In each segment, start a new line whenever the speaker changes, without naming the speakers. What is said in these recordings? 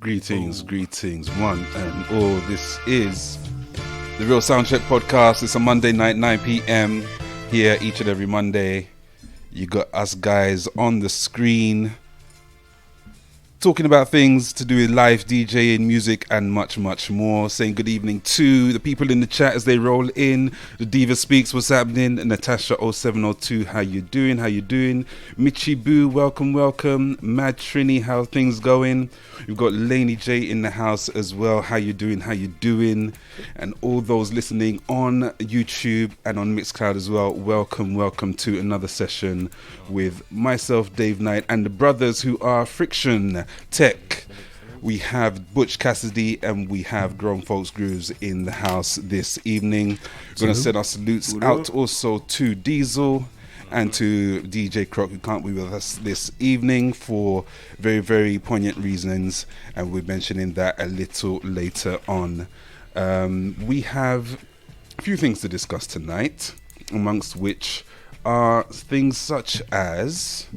Greetings, one and all. This is the Real Soundcheck podcast. It's a Monday night, 9 p.m. here each and every Monday. You got us guys on the screen talking about things to do with live DJing, music, and much, much more. Saying good evening to the people in the chat as they roll in. The Diva Speaks, what's happening? Natasha0702, how you doing? Michi Boo, welcome. Mad Trini, how things going? We've got Laney J in the house as well. How you doing? And all those listening on YouTube and on Mixcloud as well, welcome to another session with myself, Dave Knight, and the brothers who are Friction Tech. We have Butch Cassidy and we have Grown Folks Grooves in the house this evening. We're going to send our salutes out also to Diesel and to DJ Croc, who can't be with us this evening for very, very poignant reasons, and we're mentioning that a little later on. We have a few things to discuss tonight, amongst which are things such as,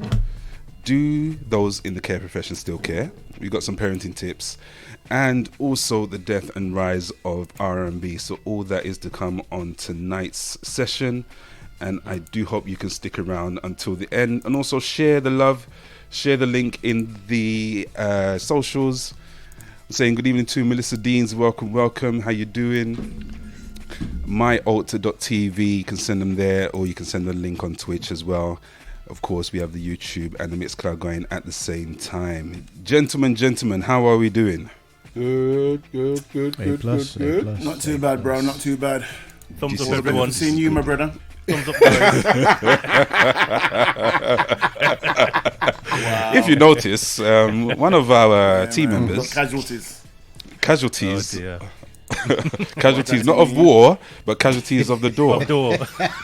do those in the care profession still care? We've got some parenting tips, and also the death and rise of R&B. So all that is to come on tonight's session, and I do hope you can stick around until the end, and also share the love, share the link in the socials. I'm saying good evening to Melissa Deans, welcome, how you doing? myalter.tv, you can send them there, or you can send the link on Twitch as well. Of course, we have the YouTube and the Mixcloud going at the same time. Gentlemen, how are we doing?
Good.
Not too bad, bro. Not too bad.
Thumbs up, everyone.
Seeing you, my brother.
Thumbs up, guys.
Wow. If you notice, one of our team members,
casualties.
Casualties,
oh,
casualties not of war, but casualties of the door.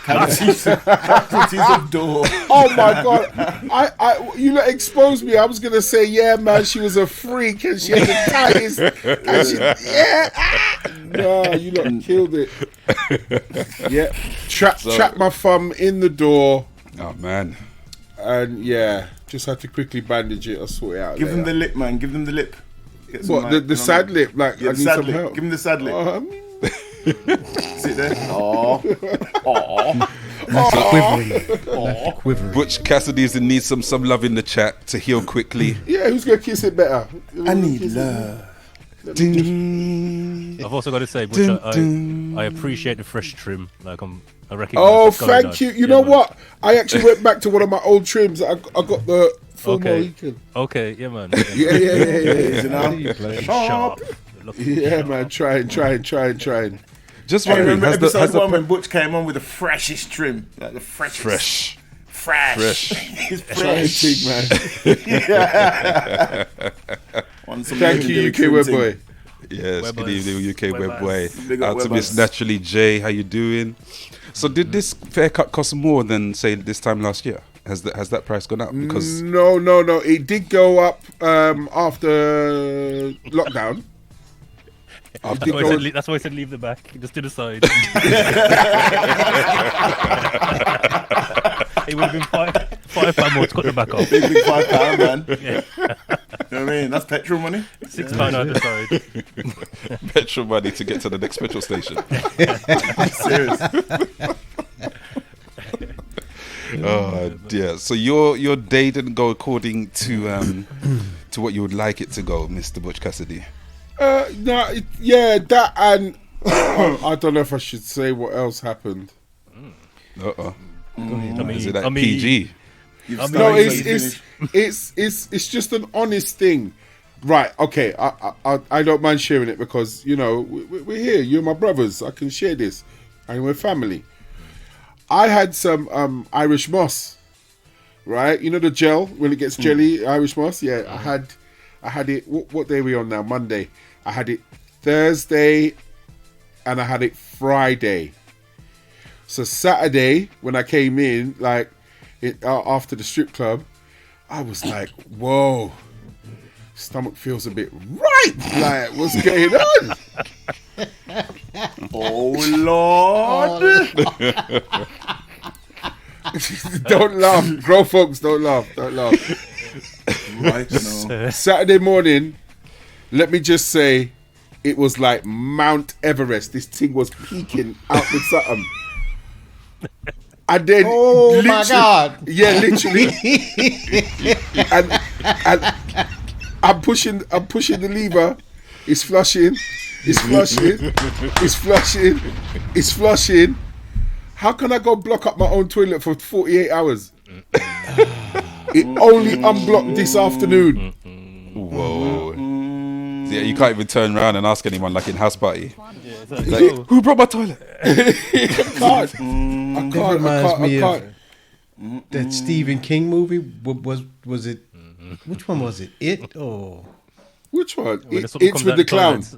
Casualties of door.
Oh my god! I you lot exposed me. I was gonna say, yeah, man, she was a freak and she had the tightest. No, you lot killed it. Yeah, trap my thumb in the door.
Oh man!
And yeah, just had to quickly bandage it or sort it out.
Give them the lip, man. Give them the lip.
What, the sad lip? Like,
yeah,
I need
sad
some
lip.
help.
Give him the sad lip. Sit there.
Quivering.
Butch Cassidy's in need some love in the chat to heal quickly.
Yeah, who's gonna kiss it better?
I need love.
I've also got to say, Butch, I appreciate the fresh trim. Like I recognize.
Oh, thank you. You know what? I actually went back to one of my old trims. I got the full Mohican.
Okay, yeah, man.
Yeah.
You know?
Sharp.
Yeah, man. Trying.
Just
I
wondering,
remember
has
episode
the
one when Butch came on with the freshest trim, like the freshest. Fresh. It's fresh.
Man. Thank you, UK Web Boy.
Yes,
Web
good
boys.
evening, UK Web Boy.
Big up
Out to
Web
Miss
boys.
Naturally J, how you doing? So did this haircut cost more than, say, this time last year? Has that price gone up? Because
No. It did go up after lockdown.
That's why I said leave the back, just to the side. It would have been £5 more to cut the back off.
Big £5, man.
Yeah.
You know what I mean? That's petrol money.
£6 out the side.
petrol money to get to the next petrol station.
Serious.
Oh dear. So your day didn't go according to what you would like it to go, Mr. Butch Cassidy.
That and I don't know if I should say what else happened.
Is it like PG?
No, it's just an honest thing, right? Okay, I don't mind sharing it because we're here. You're my brothers. I can share this, and we're family. I had some Irish moss, right? You know the gel when it gets jelly, Irish moss. Yeah, I had it. What day are we on now? Monday. I had it Thursday, and I had it Friday. So Saturday, when I came in, after the strip club, I was like, "Whoa, stomach feels a bit right. Like, what's going on?"
Oh Lord!
Don't laugh, grown folks. Don't laugh.
Right now.
Saturday morning, let me just say, it was like Mount Everest. This thing was peaking out the something. And then,
oh my God!
Yeah, literally. and I'm pushing the lever. It's flushing. It's flushing. It's flushing. It's flushing. How can I go block up my own toilet for 48 hours? It only unblocked this afternoon.
Whoa. Yeah, you can't even turn around and ask anyone like in house party.
Yeah,
Like, who brought my toilet?
I can't.
That Stephen King movie was it? Which one was it? It or
Which one?
When the
It's with the clowns.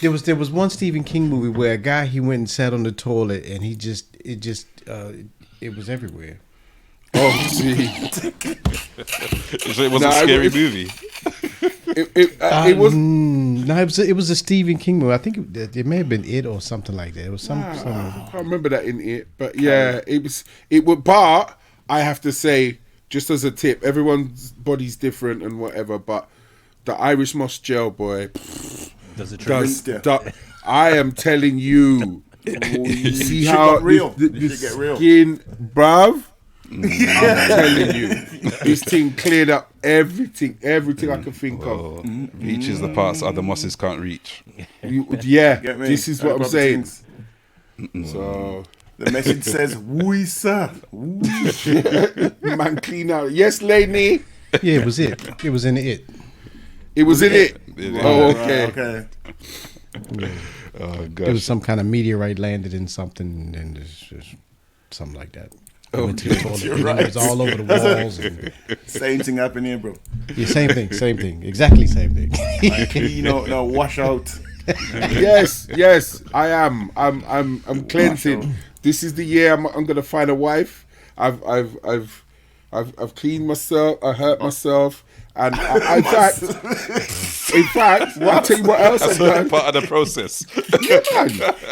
there was one Stephen King movie where a guy he went and sat on the toilet and it was everywhere.
Oh, see.
So it was a scary movie.
It was.
No, it was a Stephen King movie. I think it may have been It or something like that. It was some.
I can't remember that in it, but yeah, it was. It would. But I have to say, just as a tip, everyone's body's different and whatever. But the Irish moss gel, boy,
Does the trick.
I am telling you. See
Shit
how
got real.
the
Shit get real.
skin, bruv. I'm telling you, this thing cleared up everything I could think of.
Reaches the parts other mosses can't reach.
Yeah,
Get me?
this is what I'm saying.
Things.
So,
The message says, "Oui, sir."
man, clean out. Yes, lady.
Yeah, it was it. It was in It.
It was in it.
Yeah.
Oh, okay.
Okay.
Oh
It was
gosh.
some kind of meteorite landed in something, and it's just something like that. I went to the toilet, and it was all over the walls. And,
Same thing happened here, bro.
yeah, same thing, exactly same thing.
Clean out, now wash out.
Yes, I am. I'm cleansing. This is the year I'm gonna find a wife. I've cleaned myself. I hurt myself, and in fact, I'll tell you what else I've
That's
done.
part of the process.
Yeah, man.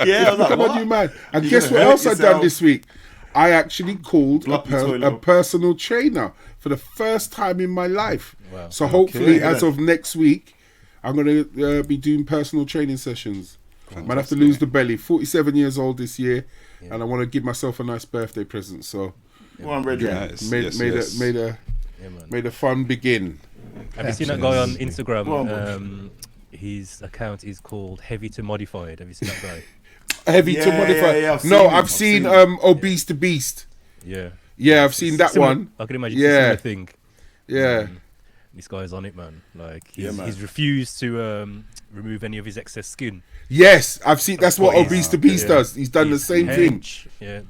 Yeah, I was like,
Come on,
what?
you man. And
You
guess
gonna
what
hurt
else I've done
yourself?
this week? I actually called
Block the
a
toilet.
personal trainer for the first time in my life.
Wow.
So hopefully,
Okay.
as of next week, I'm going to be doing personal training sessions. Might have to lose the belly. 47 years old this year, and I want to give myself a nice birthday present. So
Well, I'm ready.
Nice.
may
Yes,
the fun begin.
Have you seen that guy on Instagram?
Go on, boy.
His account is called Heavy to Modified. Have you seen that guy?
Heavy to
Yeah,
modify.
yeah, I've seen
no,
him.
I've seen Obese to Beast.
Yeah.
Yeah, I've seen that
Similar-
one.
I can imagine
Yeah.
it's a similar thing.
Yeah.
This guy's on it, man. Like
Yeah,
he's,
man.
he's refused to remove any of his excess skin.
Yes, I've seen. That's what
But he's-
Obese to Beast
yeah.
does. He's done the
His
same thing.
hench, yeah,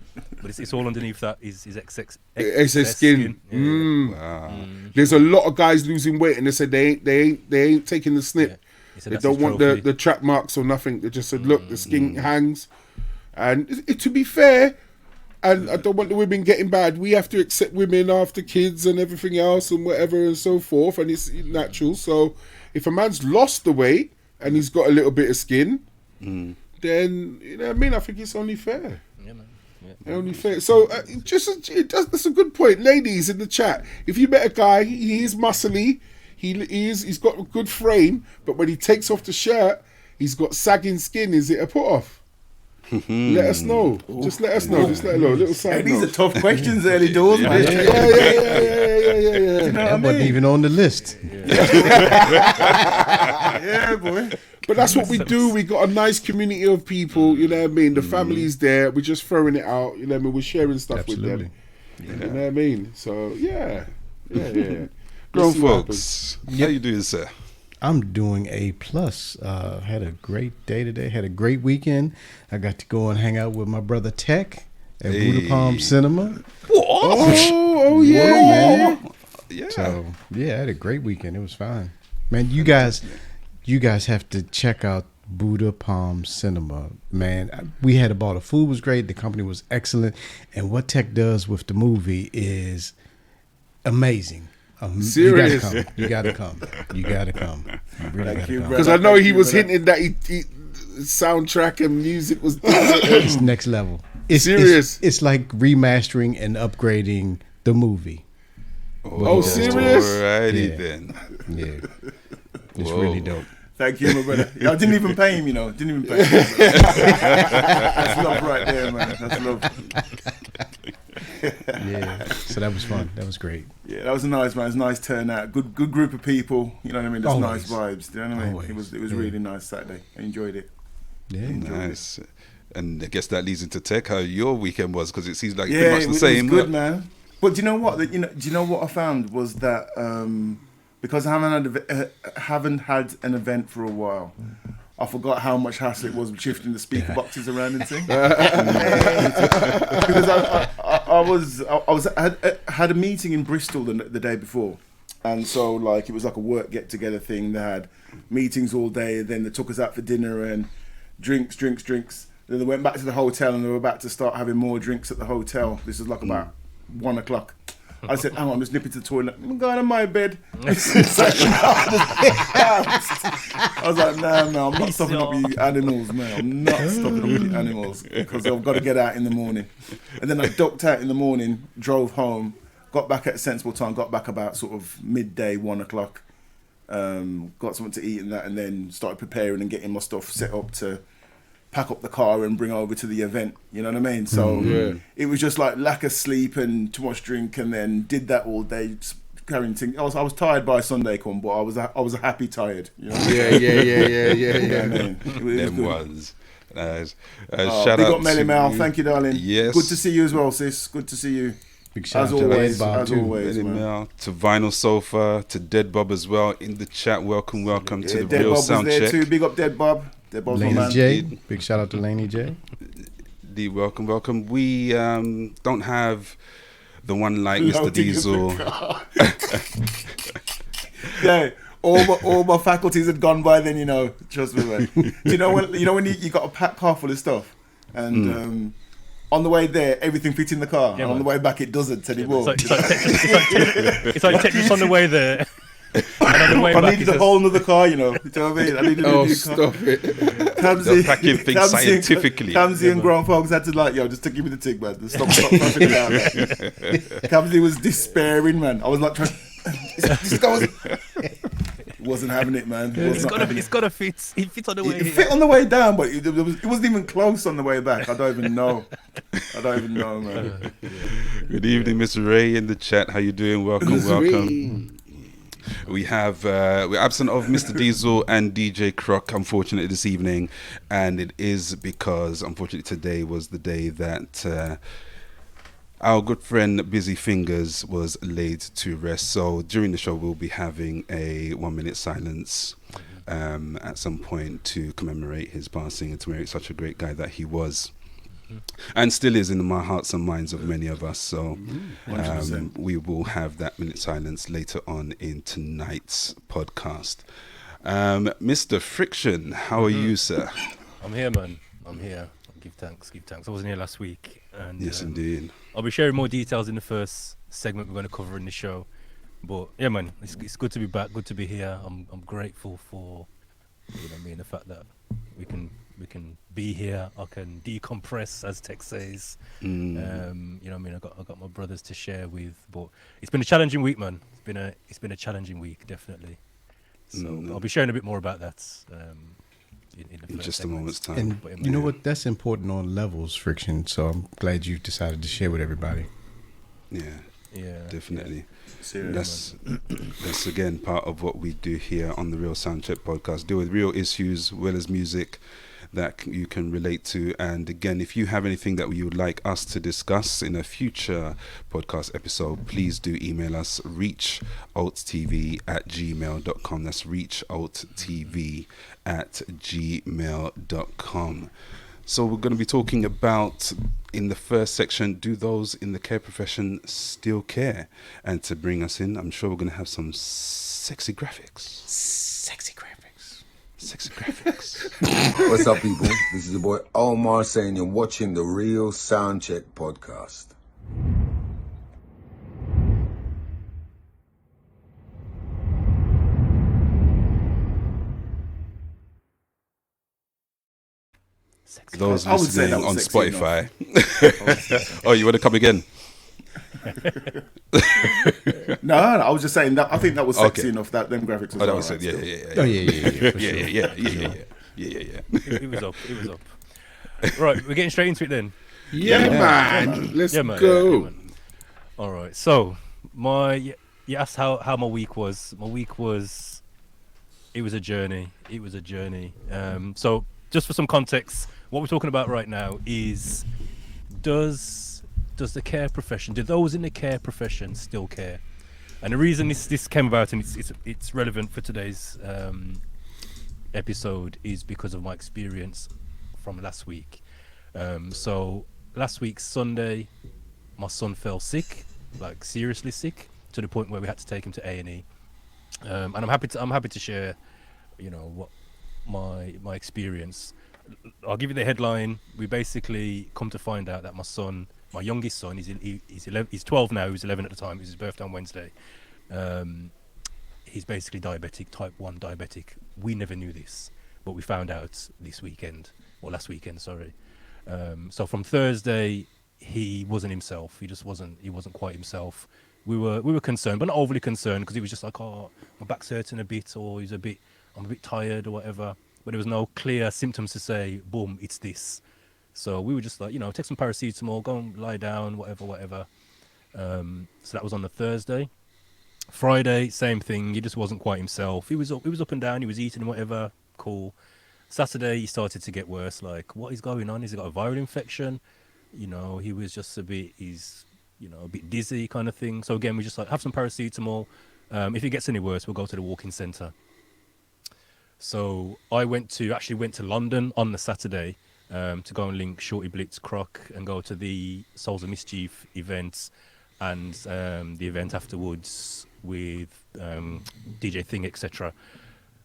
but it's all underneath that is his excess
Excess skin.
Yeah.
Wow.
There's a lot of guys losing weight, and they said they ain't taking the snip.
Yeah. He said
They
that's
don't
his
want
trophy.
the track marks or nothing. They just said, look, the skin hangs. And to be fair, and I don't want the women getting bad. We have to accept women after kids and everything else and whatever and so forth, and it's natural. So if a man's lost the weight and he's got a little bit of skin, then you know what I mean. I think it's only fair.
Yeah, man. Yeah.
Only fair. So that's a good point, ladies in the chat. If you met a guy, he is muscly, he's got a good frame, but when he takes off the shirt, he's got sagging skin. Is it a put off? Let us know. Just let us know. Just let us know. Little
Hey,
side
these are
note.
tough questions, early doors, man.
Yeah.
You know
That
what I
wasn't
mean?
even on the list.
Yeah, boy.
But that's what we do. We got a nice community of people. You know what I mean. The family's there. We're just throwing it out. You know what I mean. We're sharing stuff with
Absolutely.
them. You know what I mean. So yeah.
Grown
We'll see what happens.
folks, how you doing, sir?
I'm doing A plus. Had a great day today. Had a great weekend. I got to go and hang out with my brother Tech at Buddha Palm Cinema.
Oh yeah, man.
Yeah.
So yeah, I had a great weekend. It was fine, man. You guys have to check out Buddha Palm Cinema, man. We had a ball. The food was great. The company was excellent, and what Tech does with the movie is amazing.
Serious.
You gotta come. You really
Thank
gotta
you,
come.
bro.
Because I know
Thank
he
you
was
for that.
hinting that he soundtrack and music was.
It's next level. It's
Serious?
It's like remastering and upgrading the movie.
Oh, serious?
Alrighty
Yeah.
then.
Yeah. It's really dope.
Thank you, my brother. I didn't even pay him, Didn't even pay him. That's love right there, man. That's love.
Yeah. So that was fun. That was great.
Yeah, that was nice, man. It was a nice turnout. Good group of people. You know what I mean? There's
Always.
nice vibes. You know what I mean?
Always.
It was really nice Saturday. I enjoyed it.
Yeah.
Nice. And I guess that leads into Tech, how your weekend was, because it seems like
Yeah,
pretty much the same.
It was good, man. But do you know what? Do you know what I found was that because I haven't had an event for a while, I forgot how much hassle it was with shifting the speaker boxes around and things. Because I had a meeting in Bristol the day before, and so like it was like a work get together thing. They had meetings all day, then they took us out for dinner and drinks. Then they went back to the hotel and they were about to start having more drinks at the hotel. This was like about 1 o'clock. I said, hang on, just nip into the toilet. I'm going on my bed. I was like, no, I'm not stopping up with you animals, man. I'm not stopping up with you animals because I've got to get out in the morning. And then I ducked out in the morning, drove home, got back at a sensible time, got back about sort of midday, 1 o'clock, got something to eat and that, and then started preparing and getting my stuff set up to pack up the car and bring over to the event, you know what I mean? So it was just like lack of sleep and too much drink, and then did that all day, just carrying things. I was tired by Sunday come, but I was a happy tired. You know?
Yeah.
I mean, it was good.
Shout
big
out
up Melly
to
Mel,
you.
thank you, darling.
Yes.
Good to see you as well, sis. Good to see you.
Big shout
As
out to
always,
Bob
as
too.
always,
Melly
man.
Mel, to Vinyl Sofa, to Dead Bob as well in the chat. Welcome to the
Dead
Real
Bob was there
Soundcheck.
too. Big up Dead Bob. Dead Bob's my
Laney
man.
J. Big shout out to Laney J.
Welcome. We don't have the one like Mr.
Loading
Diesel.
in the car. Yeah, all my faculties had gone by then, trust me, man. Do you know when you got a packed car full of stuff, and on the way there everything fits in the car, and on the way back it doesn't anymore.
It's like Tetris on the way there. And on the way
I
back,
needed a whole nother car, you know what I mean? I needed a new car.
Stop it.
They're packing things scientifically.
Kamsi and grown folks had to just to give me the tick, man. Stop fucking down, man. Kamsi was despairing, man. I was like, this guy wasn't having it, man.
it's gotta fit. It fits on the way.
It fit on the way down, but it wasn't even close on the way back. I don't even know, man.
Good evening, Mr. Ray in the chat. How you doing? Welcome. We have we're absent of Mr. Diesel and DJ Croc, unfortunately, this evening, and it is because unfortunately today was the day that our good friend Busy Fingers was laid to rest. So during the show we'll be having a 1 minute silence at some point to commemorate his passing and to commemorate such a great guy that he was. And still is in my hearts and minds of many of us. So we will have that minute silence later on in tonight's podcast. Mr. Friction, how are you, sir?
I'm here, man. I'm here. Give thanks. I wasn't here last week. And,
Yes, indeed.
I'll be sharing more details in the first segment we're going to cover in the show. But yeah, man, it's good to be back. Good to be here. I'm grateful for, the fact that we can be here. I can decompress, as Tech says. I got my brothers to share with, but it's been a challenging week, man. It's been a challenging week, definitely. So I'll be sharing a bit more about that in
just a moment's time.
And you know what? That's important on levels, Friction. So I'm glad you decided to share with everybody.
Yeah, definitely.
Serious,
That's again part of what we do here on the Real Soundcheck podcast. Deal with real issues, well as music that you can relate to. And again, if you have anything that you would like us to discuss in a future podcast episode, please do email us reachalttv@gmail.com. That's reachalttv@gmail.com. So we're going to be talking about, in the first section, do those in the care profession still care? And to bring us in, I'm sure we're going to have some sexy graphics.
What's up, people? This is your boy Omar saying you're watching the Real Soundcheck podcast.
Those
I would say
listening
that was
on
sexy
Spotify. Oh, you want to come again?
No, I was just saying that I think that was sexy
Okay.
enough, that them graphics was
Oh, that
all
was
right
it. Yeah,
still.
yeah, yeah.
Oh yeah, for
Yeah,
sure.
yeah.
It was up. It was up. Right, we're getting straight into it then.
Yeah, man. Let's
Yeah, man.
go.
Yeah, man. All right. So you asked how my week was. My week was. It was a journey. It was a journey. So just for some context, what we're talking about right now is does the care profession, do those in the care profession still care? And the reason this came about, and it's relevant for today's episode, is because of my experience from last week. So last week Sunday, my son fell sick, like seriously sick, to the point where we had to take him to A&E. And I'm happy to share, what my experience. I'll give you the headline. We basically come to find out that my son, my youngest son, he's 12 now. He was 11 at the time. It was his birthday on Wednesday. He's basically diabetic, type 1 diabetic. We never knew this, but we found out this weekend, or last weekend, sorry. So from Thursday, he wasn't himself. He wasn't quite himself. We were concerned, but not overly concerned, because he was just like, oh, my back's hurting a bit, or I'm a bit tired or whatever. But there was no clear symptoms to say, boom, it's this. So we were just like, take some paracetamol, go and lie down, whatever. So that was on the Thursday. Friday, same thing. He just wasn't quite himself. He was up and down. He was eating whatever. Cool. Saturday, he started to get worse. Like, what is going on? Has he got a viral infection? He was just a bit dizzy kind of thing. So again, we just like, have some paracetamol. If it gets any worse, we'll go to the walk-in centre. So I went to London on the Saturday to go and link Shorty Blitz Croc and go to the Souls of Mischief event and the event afterwards with DJ Thing, etc.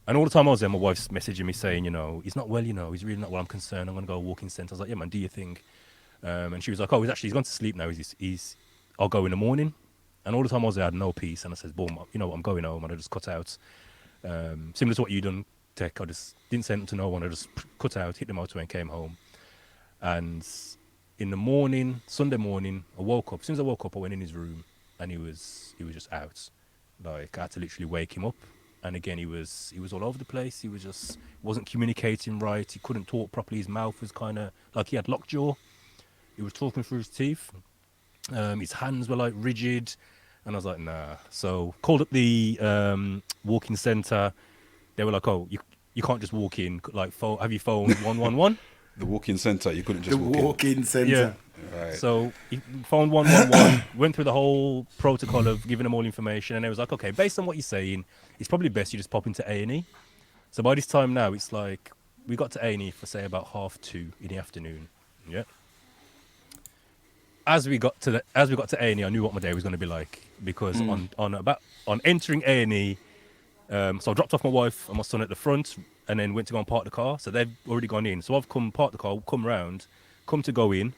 And all the time I was there, my wife's messaging me saying, he's not well, he's really not well, I'm concerned, I'm going to go walk-in centre. I was like, yeah, man, do your thing. And she was like, oh, he's gone to sleep now. I'll go in the morning. And all the time I was there, I had no peace. And I said, boom, I'm going home. And I just cut out. Similar to what you done, Tech. I just didn't send them to no one. I just cut out, hit the motorway and came home. And in the morning, Sunday morning, I woke up. As soon as I woke up, I went in his room and he was just out. Like, I had to literally wake him up. And again, he was all over the place. He wasn't communicating right. He couldn't talk properly. His mouth was kind of like he had lockjaw. He was talking through his teeth. His hands were like rigid. And I was like, nah. So called up the walk-in centre. They were like, oh, you can't just walk in. Like, have you phoned 111?
The walk-in centre, you couldn't just
The
walk in.
walk-in centre.
Yeah. Right.
So he phoned 111, went through the whole protocol of giving them all information, and they was like, okay, based on what you're saying, it's probably best you just pop into A&E. So by this time now, it's like, we got to A&E for, say, about 2:30 in the afternoon. Yeah. As we got to A&E, I knew what my day was going to be like, because on entering A&E, so I dropped off my wife and my son at the front, and then went to go and park the car. So they've already gone in. So I've parked the car, come round, come to go in,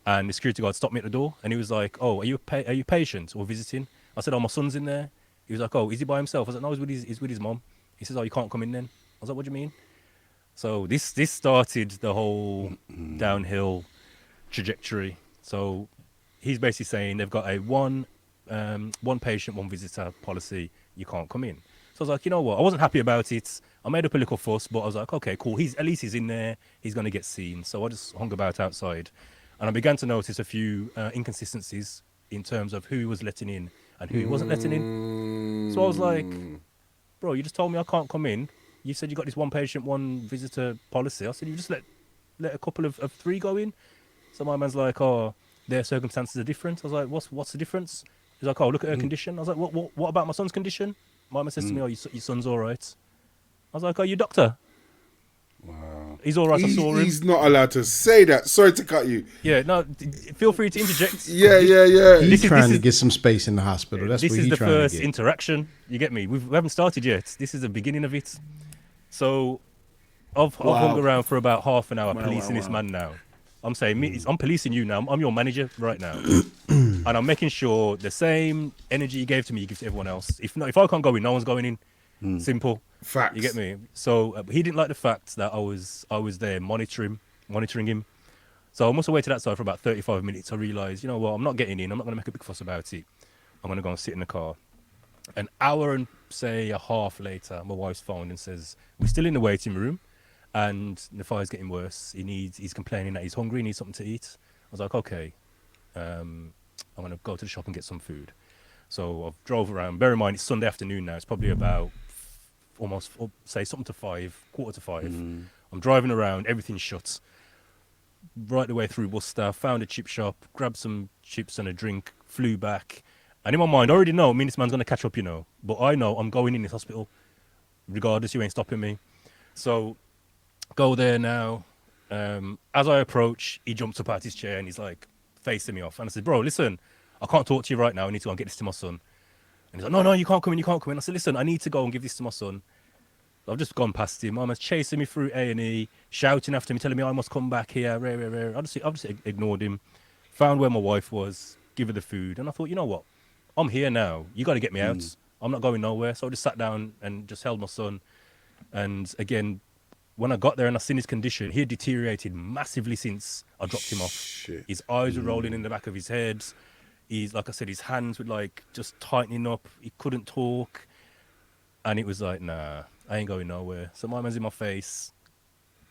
and the security guard stopped me at the door, and he was like, "Oh, are you patient or visiting?" I said, "Oh, my son's in there." He was like, "Oh, is he by himself?" I said, "No, he's with his mom." He says, "Oh, you can't come in then." I was like, "What do you mean?" So this started the whole downhill trajectory. So he's basically saying they've got a one patient, one visitor policy. You can't come in. So I was like, you know what? I wasn't happy about it. I made up a little fuss, but I was like, okay, cool. At least he's in there. He's going to get seen. So I just hung about outside. And I began to notice a few inconsistencies in terms of who he was letting in and who he wasn't letting in. So I was like, bro, you just told me I can't come in. You said you got this one patient, one visitor policy. I said, you just let a couple of three go in. So my man's like, oh, their circumstances are different. I was like, what's the difference? He's like, oh, look at her condition. I was like, what about my son's condition? My man says to me, oh, your son's all right. I was like, oh, you doctor?
Wow.
He's all right, I saw him.
He's not allowed to say that. Sorry to cut you.
Yeah, no, feel free to interject.
Yeah.
He's trying to get some space in the hospital. That's what
This is
he's
the
trying to
first
get.
interaction. You get me? We haven't started yet. This is the beginning of it. So I've hung around for about half an hour policing this man now. I'm saying, I'm policing you now. I'm your manager right now. And I'm making sure the same energy you gave to me, you give to everyone else. If I can't go in, no one's going in. Simple.
Facts.
You get me? So he didn't like the fact that I was there monitoring him. So I must have waited outside for about 35 minutes. I realised, you know what, I'm not getting in. I'm not going to make a big fuss about it. I'm going to go and sit in the car. An hour and, say, a half later, my wife's phoned and says, we're still in the waiting room and the fire's getting worse. He's complaining that he's hungry, he needs something to eat. I was like, okay, I'm going to go to the shop and get some food. So I've drove around. Bear in mind, it's Sunday afternoon now. It's probably about almost, say, something to 5, quarter to 5. I'm driving around, everything's shut. Right the way through Worcester, found a chip shop, grabbed some chips and a drink, flew back. And in my mind, I already know, this man's going to catch up, you know. But I know I'm going in this hospital. Regardless, you ain't stopping me. So, go there now. As I approach, he jumps up out his chair and he's like, facing me off. And I said, bro, listen, I can't talk to you right now. I need to go and get this to my son. And he's like, no, you can't come in, you can't come in. I said, listen, I need to go and give this to my son. I've just gone past him. My man's chasing me through A&E, shouting after me, telling me I must come back here. I just ignored him. Found where my wife was, give her the food. And I thought, you know what? I'm here now. You got to get me out. I'm not going nowhere. So I just sat down and just held my son. And again, when I got there and I seen his condition, he had deteriorated massively since I dropped him off.
Shit.
His eyes were rolling in the back of his head. He's, like I said, his hands were like just tightening up. He couldn't talk. And it was like, nah, I ain't going nowhere. So my man's in my face,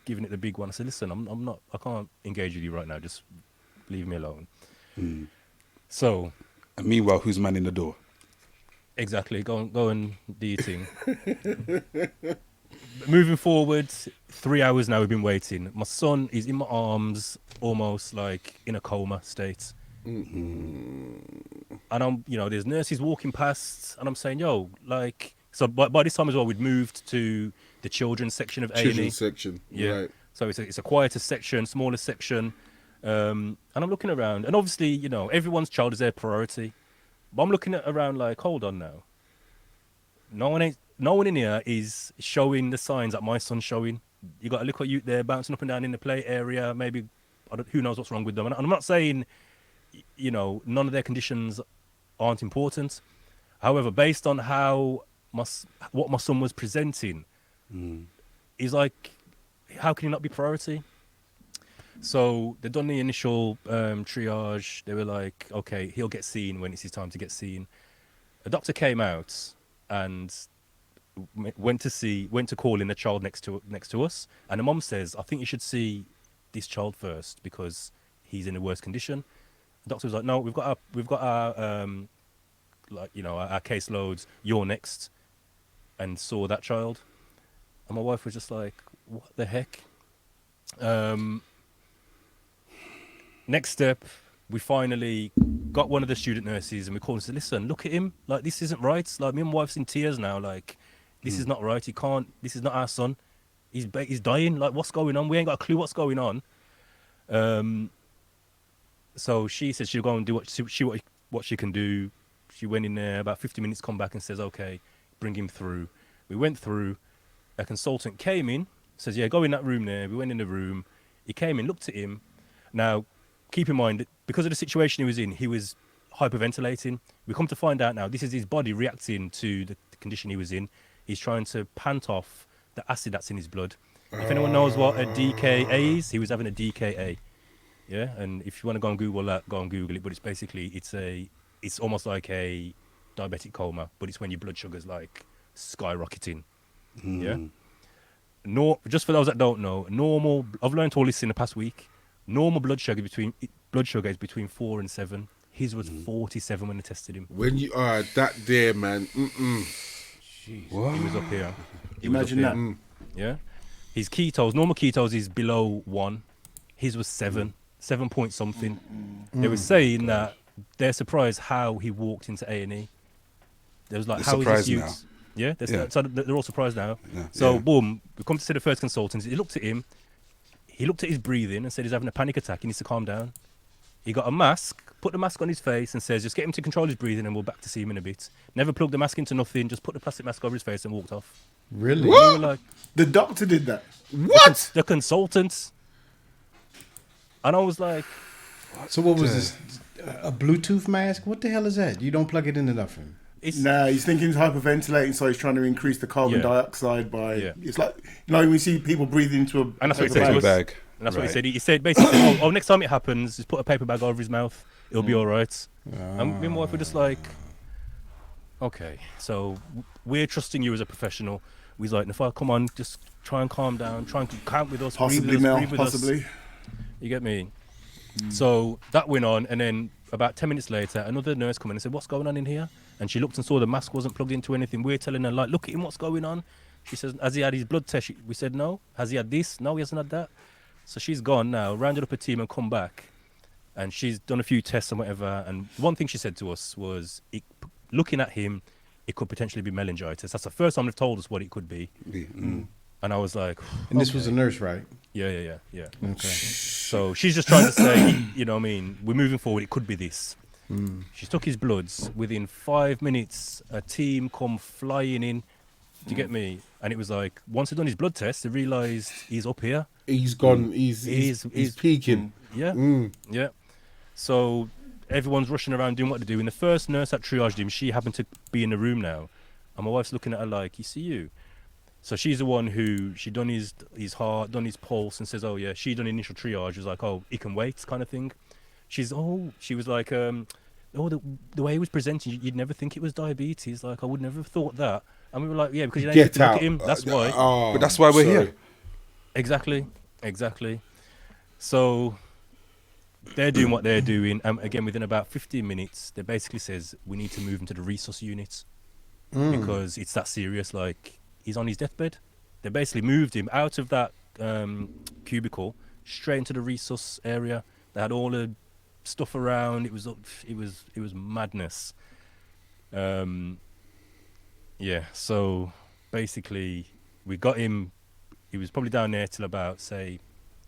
giving it the big one. I said, listen, I can't engage with you right now. Just leave me alone. So...
And meanwhile, who's manning the door?
Exactly. Go and do your thing. Moving forward, 3 hours now we've been waiting. My son is in my arms, almost like in a coma state. And I'm, there's nurses walking past, and I'm saying, yo, like, so by this time as well, we'd moved to the children's section of A&E.
Children's section,
yeah.
right.
So it's a quieter section, smaller section. And I'm looking around, and obviously, everyone's child is their priority. But I'm looking around like, hold on now. No one in here is showing the signs that my son's showing. You got a little youth there bouncing up and down in the play area. Maybe, who knows what's wrong with them. And I'm not saying, none of their conditions aren't important. However, based on what my son was presenting, is like, how can he not be priority? So they've done the initial triage. They were like, okay, he'll get seen when it's his time to get seen. A doctor came out and went to call in the child next to us. And the mum says, I think you should see this child first because he's in a worse condition. The doctor was like, no, we've got our our caseloads. You're next, and saw that child. And my wife was just like, what the heck? Next step, we finally got one of the student nurses and we called and said, listen, look at him. Like, this isn't right. Like, me and my wife's in tears now. Like, this is not right. This is not our son. He's dying. Like, what's going on? We ain't got a clue what's going on. So she said she'll go and do what she can do. She went in there, about 50 minutes, come back and says, okay, bring him through. We went through. A consultant came in, says, yeah, go in that room there. We went in the room. He came in, looked at him. Now, keep in mind that because of the situation he was in, he was hyperventilating. We come to find out now, this is his body reacting to the condition he was in. He's trying to pant off the acid that's in his blood. If anyone knows what a DKA is, he was having a DKA. Yeah, and if you want to go and Google that, go and Google it. But it's basically, it's almost like a diabetic coma, but it's when your blood sugar's like skyrocketing. Yeah. Just for those that don't know, normal. I've learned all this in the past week. Normal blood sugar is between 4 and 7. His was 47 when they tested him.
When you are that there, man.
Jeez, he was up here.
Imagine that.
Yeah. His ketos, normal ketos is below 1. His was 7 point something. They were saying that they're surprised how he walked into A&E. There was like, how is this youth? Yeah, so they're all surprised now. Yeah. So, boom, we come to see the first consultant. He looked at him. He looked at his breathing and said he's having a panic attack. He needs to calm down. He got a mask, put the mask on his face and says, just get him to control his breathing and we'll back to see him in a bit. Never plugged the mask into nothing, just put the plastic mask over his face and walked off.
Really?
What?
We were like,
The doctor did that.
What?
The consultants. And I was like...
So what was this? A Bluetooth mask? What the hell is that? You don't plug it into nothing.
Nah, he's thinking he's hyperventilating, so he's trying to increase the carbon dioxide by.
Yeah.
It's like when you see people breathing into a
And that's what
paper
it takes.
Bag.
And that's what he
Right.
said. He said basically, oh, next time it happens, just put a paper bag over his mouth. It'll be all right. And me and my wife were just like, okay, so we're trusting you as a professional. We's like, Nafar, come on, just try and calm down. Try and count with us.
Possibly,
breathe with us,
Mel.
breathe with us.
Possibly.
You get me? So that went on, and then about 10 minutes later, another nurse came in and said, what's going on in here? And she looked and saw the mask wasn't plugged into anything. We're telling her, like, look at him, what's going on? She says, has he had his blood test? We said, no. Has he had this? No, he hasn't had that. So she's gone now, rounded up a team and come back. And she's done a few tests and whatever. And one thing she said to us was, looking at him, it could potentially be meningitis. That's the first time they've told us what it could be. And I was like...
And this was a nurse, right?
Yeah.
Okay.
So she's just trying to say, you know what I mean, we're moving forward, it could be this. She took his bloods. Within 5 minutes, a team come flying in. Do you get me? And it was like, once they'd done his blood test, they realised he's up here.
He's gone. He's peaking.
Yeah. So everyone's rushing around doing what to do. And the first nurse that triaged him, she happened to be in the room now. And my wife's looking at her like, you see you? So she's the one who, she done his heart, done his pulse, and says, oh yeah, she done initial triage. It was like, oh, he can wait kind of thing. She was like, the way he was presenting, you'd never think it was diabetes. Like, I would never have thought that. And we were like, yeah, because you don't
Get
look
out.
at him. That's why.
But that's why we're here.
Exactly. So they're doing what they're doing. Again, within about 15 minutes, they basically says, we need to move him to the resus unit because it's that serious. Like, he's on his deathbed. They basically moved him out of that cubicle straight into the resus area. They had all the stuff around. It was madness. Yeah. So basically, we got him. He was probably down there till about say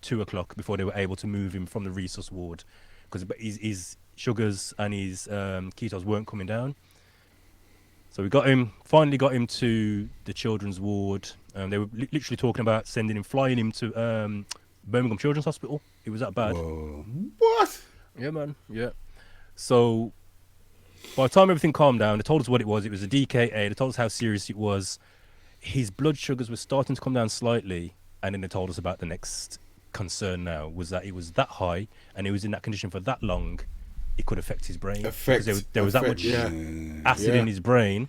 2 o'clock before they were able to move him from the resus ward because his sugars and his ketos weren't coming down. So we finally got him to the children's ward. They were literally talking about flying him to Birmingham Children's Hospital. It was that bad.
Whoa.
What?
Yeah, man. Yeah. So by the time everything calmed down, they told us what it was. It was a DKA. They told us how serious it was. His blood sugars were starting to come down slightly, and then they told us about the next concern now was that it was that high, and he was in that condition for that long. It could affect his brain. There was that much acid in his brain,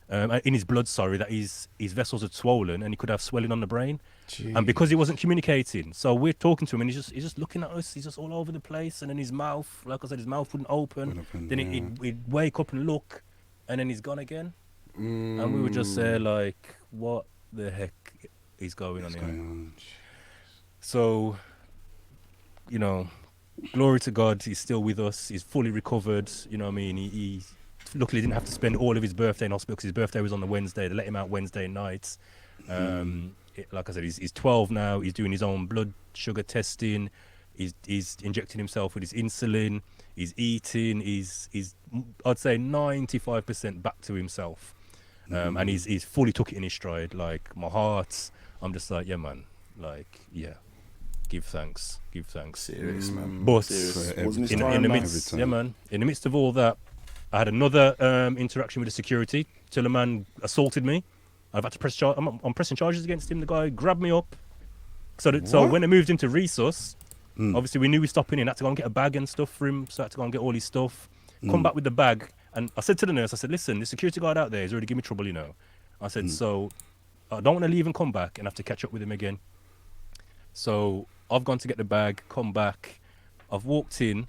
in his blood. Sorry, that his vessels had swollen, and he could have swelling on the brain. Jeez. And because he wasn't communicating, so we're talking to him, and he's just looking at us. He's just all over the place, and then his mouth, like I said, his mouth wouldn't open. Then he'd wake up and look, and then he's gone again. And we were just there like, what the heck is going on here? So, you know, glory to God, he's still with us. He's fully recovered. You know what I mean? He luckily didn't have to spend all of his birthday in hospital because his birthday was on the Wednesday. They let him out Wednesday night. Like I said, he's 12 now. He's doing his own blood sugar testing. He's injecting himself with his insulin. He's eating. He's I'd say 95% back to himself. And he's fully took it in his stride. Like, my heart, I'm just like, yeah, man. Like, yeah. Give thanks.
Serious, man.
But
Serious.
in the midst, yeah, man. In the midst of all that, I had another interaction with the security till a man assaulted me. I've had to press charge. I'm pressing charges against him. The guy grabbed me up. So when I moved him to resus, obviously we knew we was stopping in. I had to go and get a bag and stuff for him. So I had to go and get all his stuff. Come back with the bag. And I said to the nurse, I said, listen, the security guard out there has already given me trouble, you know. I said, so I don't want to leave and come back and have to catch up with him again. So I've gone to get the bag, come back. I've walked in.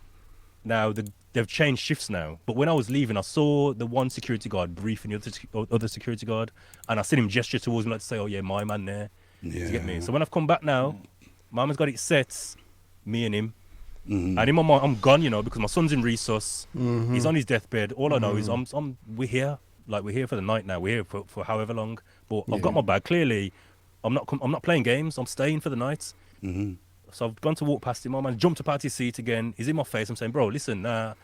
Now they've changed shifts now. But when I was leaving, I saw the one security guard briefing the other security guard. And I seen him gesture towards me like to say, oh yeah, my man there. Yeah. You get me? So when I've come back now, my man's got it set, me and him. And in my mind, I'm gone, you know, because my son's in resus. He's on his deathbed. All I know is we're here. Like, we're here for the night now. We're here for however long. But I've got my bag. Clearly, I'm not playing games. I'm staying for the night. So I've gone to walk past him. My man jumped up out his seat again. He's in my face. I'm saying, bro, listen, I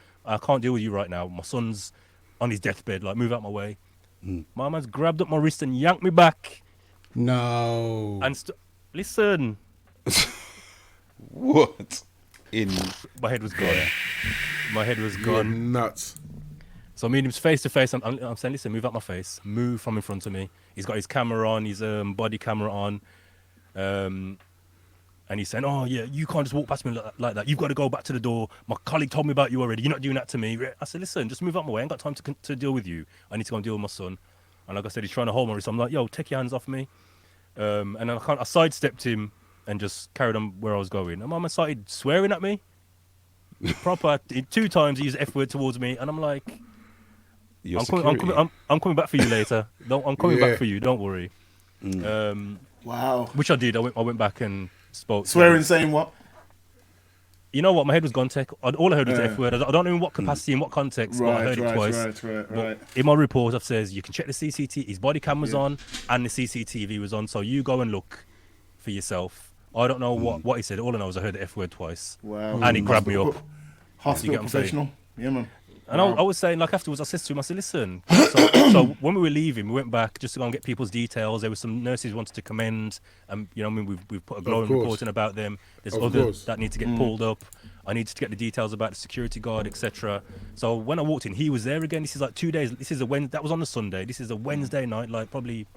can't deal with you right now. My son's on his deathbed. Like, move out my way. My man's grabbed up my wrist and yanked me back.
No.
And listen.
What?
My head was gone. My head was gone.
You're nuts.
So I mean, him face to face. I'm saying, listen, move out my face. Move from in front of me. He's got his camera on, his body camera on. And he's saying, "Oh yeah, you can't just walk past me like that. You've got to go back to the door. My colleague told me about you already. You're not doing that to me." I said, "Listen, just move out my way. I ain't got time to deal with you. I need to go and deal with my son." And like I said, he's trying to hold my wrist. I'm like, "Yo, take your hands off me." And then I sidestepped him and just carried on where I was going. And my man started swearing at me. Proper 2 times he used the F word towards me, and I'm like,
Your
I'm
security.
I'm coming back for you later. I'm coming
Yeah.
back for you. Don't worry.
Wow.
Which I did. I went back and spoke. to
Swearing,
him.
saying what?
You know what? My head was gone tech. All I heard was the F word. I don't know in what capacity, in what context, but I heard it twice.
Right.
In my report, I've says you can check the CCTV. His body cam was on, and the CCTV was on. So you go and look for yourself. I don't know what he said. All I know is I heard the F word twice.
Wow.
And he grabbed me up.
Hospital
what I'm saying?
professional. Yeah, man.
And I was saying, like, afterwards, I said to him, I said, listen. So when we were leaving, we went back just to go and get people's details. There were some nurses who wanted to commend, and you know, I mean, we've put a glowing
course.
report in about them. There's
Of
others
course.
that need to get pulled up. I needed to get the details about the security guard, etc. So when I walked in, he was there again. This is like 2 days. This is a Wednesday. That was on a Sunday. This is a Wednesday night, like probably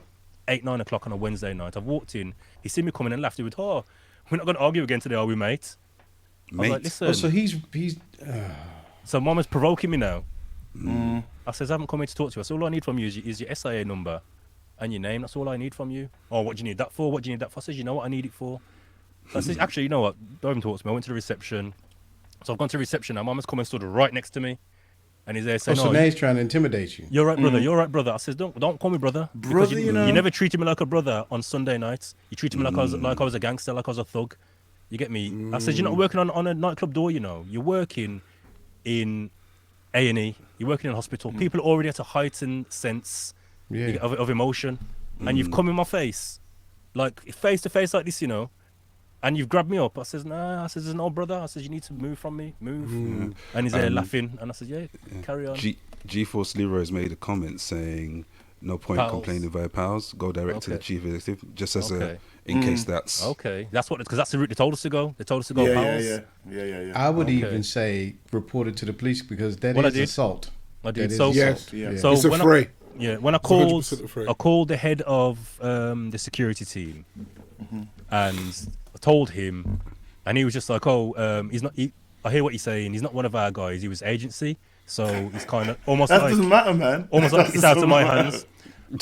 8-9 o'clock on a Wednesday night. I've walked in. He seen me coming and laughed. He went, "Oh, we're not going to argue again today, are we, mate?" I was like,
Mate.
listen.
Oh, so he's
So Mama's provoking me now. I says, I haven't come here to talk to you. I said, all I need from you is your SIA number and your name. That's all I need from you. Oh, what do you need that for? What do you need that for? I says, you know what I need it for? So I says, actually, you know what? Don't even talk to me. I went to the reception. So I've gone to the reception now. Mama's come and stood right next to me. And he's there saying,
so now he's trying to intimidate you.
you're right, brother. You're right, brother. I says, don't call me brother. Because
Brother, you know.
You never treated me like a brother on Sunday nights. You treated me like I was a gangster, like I was a thug. You get me? I says, you're not working on a nightclub door, you know. You're working in A&E. You're working in a hospital. People are already at a heightened sense
Yeah.
of emotion. And you've come in my face, like face to face like this, you know. And you've grabbed me up. I says, nah. I says, there's no brother. I says, you need to move from me. Move. And he's there laughing. And I said, yeah, carry on.
G-Force Leroy's made a comment saying, "No point
Pals.
complaining via pals. Go direct to the
Okay.
chief executive." Just as
Okay.
in case that's
Okay. That's what, because that's the route they told us to go. They told us to go pals.
Yeah.
I would
Okay.
even say report it to the police because that
Well, I
is
did.
assault.
I did.
That is
So,
Yes.
Yeah.
so
It's a
when
fray.
when I called,
100% a fray.
I called the head of the security team, and I told him, and he was just like, "Oh, he's not. I hear what you're saying. He's not one of our guys. He was agency, so he's kind of almost
That
like
doesn't matter, man.
almost
That
like it's out of
doesn't
my
matter.
hands."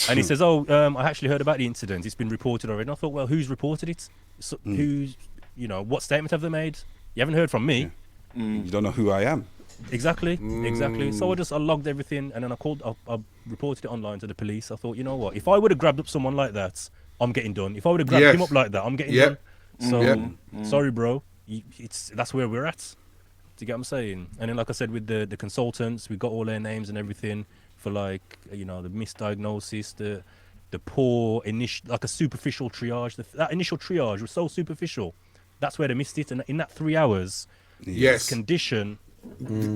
And he says, "Oh, I actually heard about the incident. It's been reported already." And I thought, well, who's reported it? So, who's, you know, what statement have they made? You haven't heard from me.
you don't know who I am.
Exactly. So I logged everything, and then I reported it online to the police. I thought, you know what? If I would have grabbed up someone like that, I'm getting done. If I would have grabbed
Yes.
him up like that, I'm getting
Yep.
done. So
Yep.
sorry, bro. That's where we're at. Do you get what I'm saying? And then, like I said, with the consultants, we got all their names and everything for, like, you know, the misdiagnosis, the poor initial, like a superficial triage. That initial triage was so superficial. That's where they missed it. And in that 3 hours,
Yes.
condition.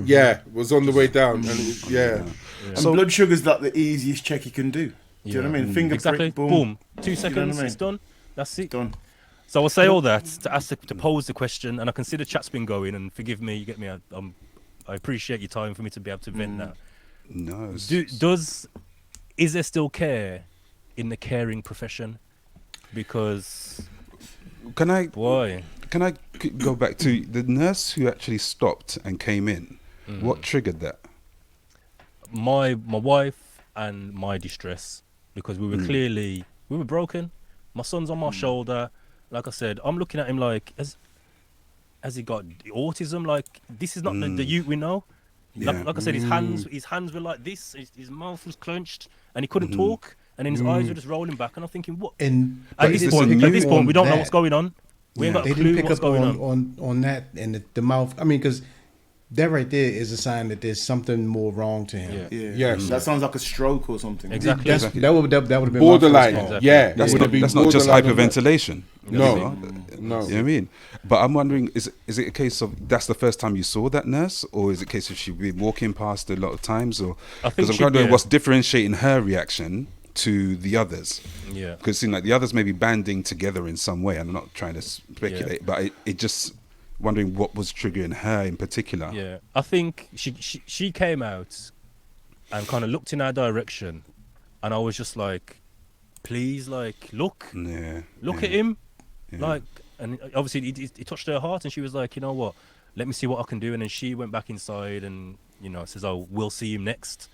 Yeah. Was on the way down. And yeah.
And blood sugar's like the easiest check you can do. Do you know what I mean? Finger
Exactly.
prick, boom.
Boom. 2
know what I
seconds.
mean?
It's done. That's it.
Done.
So I'll say all that to pose the question, and I can see the chat's been going. And forgive me, you get me. I appreciate your time for me to be able to vent that.
No.
Is there still care in the caring profession? Because
Can I
boy,
go back to the nurse who actually stopped and came in? What triggered that?
my wife and my distress, because we were broken. My son's on my shoulder. Like I said, I'm looking at him like, has he got autism? Like, this is not the youth we know.
Yeah.
Like I said, his hands were like this. His mouth was clenched, and he couldn't talk. And then his eyes were just rolling back. And I'm thinking, what?
And
At
they
this
didn't
point,
pick up
we don't know
that.
what's going on. We ain't got
They
a
didn't
clue
pick
what's
up
going on.
on that and the mouth. I mean, because that right there is a sign that there's something more wrong to him.
Yeah.
Yeah.
Yes.
That sounds like a stroke or something.
Exactly.
That would have been
Borderline.
My first thought.
Yeah.
That's
It would
not,
have been
that's not just
borderline on that.
hyperventilation.
No.
You know?
No.
You know what I mean? But I'm wondering, is it a case of that's the first time you saw that nurse, or is it a case of she'd been walking past a lot of times, or
I think
because I'm
she-
wondering
yeah.
what's differentiating her reaction to the others?
Yeah.
Because it seemed like the others may be banding together in some way, and I'm not trying to speculate, but it just wondering what was triggering her in particular.
Yeah, I think she came out and kind of looked in our direction, and I was just like, please, like, look
Yeah.
at him,
Yeah.
like, and obviously it touched her heart, and she was like, you know what, let me see what I can do. And then she went back inside and says, oh, we'll see him next.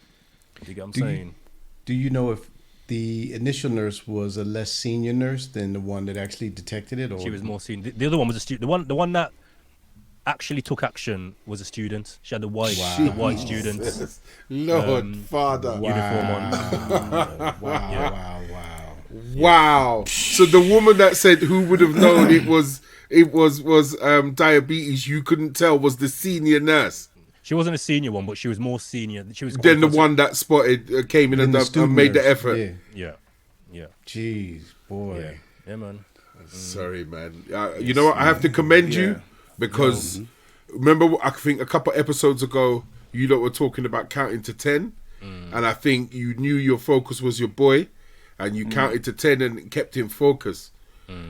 Do you get what I'm saying?
Do you know if the initial nurse was a less senior nurse than the one that actually detected it, or
She was more senior. The other one was a student. The one that actually took action was a student. She had the white student
Lord Father.
uniform on.
Wow. So the woman that said who would have known it was diabetes, you couldn't tell, was the senior nurse.
She wasn't a senior one, but she was more senior. She was
Then the one that spotted came in and made the effort.
Yeah.
Yeah.
Jeez, boy.
Yeah, man.
Sorry, man. You know what? I have to commend you because remember, I think a couple episodes ago, you lot were talking about counting to 10, and I think you knew your focus was your boy, and you counted to 10 and kept him focused.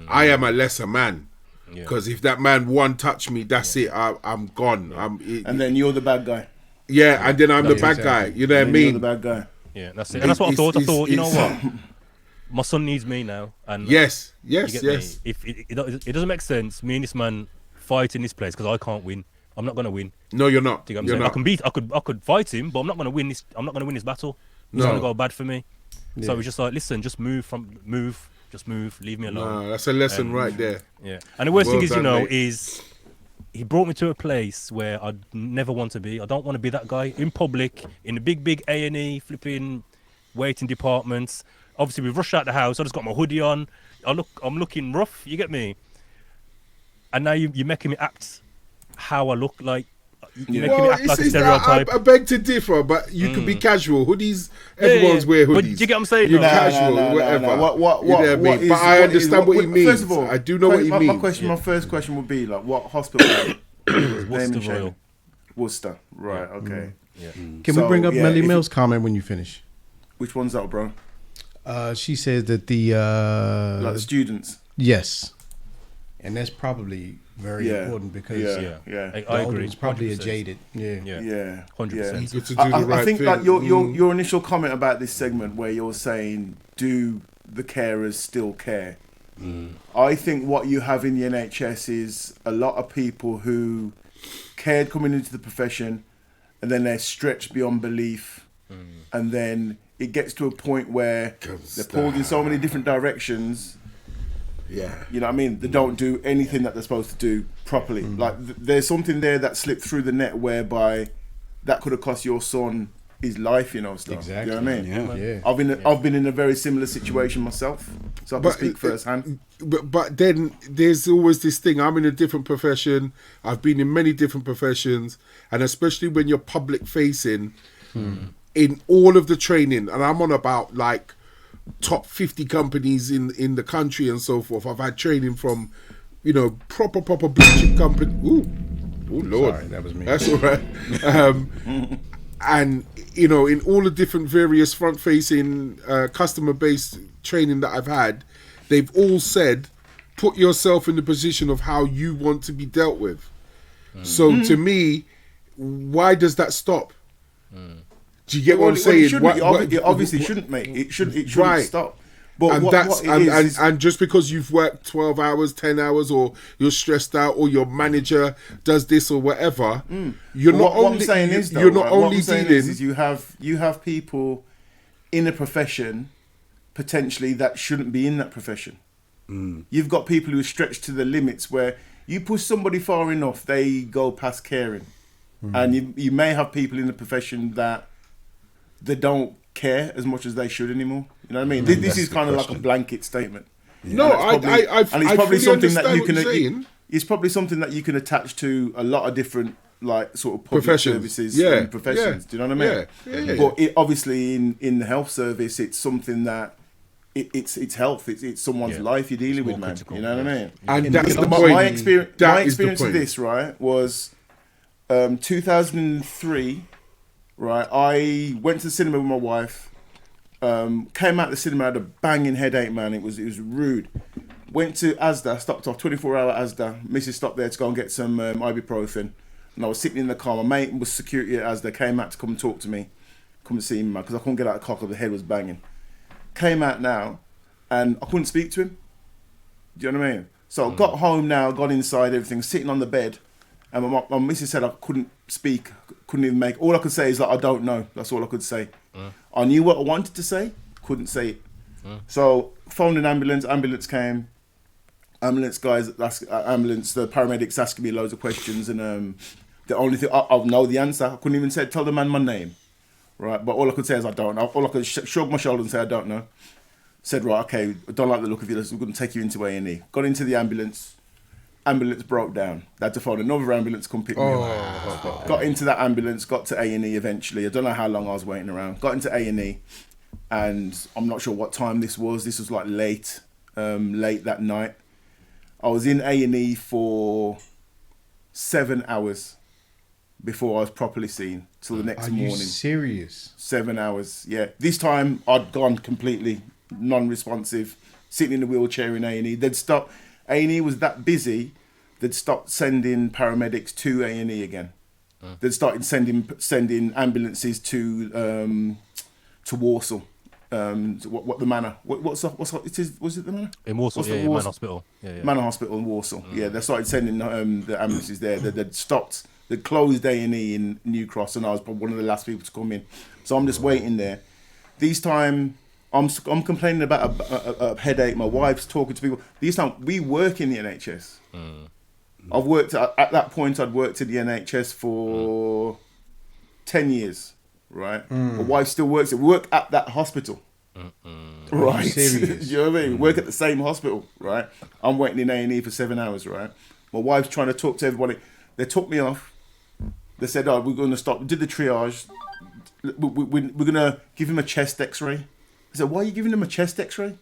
I am a lesser man. Because if that man one touch me, that's it. I'm gone.
And then you're the bad guy.
Yeah, and then I'm the bad guy. You know what I mean?
You're the bad guy.
Yeah, that's it. And that's what I thought. I thought, you know what? My son needs me now. And
yes.
Me? If it doesn't make sense, me and this man fight in this place because I can't win. I'm not gonna win.
No, you're not.
Do you know what I'm saying? I could fight him, but I'm not gonna win this. I'm not gonna win this battle. It's gonna go bad for me. So it's just like, listen, just move. Just move, leave me alone.
No, that's a lesson right there.
Yeah. And the worst thing is,
done, mate.
is he brought me to a place where I'd never want to be. I don't want to be that guy in public, in the big A&E, flipping waiting departments. Obviously, we've rushed out the house. I just got my hoodie on. I'm looking rough, you get me? And now you're making me act how I look like. You're making me act like a stereotype.
I beg to differ, but you can be casual. Hoodies, everyone's wear hoodies.
But you get what I'm saying?
You're
though?
casual, whatever.
What
You know what I mean?
is-
But I understand what he means.
First of all,
I do know what he means.
My first question would be like, what hospital? Name
Worcester
and shame.
Royal.
Worcester. Right. Okay.
Yeah.
Can
So,
we bring up
yeah,
Melly
if
Mills' comment when you finish?
Which one's that, bro?
She says that the
Like the students.
yes, and that's probably very
Yeah.
important because
Yeah.
I
the older
agree.
one's probably a
100%.
jaded. Yeah.
Yeah.
100%.
Eager to do the
I
right
think
thing.
like your initial comment about this segment where you're saying, do the carers still care? I think what you have in the NHS is a lot of people who cared coming into the profession, and then they're stretched beyond belief, and then it gets to a point where they're pulled in so many different directions.
Yeah.
You know what I mean? They don't do anything that they're supposed to do properly. Like there's something there that slipped through the net whereby that could have cost your son his life, stuff.
Exactly.
You know what I mean?
Yeah.
I've been in a very similar situation myself, so I can speak firsthand.
But then there's always this thing. I'm in a different profession. I've been in many different professions, and especially when you're public facing, in all of the training, and I'm on about like top 50 companies in the country and so forth. I've had training from, proper blue chip company. Ooh, Lord,
Sorry, that was me.
That's all right. And in all the different various front-facing customer-based training that I've had, they've all said, put yourself in the position of how you want to be dealt with. So to me, why does that stop? Do you get what I'm saying?
It obviously shouldn't, mate. It shouldn't
Right.
stop. But
And
what
that's
it is,
and just because you've worked 12 hours, 10 hours, or you're stressed out, or your manager does this or whatever, you're not
what
only
I'm saying is, though,
you're not
right, what
only
I'm saying
dealing.
is you have people in a profession potentially that shouldn't be in that profession. You've got people who are stretched to the limits where you push somebody far enough, they go past caring, and you may have people in the profession that they don't care as much as they should anymore. You know what I mean? This is kind of like a blanket statement.
No,
And it's
I
probably
fully
something that
understand
you
what
can.
you're saying.
It's probably something that you can attach to a lot of different, like, sort of public
Professions.
services
Yeah,
and professions.
yeah,
Do you know what I mean?
yeah.
But obviously, in the health service, it's something that it's health. It's someone's life you're dealing with,
more
man.
critical,
You know what I mean?
And that's the
My
point.
experience,
That
my
is the
experience of
point.
this, right, was 2003. Right, I went to the cinema with my wife. Came out the cinema, had a banging headache, man. It was rude. Went to Asda, stopped off 24-hour Asda. Mrs. stopped there to go and get some ibuprofen. And I was sitting in the car. My mate was security at Asda. Came out to come and talk to me, come and see me, man, because I couldn't get out of the car because the head was banging. Came out now, and I couldn't speak to him. Do you know what I mean? So I got home now, got inside, everything, sitting on the bed, and my missus said I couldn't speak, couldn't even make. All I could say is like I don't know. That's all I could say. I knew what I wanted to say, couldn't say it. So phoned an ambulance. Ambulance came. Ambulance guys, the paramedics asking me loads of questions, and the only thing I know the answer. I couldn't even tell the man my name, right? But all I could say is I don't know. All I could shrug my shoulders and say I don't know. Said right, okay, I don't like the look of you. We're going to take you into A&E. Got into the ambulance. Ambulance broke down. They had to phone another ambulance come pick me up. Got into that ambulance. Got to A&E eventually. I don't know how long I was waiting around. Got into A&E, and I'm not sure what time this was. This was like late that night. I was in A&E for 7 hours before I was properly seen till the next morning.
Are you serious?
7 hours, yeah. This time I'd gone completely non-responsive, sitting in a wheelchair in A&E. They'd stop. A&E was that busy, they'd stopped sending paramedics to A&E again. They'd started sending ambulances to Warsaw. What the Manor? Was it the Manor?
In Warsaw, Manor Hospital. Yeah.
Manor Hospital in Warsaw. Yeah, they started sending the ambulances there. They'd stopped. They closed A&E in New Cross, and I was probably one of the last people to come in. So I'm just waiting there. This time, I'm complaining about a headache. My wife's talking to people. This time, we work in the NHS. I've worked at that point. I'd worked in the NHS for 10 years. Right, my wife still works. We work at that hospital. Right,
serious?
You know what I mean? We work at the same hospital. Right, I'm waiting in A&E for 7 hours. Right, my wife's trying to talk to everybody. They took me off. They said, "Oh, we're going to stop." We did the triage. We're going to give him a chest X-ray. I said, "Why are you giving him a chest X-ray?"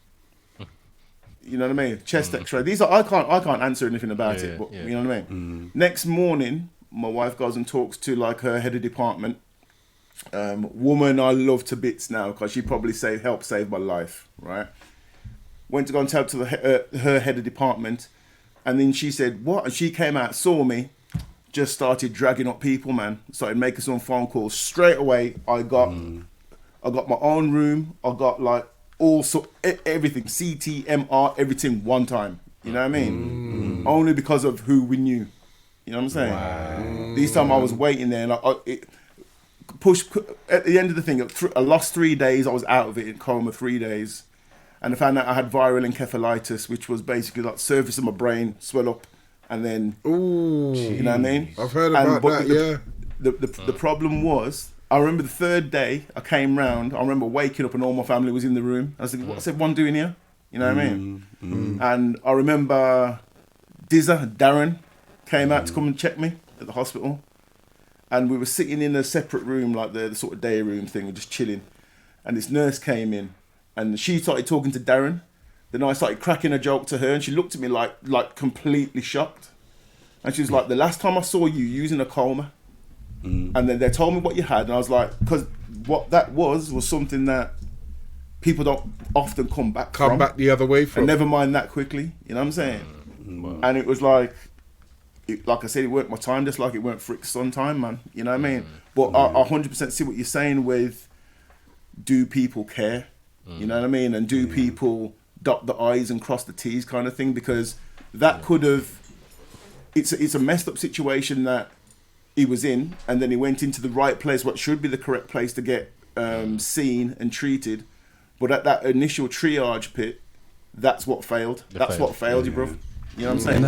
You know what I mean? Chest X-ray. These are I can't answer anything about it. But you know what I mean? Next morning, my wife goes and talks to like her head of department. Woman I love to bits now because she probably helped save my life, right? Went to go and tell to her head of department, and then she said, what? And she came out, saw me, just started dragging up people, man. Started making some phone calls. Straight away, I got my own room. I got like everything, CT, MR, everything one time. You know what I mean? Only because of who we knew. You know what I'm saying? Wow. This time I was waiting there, and at the end of the thing, I lost 3 days. I was out of it in coma 3 days, and I found out I had viral encephalitis, which was basically like surface of my brain swell up, and then you know what I mean.
I've heard about that.
The problem was, I remember the third day I came round. I remember waking up and all my family was in the room. I was like, "What's everyone doing here?" You know what I mean? And I remember Darren came out to come and check me at the hospital. And we were sitting in a separate room, like the sort of day room thing, just chilling. And this nurse came in, and she started talking to Darren. Then I started cracking a joke to her, and she looked at me like completely shocked. And she was like, "The last time I saw you was in a coma." And then they told me what you had, and I was like, because what that was something that people don't often come back
the other way from.
And never mind that quickly, you know what I'm saying? And it was like I said, it weren't my time, just like it weren't Frick's son time, man. You know what I mean? But I 100% see what you're saying with, do people care? You know what I mean? And do people dot the I's and cross the T's kind of thing? Because that could have... It's a messed up situation that he was in, and then he went into the right place, what should be the correct place to get seen and treated. But at that initial triage pit, that's what failed. What failed you, bro. You know what I'm saying?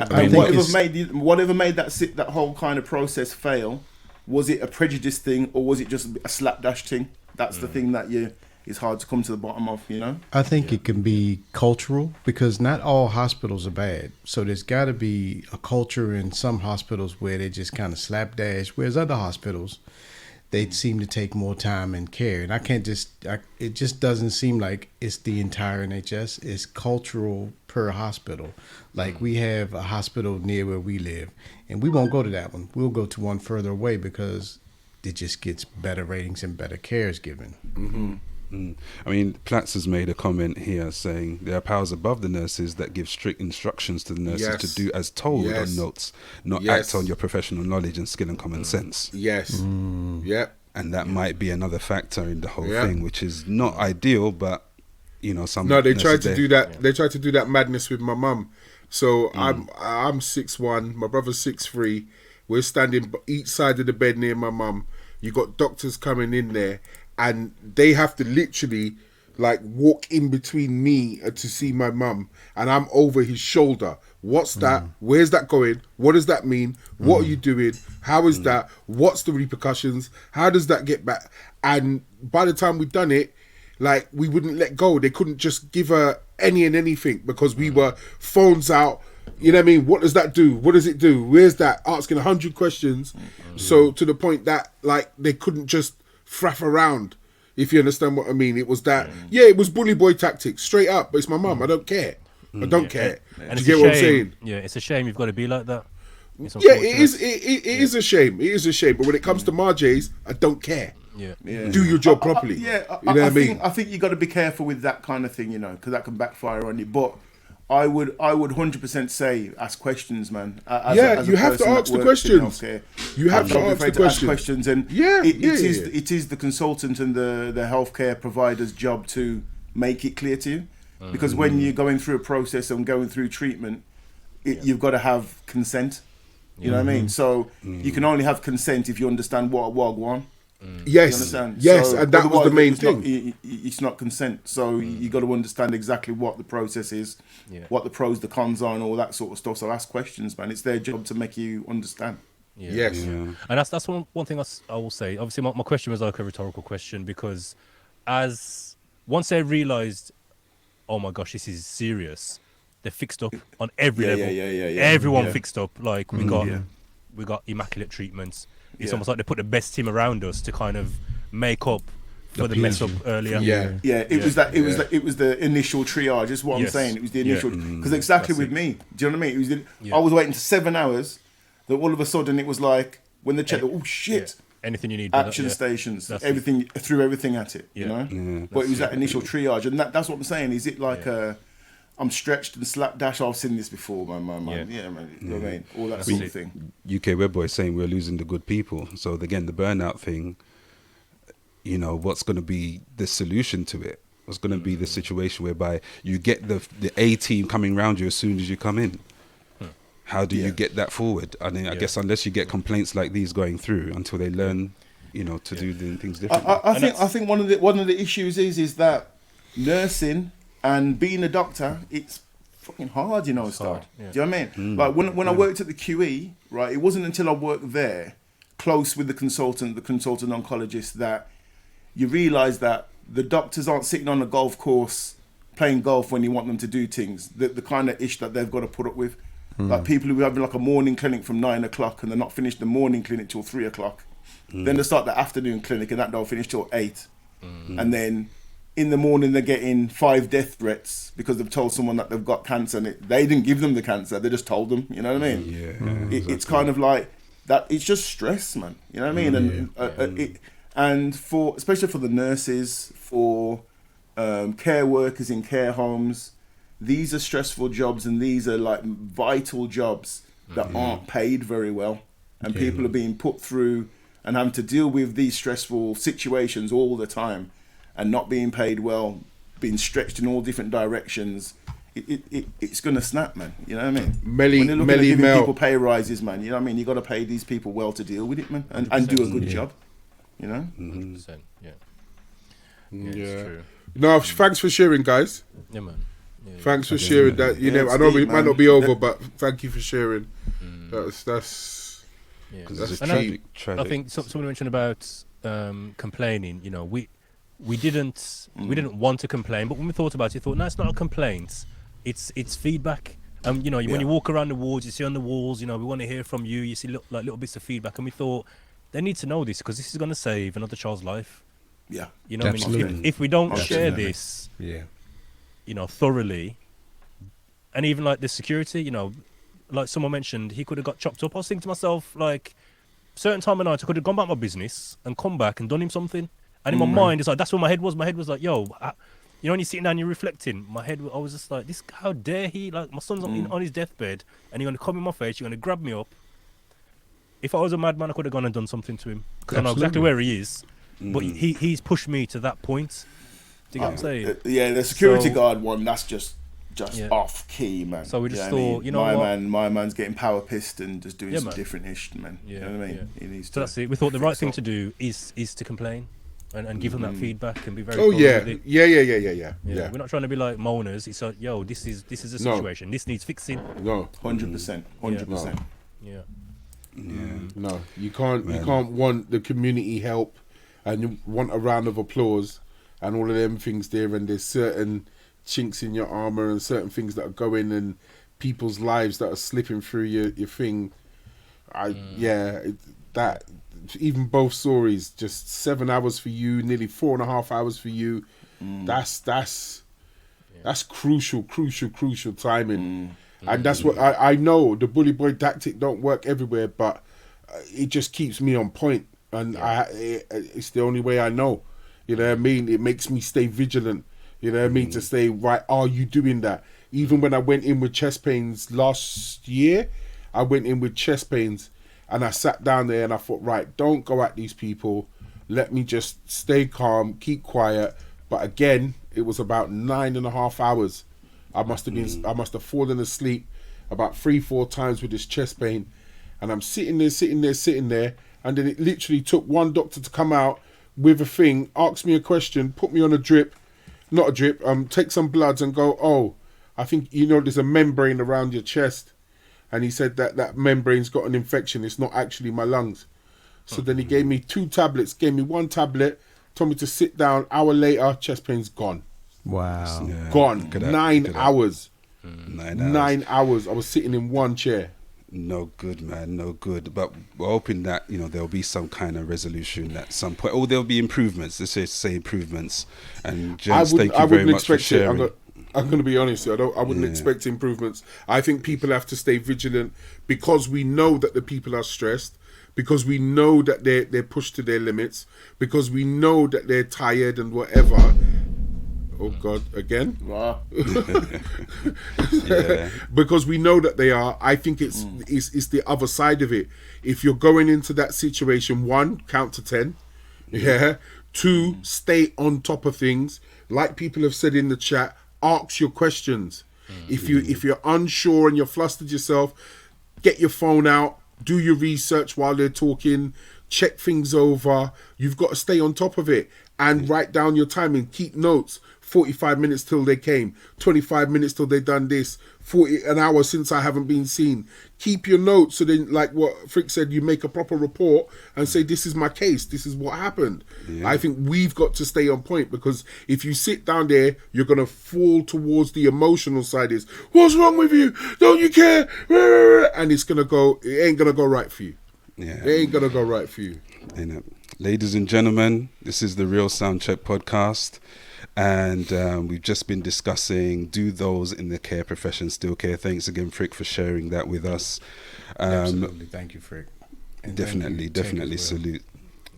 I
mean, whatever made that whole kind of process fail, was it a prejudice thing or was it just a slapdash thing? That's the thing that it's hard to come to the bottom of, you know?
I think it can be cultural because not all hospitals are bad. So there's got to be a culture in some hospitals where they just kind of slapdash, whereas other hospitals, they seem to take more time and care. And it just doesn't seem like it's the entire NHS. It's cultural per hospital. Like we have a hospital near where we live, and we won't go to that one. We'll go to one further away because it just gets better ratings and better care is given.
I mean, Platts has made a comment here saying there are powers above the nurses that give strict instructions to the nurses to do as told on notes, not act on your professional knowledge and skill and common sense.
Yes. Yep.
And that might be another factor in the whole thing, which is not ideal, but you know, some
they tried to do that. They tried to do that madness with my mum. So I'm 6'1", my brother's 6'3". We're standing each side of the bed near my mum. You got doctors coming in there, and they have to literally like walk in between me to see my mum, and I'm over his shoulder. What's that? Where's that going? What does that mean? What are you doing? How is that? What's the repercussions? How does that get back? And by the time we'd done it, like, we wouldn't let go. They couldn't just give her any and anything because we were phones out. You know what I mean? What does that do? What does it do? Where's that? Asking 100 questions. So to the point that, like, they couldn't just faff around, if you understand what I mean. It was that, it was bully boy tactics, straight up. But it's my mum. I don't care. I don't care.
And
Do you get what I'm saying?
Yeah, it's a shame you've got to be like that. It's
Yeah, it
unfortunate.
is. It is a shame. It is a shame. But when it comes to Marjay's, I don't care.
Yeah.
Do your job properly. You know what I mean?
I think you got to be careful with that kind of thing, you know, because that can backfire on you. But I would 100% say ask questions, man. As
you
a
have to
person that
ask the
works in
questions.
healthcare,
You have to
don't be
ask
afraid
the
to ask
questions.
questions, and it is the consultant and the healthcare provider's job to make it clear to you, because when you're going through a process and going through treatment, you've got to have consent. You know what I mean? So you can only have consent if you understand what a wagwan.
Yes,
You understand?
yes,
So
and that was the
otherwise
main
it's
thing.
it's not consent. So you got to understand exactly what the process is, what the pros, the cons are, and all that sort of stuff. So ask questions, man. It's their job to make you understand.
Yes.
And that's one thing I will say. Obviously, my question was like a rhetorical question, because once they realised, oh my gosh, this is serious, they fixed up on every level. Everyone fixed up. Like we got immaculate treatments. It's almost like they put the best team around us to kind of make up for the mess up earlier.
It was the initial triage. Is what I'm saying. It was the initial, because exactly with me. Do you know what I mean? I was waiting for 7 hours. That all of a sudden it was like when they checked. Oh shit!
Anything you need.
Action stations. Everything threw everything at it. You know. But it was that initial triage, and that's what I'm saying. Is it like I'm stretched and slapdash? I've seen this before, man. Yeah, man. You know what I mean? All that sort of thing.
UK Web Boy saying we're losing the good people. So again, the burnout thing, you know, what's going to be the solution to it? What's going to be the situation whereby you get the A team coming around you as soon as you come in? How do you get that forward? I mean, I guess unless you get complaints like these going through until they learn, you know, to do things differently.
I think one of the issues is that nursing and being a doctor, it's fucking hard, you know, Star. Do you know what I mean? Like when I worked at the QE, right, it wasn't until I worked there, close with the consultant oncologist, that you realise that the doctors aren't sitting on a golf course playing golf when you want them to do things. The kind of ish that they've got to put up with. Like people who have like a morning clinic from 9 o'clock and they're not finished the morning clinic till 3 o'clock. Then they start the afternoon clinic and that don't finish till 8. And then in the morning they're getting 5 death threats because they've told someone that they've got cancer, and they didn't give them the cancer, they just told them. You know what I mean? It's kind of like that. It's just stress, man. You know what I mean? And for especially for the nurses, for care workers in care homes, these are stressful jobs, and these are like vital jobs that aren't paid very well, and people are being put through and having to deal with these stressful situations all the time and not being paid well, being stretched in all different directions. It's gonna snap, man. You know what I mean? When they're looking at giving people pay rises, man, you know what I mean? You got to pay these people well to deal with it, man, and do a good job. You know?
100%. It's true.
No, thanks for sharing, guys.
Yeah, man.
Thanks for sharing that. You know, I know it might not be over, but thank you for sharing. That's
tragic.
I think someone mentioned about complaining. You know, we didn't want to complain, but when we thought about it, thought, no, it's not a complaint. It's feedback. You know, when you walk around the wards, you see on the walls, you know, we want to hear from you. You see little bits of feedback, and we thought they need to know this because this is going to save another child's life.
Yeah,
you know, what I mean, if we don't share this, you know, thoroughly, and even like the security, you know, like someone mentioned, he could have got chopped up. I was thinking to myself, like, certain time of night, I could have gone about my business and come back and done him something. And in my mind, it's like, that's where my head was. My head was like, yo, you know, when you're sitting down, you're reflecting. My head, I was just like, this, how dare he? Like, my son's on his deathbed, and you're going to come in my face, you're going to grab me up. If I was a madman, I could have gone and done something to him. Because I know exactly where he is. But he's pushed me to that point. Do you get what I'm saying?
The security guard one, that's just just
Yeah.
off key, man.
So we
You
just
know what I
thought,
mean?
you know what?
My man's getting power pissed and just doing
Yeah,
some
man.
different ish, man.
Yeah,
You know what I mean?
yeah.
He needs
So
to
that's it. We thought the right
fix
thing
up.
to do is to complain and give them that feedback and be very
Oh
thorough
yeah,
with it.
yeah.
Yeah,
Yeah.
we're not trying to be like moaners. It's like, yo, this is a
No.
situation. This needs fixing.
No,
100%. 100%.
Yeah.
no. You can't
Man.
want the community help and you want a round of applause and all of them things there, and there's certain chinks in your armor and certain things that are going and people's lives that are slipping through your thing. That even both stories, just 7 hours for you, nearly 4.5 hours for you. That's crucial timing. And that's what I know. The bully boy tactic don't work everywhere, but it just keeps me on point, and it's the only way I know. You know what I mean? It makes me stay vigilant. You know what I mean? To stay right. Are you doing that? Even when I went in with chest pains last year, I went in with chest pains, and I sat down there and I thought, right, don't go at these people. Let me just stay calm, keep quiet. But again, it was about 9.5 hours. I must have fallen asleep about 3-4 times with this chest pain, and I'm sitting there, and then it literally took one doctor to come out with a thing, ask me a question, put me on a drip, not a drip, take some bloods and go, oh, I think there's a membrane around your chest, and he said that membrane's got an infection. It's not actually my lungs. So then he gave me 2 tablets, gave me 1 tablet, told me to sit down. Hour later, chest pain's gone.
Wow.
Yeah.
Gone.
Look at that,
9
look at that.
hours.
9 hours.
9 hours. I was sitting in one chair.
No good, man. No good. But we're hoping that there'll be some kind of resolution at some point, or there'll be improvements. Let's just say improvements. And gents, thank you very much for sharing.
I'm going to be honest. I wouldn't expect improvements. I think people have to stay vigilant because we know that the people are stressed, because we know that they're pushed to their limits, because we know that they're tired and whatever. Oh God, again?
Wow.
Yeah.
Because we know that they are. I think it's the other side of it. If you're going into that situation, 1, count to 10. Yeah. 2, stay on top of things. Like people have said in the chat, ask your questions. If you're unsure and you're flustered yourself, get your phone out, do your research while they're talking, check things over. You've got to stay on top of it and write down your timing, keep notes. 45 minutes till they came, 25 minutes till they done this, an hour since I haven't been seen. Keep your notes, so then, like what Frick said, you make a proper report and say, this is my case, this is what happened. I think we've got to stay on point, because if you sit down there, you're going to fall towards the emotional side. Is, what's wrong with you? Don't you care? And it ain't going to go right for you.
Yeah.
It ain't going to go right for you.
Ladies and gentlemen, this is the Real Soundcheck podcast. And we've just been discussing, do those in the care profession still care? Thanks again, Frick, for sharing that with us.
Absolutely. Thank you, Frick. And
definitely
thank you, Tig, as well.
salute.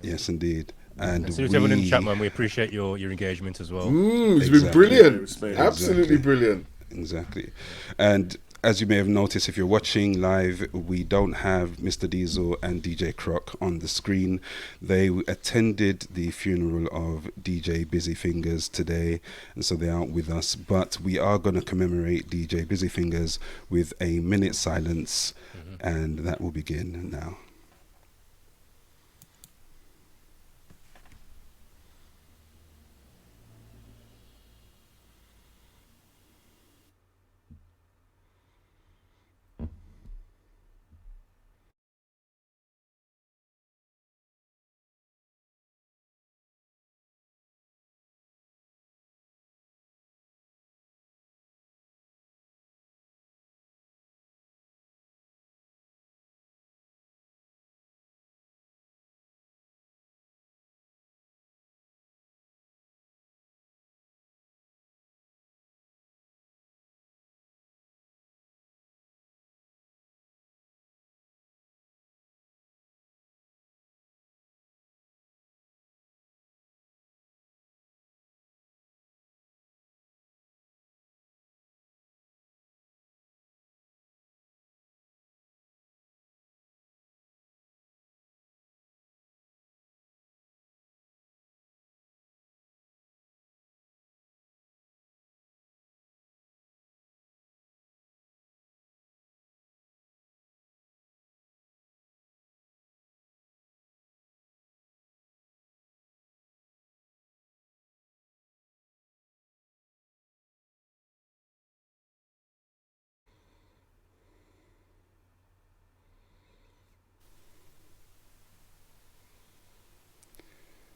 Yes, indeed. And
So to everyone in the chat, man, we appreciate your engagement as well.
It's been
Exactly.
brilliant.
Yeah,
Absolutely brilliant.
Exactly. And as you may have noticed, if you're watching live, we don't have Mr. Diesel and DJ Croc on the screen. They attended the funeral of DJ Busy Fingers today, and so they aren't with us. But we are going to commemorate DJ Busy Fingers with a minute silence, and that will begin now.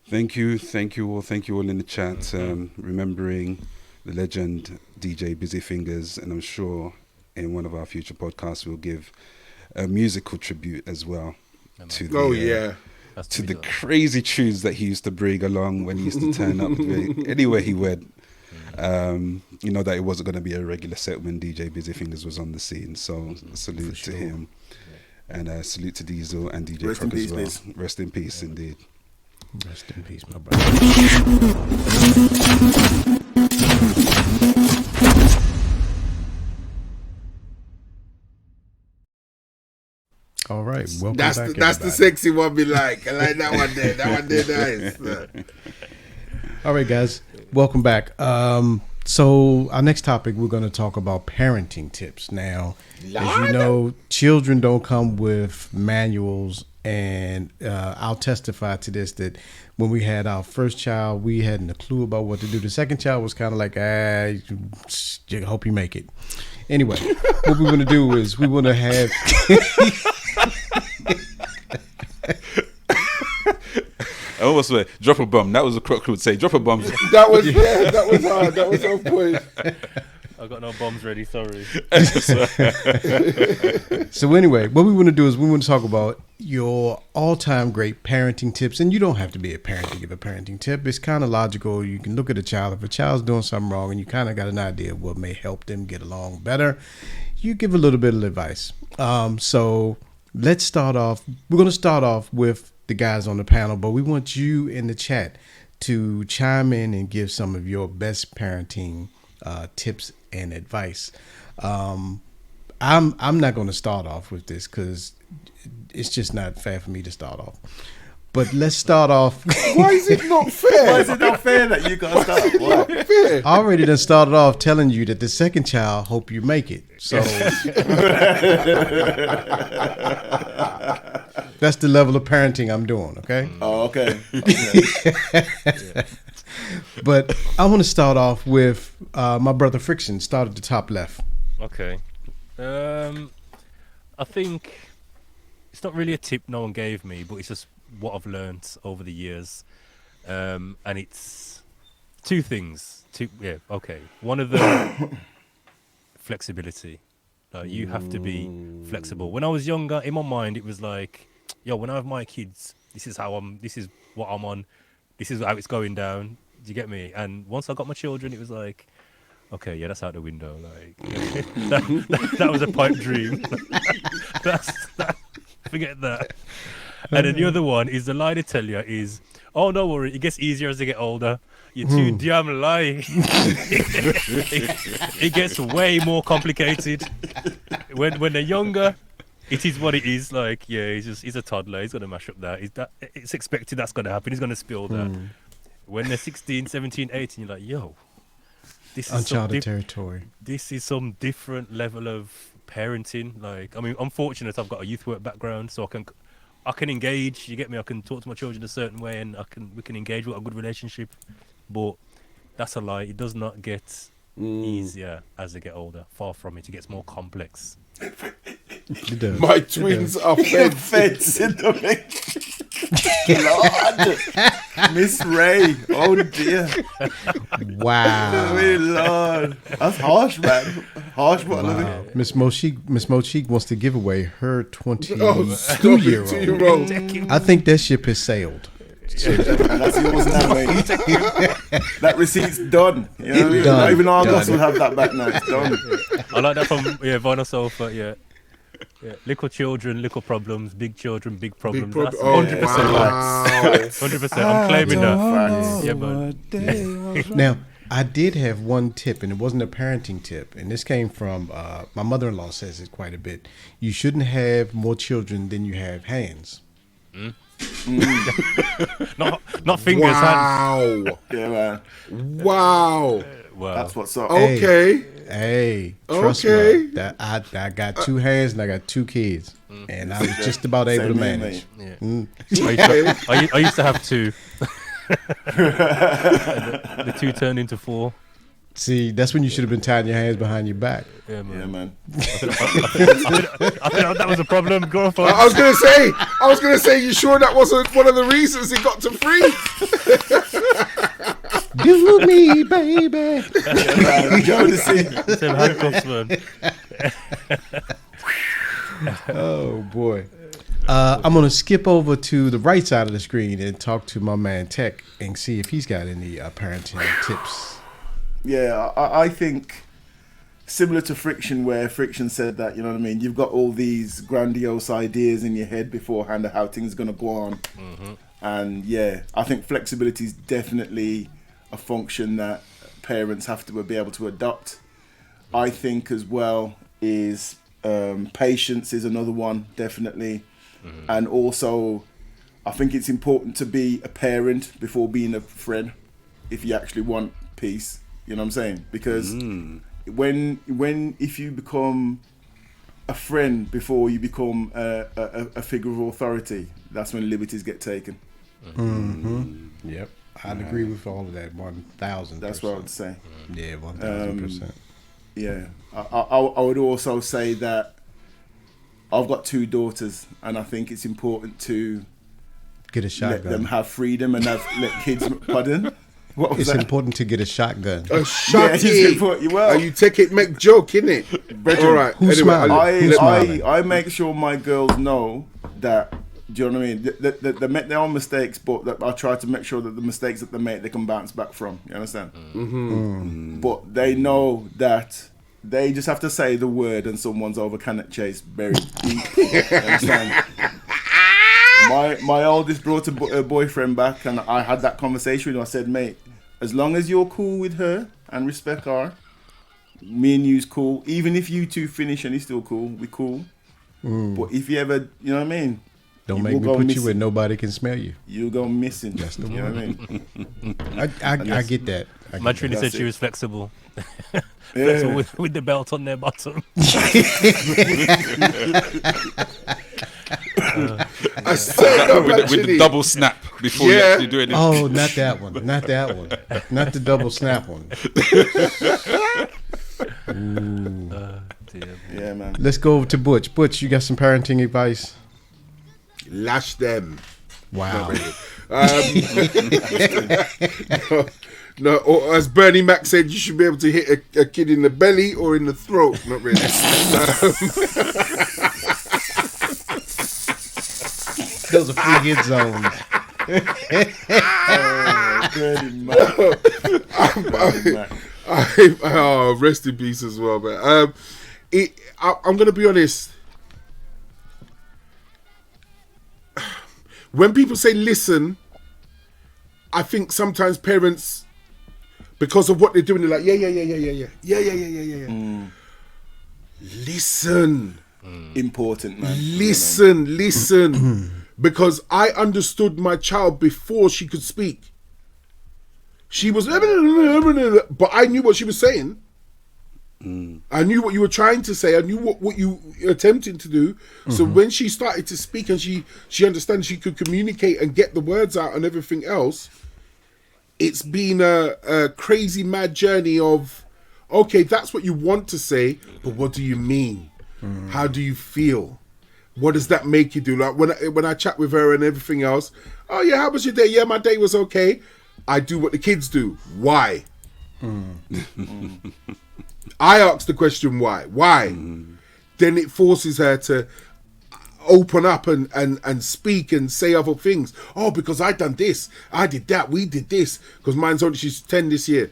Thank you all in the chat. Remembering the legend DJ Busy Fingers, and I'm sure in one of our future podcasts we'll give a musical tribute as well to the to the crazy tunes that he used to bring along when he used to turn up anywhere he went. You know that it wasn't going to be a regular set when DJ Busy Fingers was on the scene. So salute to him, and salute to Diesel and DJ
Rest in
Croc as
peace,
well.
please.
Rest in peace, indeed.
Rest in peace, my brother. All right, welcome
That's
back.
that's the sexy one. Be like, I like that one there. That one there, nice.
All right, guys, welcome back. So our next topic, we're going to talk about parenting tips. Now, as you know, children don't come with manuals, and I'll testify to this, that when we had our first child, we hadn't a clue about what to do. The second child was kind of like, I hope you make it. Anyway, what we want to do is we want to have...
I almost went, drop a bomb. That was a Croc who would say, drop a bomb.
That was that was hard. That was on point.
I got no bombs ready. Sorry.
So anyway, what we want to do is we want to talk about your all-time great parenting tips. And you don't have to be a parent to give a parenting tip. It's kind of logical. You can look at a child. If a child's doing something wrong and you kind of got an idea of what may help them get along better, you give a little bit of advice. So let's start off. We're going to start off with the guys on the panel, but we want you in the chat to chime in and give some of your best parenting tips and advice. I'm not going to start off with this because it's just not fair for me to start off. But let's start off.
Why is it not fair?
Why is it not fair that you got to start? What?
Fair.
I already done started off telling you that the second child, hope you make it. So that's the level of parenting I'm doing, okay?
Oh, okay.
But I want to start off with my brother Friction. Start at the top left.
Okay. I think it's not really a tip no one gave me, but it's just what I've learned over the years. And it's two things. One of them, flexibility. You have to be flexible. When I was younger, in my mind, it was like, yo, when I have my kids, this is what I'm on. This is how it's going down. Do you get me? And once I got my children, it was like, okay, yeah, that's out the window. Like that was a pipe dream. Forget that. And then the other one is the lie they tell you is, oh, no worry, it gets easier as they get older. You're too damn lie. It gets way more complicated. When they're younger, it is what it is. Like, yeah, he's a toddler. He's gonna mash up that. It's expected that's gonna happen. He's gonna spill that. When they're 16, 17, 18, you're like, yo, this is
Uncharted territory.
This is some different level of parenting. Like, I mean, I'm fortunate I've got a youth work background, so I can engage. You get me? I can talk to my children a certain way, and we can engage with a good relationship. But that's a lie. It does not get easier as they get older. Far from it. It gets more complex.
It does.
My twins are fed.
Feds in the mix. Lord. Miss Ray. Oh dear.
Wow.
Oh, Lord. That's harsh, man. Harsh, but I love
Wow.
it.
Miss Mochique wants to give away her
2-year-old.
22-year-old. I think that ship has sailed.
That's yours now, mate. That receipt's done. You know what I mean?
Done.
Not even Argos
Done.
will have that back now. It's done.
I like that from Vinyl Sofa. Yeah. Little children, little problems. Big children, big problems. That's 100% facts. 100%. I'm claiming that. Yeah, man.
Now, I did have one tip, and it wasn't a parenting tip, and this came from my mother-in-law says it quite a bit. You shouldn't have more children than you have hands.
Not fingers, hands.
Wow.
Yeah, man.
Wow.
Wow.
That's what's up.
Okay.
Hey, trust
Okay.
me. That I got 2 hands and I got 2 kids, and I was just about able to
Same here,
manage.
mate.
I used to have 2. The 2 turned into 4.
See, that's when you should have been tying your hands behind your back.
Yeah, man.
Yeah, man.
I think that was a problem. Go for
I was gonna say, you sure that wasn't one of the reasons he got to free?
Do me, baby.
Same handcuffs, man.
Oh boy. I'm gonna skip over to the right side of the screen and talk to my man Tech and see if he's got any parenting tips.
Yeah, I think similar to Friction, where Friction said that, you know what I mean, you've got all these grandiose ideas in your head beforehand of how things are going to go on. Mm-hmm. And yeah, I think flexibility is definitely a function that parents have to be able to adopt. I think as well is patience is another one, definitely. Mm-hmm. And also, I think it's important to be a parent before being a friend if you actually want peace. You know what I'm saying? Because if you become a friend before you become a figure of authority, that's when liberties get taken.
Mm-hmm. Yep, I'd agree with all of that. 1,000%.
That's what I would say.
Yeah, 1,000%.
Yeah, I would also say that I've got 2 daughters, and I think it's important to
get a shotgun.
Let them have freedom and let kids. Pardon.
It's important to get a shotgun.
A shotgun. Well, you take it, make joke, innit? All right.
I make sure my girls know that. Do you know what I mean? They make their own mistakes, but that I try to make sure that the mistakes that they make, they can bounce back from. You understand? Mm-hmm. But they know that they just have to say the word, and someone's over Cannock Chase buried deep. You understand? My oldest brought a boyfriend back, and I had that conversation with him. I said, mate, as long as you're cool with her and respect her, me and you's cool. Even if you two finish and he's still cool, we cool. But if you ever, you know what I mean?
Don't make me put you where nobody can smell you.
You'll go missing.
That's the one.
You know what I mean?
I get that.
My Trini said she was flexible. Flexible with the belt on their bottom.
I said that
with the double snap before you actually do anything.
Oh, not that one. Not that one. Not the double snap one.
Yeah, man.
Let's go over to Butch. Butch, you got some parenting advice?
Lash them.
Wow.
No, or as Bernie Mac said, you should be able to hit a kid in the belly or in the throat. Not really.
Those are free hit zones.
Rest in peace as well, man. I'm gonna be honest. When people say listen, I think sometimes parents, because of what they're doing, they're like, yeah. Listen.
Important, man.
Listen. Because I understood my child before she could speak. She was, but I knew what she was saying. I knew what you were trying to say. I knew what you were attempting to do. So when she started to speak and she understood she could communicate and get the words out and everything else, it's been a crazy mad journey of, okay, that's what you want to say, but what do you mean? How do you feel? What does that make you do? Like when I chat with her and everything else, oh yeah, how was your day? Yeah, my day was okay. I do what the kids do. Why? I ask the question why. Then it forces her to open up and speak and say other things. Oh, because I done this, I did that, we did this. Because she's 10 this year.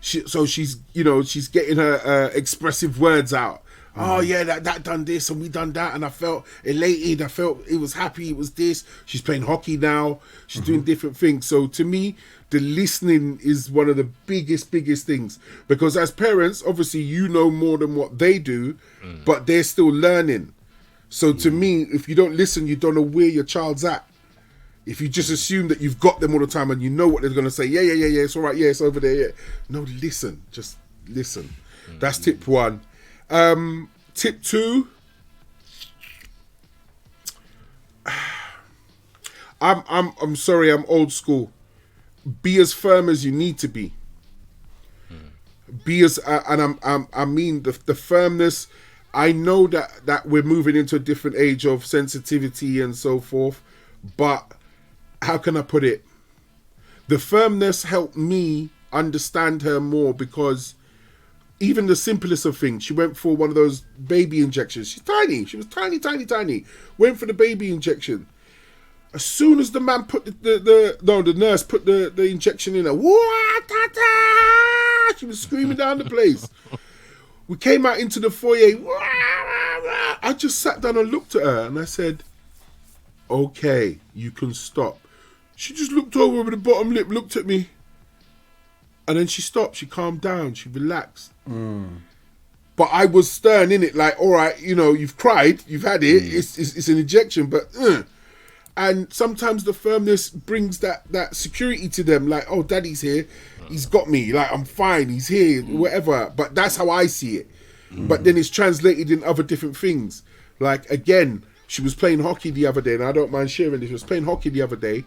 So she's getting her expressive words out. Oh yeah, that done this and we done that, and I felt elated. I felt it was happy. It was this. She's playing hockey now. She's doing different things. So to me, the listening is one of the biggest things, because as parents, obviously you know more than what they do, but they're still learning. So to me, if you don't listen, you don't know where your child's at. If you just assume that you've got them all the time and you know what they're going to say, yeah, it's all right, yeah, it's over there. Yeah. No, listen, just listen. That's tip 1. Tip 2. I'm sorry, I'm old school. Be as firm as you need to be. be as and I mean the firmness. I know that we're moving into a different age of sensitivity and so forth, but how can I put it? The firmness helped me understand her more, because even the simplest of things, she went for one of those baby injections. She's tiny. She was tiny. Went for the baby injection. As soon as the man put the nurse put the injection in her, she was screaming down the place. We came out into the foyer. I just sat down and looked at her and I said, okay, you can stop. She just looked over with the bottom lip, looked at me. And then she stopped. She calmed down. She relaxed. But I was stern in it, like, all right, you've cried, you've had it. It's an injection, but. And sometimes the firmness brings that security to them, like, oh, daddy's here, he's got me, like, I'm fine, he's here, whatever. But that's how I see it. But then it's translated in other different things. Like, again, she was playing hockey the other day, and I don't mind sharing this. She was playing hockey the other day,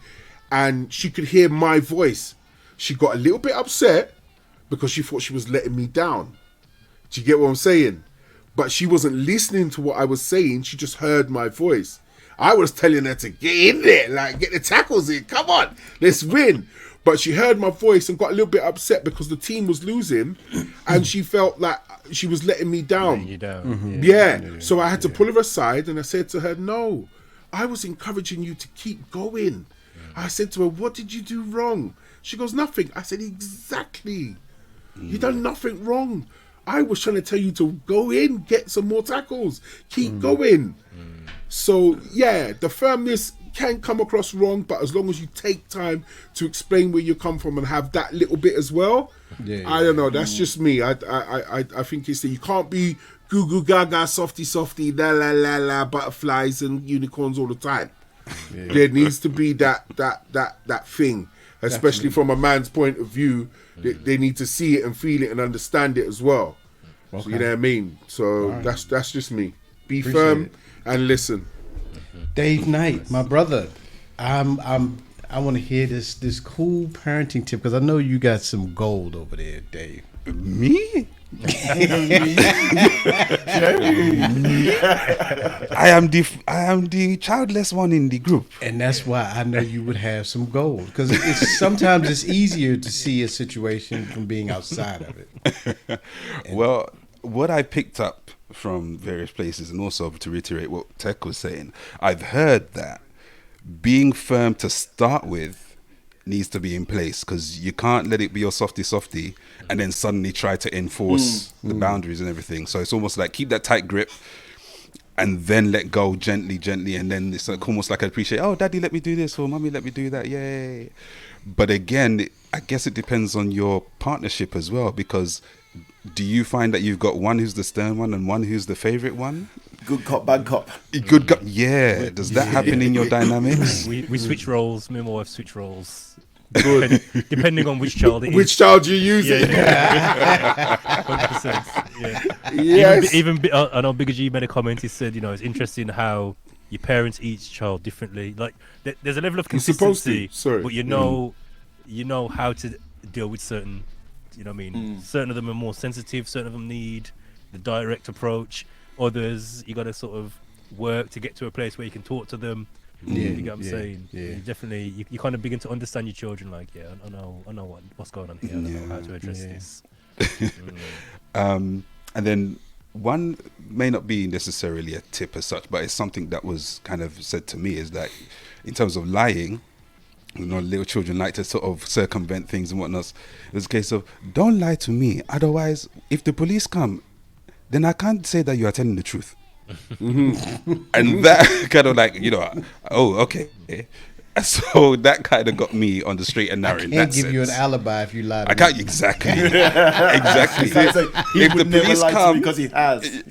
and she could hear my voice. She got a little bit upset because she thought she was letting me down. Do you get what I'm saying? But she wasn't listening to what I was saying. She just heard my voice. I was telling her to get in there, like, get the tackles in. Come on, let's win. But she heard my voice and got a little bit upset because the team was losing, and she felt like she was letting me down.
You down.
Mm-hmm. Yeah. So I had to pull her aside, and I said to her, no, I was encouraging you to keep going. I said to her, what did you do wrong? She goes, nothing. I said, exactly. You done nothing wrong. I was trying to tell you to go in, get some more tackles, keep going. So, yeah, the firmness can come across wrong, but as long as you take time to explain where you come from and have that little bit as well, I don't know, that's just me. I think it's that you can't be goo goo gaga, softy, la la la la, butterflies and unicorns all the time. There needs to be that thing, especially from a man's point of view. They need to see it and feel it and understand it as well. So, you know what I mean? So that's just me. Be
Appreciate
firm
it.
and listen.
Dave Knight, my brother, I want to hear this cool parenting tip, because I know you got some gold over there, Dave.
Me? I am the childless one in the group.
And that's why I know you would have some gold, because sometimes it's easier to see a situation from being outside of it.
Well, what I picked up from various places, and also to reiterate what Tech was saying, I've heard that being firm to start with needs to be in place, because you can't let it be your softy and then suddenly try to enforce the boundaries and everything. So it's almost like keep that tight grip and then let go gently, and then it's like almost like I appreciate, oh, daddy let me do this, or mommy let me do that, yay. But again, I guess it depends on your partnership as well, because do you find that you've got one who's the stern one and one who's the favorite one?
Good cop, bad cop.
Good cop, yeah. Does that happen in your dynamics?
We switch roles. Me and my wife switch roles. Good. Depending on which child it is.
Which child you using?
100%. Yeah.
Yes.
I know Bigger G made a comment. He said, it's interesting how you parent each child differently. Like there's a level of
You're supposed to.
consistency,
Sorry.
but you know how to deal with certain. You know what I mean? Certain of them are more sensitive. Certain of them need the direct approach. Others, you got to sort of work to get to a place where you can talk to them. You get what I'm saying?
Yeah.
You definitely, you kind of begin to understand your children. Like, I know what's going on here. I know how to address this.
And then one may not be necessarily a tip as such, but it's something that was kind of said to me, is that in terms of lying, little children like to sort of circumvent things and whatnot. It was a case of, don't lie to me. Otherwise, if the police come, then I can't say that you are telling the truth. And that kind of like, oh, okay. So that kind of got me on the straight and narrow.
I can't give you an alibi if you lie to
I can't, exactly. Exactly.
He
If
would
the
never
police
lie to
come,
me because he has.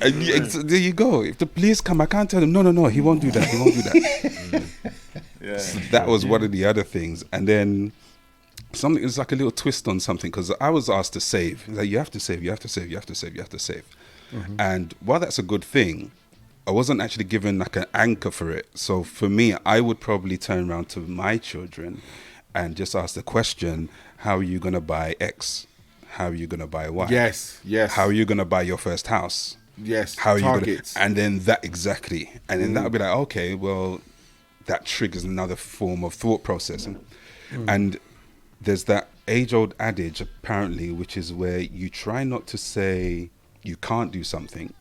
there you go. If the police come, I can't tell them, no, he won't do that. He won't do that. So that was one of the other things. And then something, it's like a little twist on something, because I was asked to save. Like, you have to save. And while that's a good thing, I wasn't actually given like an anchor for it. So for me, I would probably turn around to my children and just ask the question, how are you going to buy X? how are you going to buy a wife?
Yes.
How are you going to buy your first house?
Yes.
How are
Targets.
you going to, and then that exactly, and then that'll be like, okay, well, that triggers another form of thought processing, and there's that age-old adage apparently, which is where you try not to say you can't do something,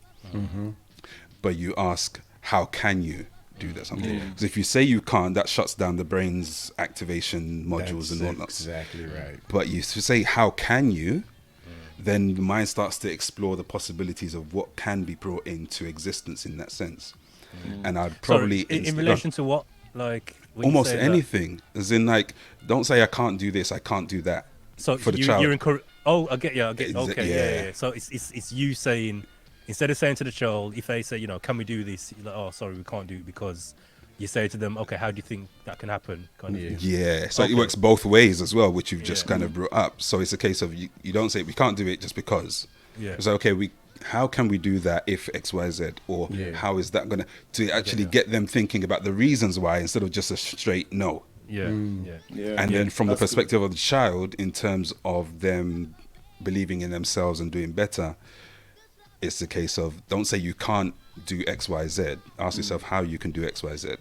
but you ask, how can you do that something? Because if you say you can't, that shuts down the brain's activation modules and whatnot.
Exactly right.
But you say, how can you? Then the mind starts to explore the possibilities of what can be brought into existence in that sense. And I'd probably...
Sorry, in relation to what? Like, when you
almost
say
anything. As in, like, don't say I can't do this, I can't do that.
So
for the child.
You're encouraging... Oh, I get you. Okay,
Yeah.
yeah. So it's you saying... Instead of saying to the child, if they say, you know, can we do this? You're like, oh, sorry, we can't do it, because you say to them, okay, how do you think that can happen? Kind of thing.
Yeah, so
Okay.
it works both ways as well, which you've just kind of brought up. So it's a case of you don't say we can't do it just because.
Yeah.
It's like, okay, how can we do that if X, Y, Z? Or how is that going to actually get them thinking about the reasons why instead of just a straight no?
Yeah.
And then from the perspective of the child, in terms of them believing in themselves and doing better, it's the case of don't say you can't do X, Y, Z. Ask yourself how you can do X, Y, Z.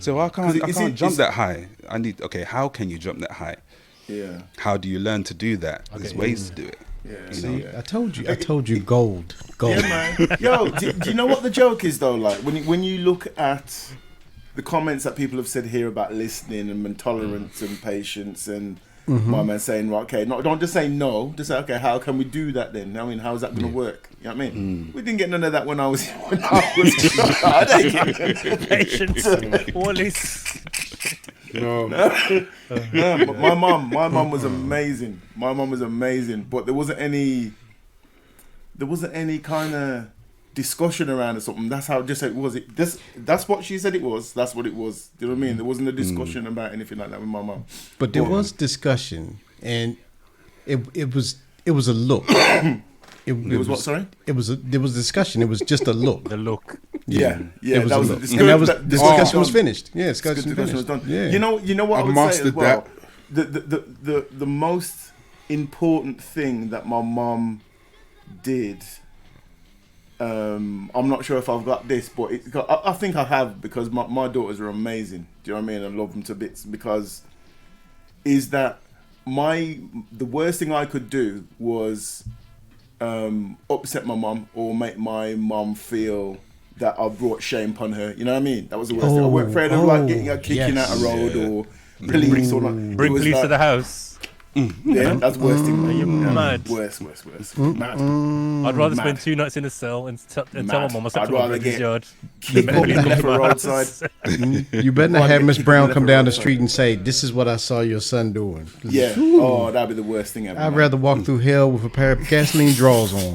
So I can't jump that high. How can you jump that high?
Yeah.
How do you learn to do that? There's ways to do it.
Yeah.
See, I told you, gold.
Yeah, man. Yo, do you know what the joke is though? Like when you look at the comments that people have said here about listening and tolerance and patience, and my man saying, right, okay, don't just say no. Just say, okay, how can we do that then? I mean, how's that going to work? You know what I mean? We didn't get none of that when I was. I didn't get
Patience. Wallace.
No.
but my mum was amazing. My mum was amazing, but there wasn't any kind of discussion around or something. That's how just it was. That's what she said it was. That's what it was. Do you know what I mean? There wasn't a discussion about anything like that with my mum.
But there was discussion, and it was a look. It was what? Sorry. There was discussion. It was just a look.
The look.
Yeah.
It
That was
a
the
look.
discussion.
Discussion was finished. Yeah, discussion
was done.
Yeah.
You know what I would say as
mastered
well. The most important thing that my mum did. I'm not sure if I've got this, but I think I have, because my daughters are amazing. Do you know what I mean? I love them to bits, because is that the worst thing I could do was upset my mum or make my mum feel that I brought shame upon her. You know what I mean? That was the worst thing. I wasn't afraid of like getting her kicking out a road or police or like.
Bring police to the house.
Yeah, that's the worst thing.
Are you mad?
Worst. Mad.
I'd rather
Mad.
spend 2 nights in a cell and tell my mum I stepped
I'd
on my
rather
brother's
get
yard.
kicked
than
up
police come
left
to
or
my house.
roadside.
You better not
Why
have
did
Miss
you
Brown
keep
come
it
down the
left or
street and say, "This is what I saw your son doing."
Yeah. Oh, that'd be the worst thing ever.
I'd
man.
rather walk through hell with a pair of gasoline drawers on.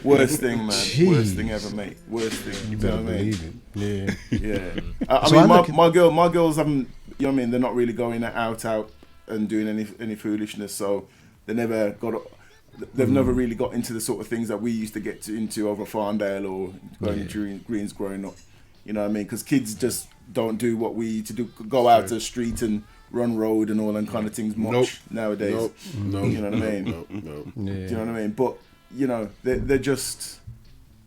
Worst thing, man.
Jeez.
Worst thing ever, mate. Worst thing.
You
know
better
what I mean?
believe it. Yeah.
Yeah. I
So
mean,
I look at-
my girls haven't. You know what I mean? They're not really going out and doing any foolishness. So they never got. They've never really got into the sort of things that we used to get into over Farndale or going to Greens growing up. You know what I mean? Because kids just don't do what we used to do. Go out to the street and run road and all them kind of things much nowadays.
No.
You know what I mean?
No.
Do you know what I mean? But you know, they're just,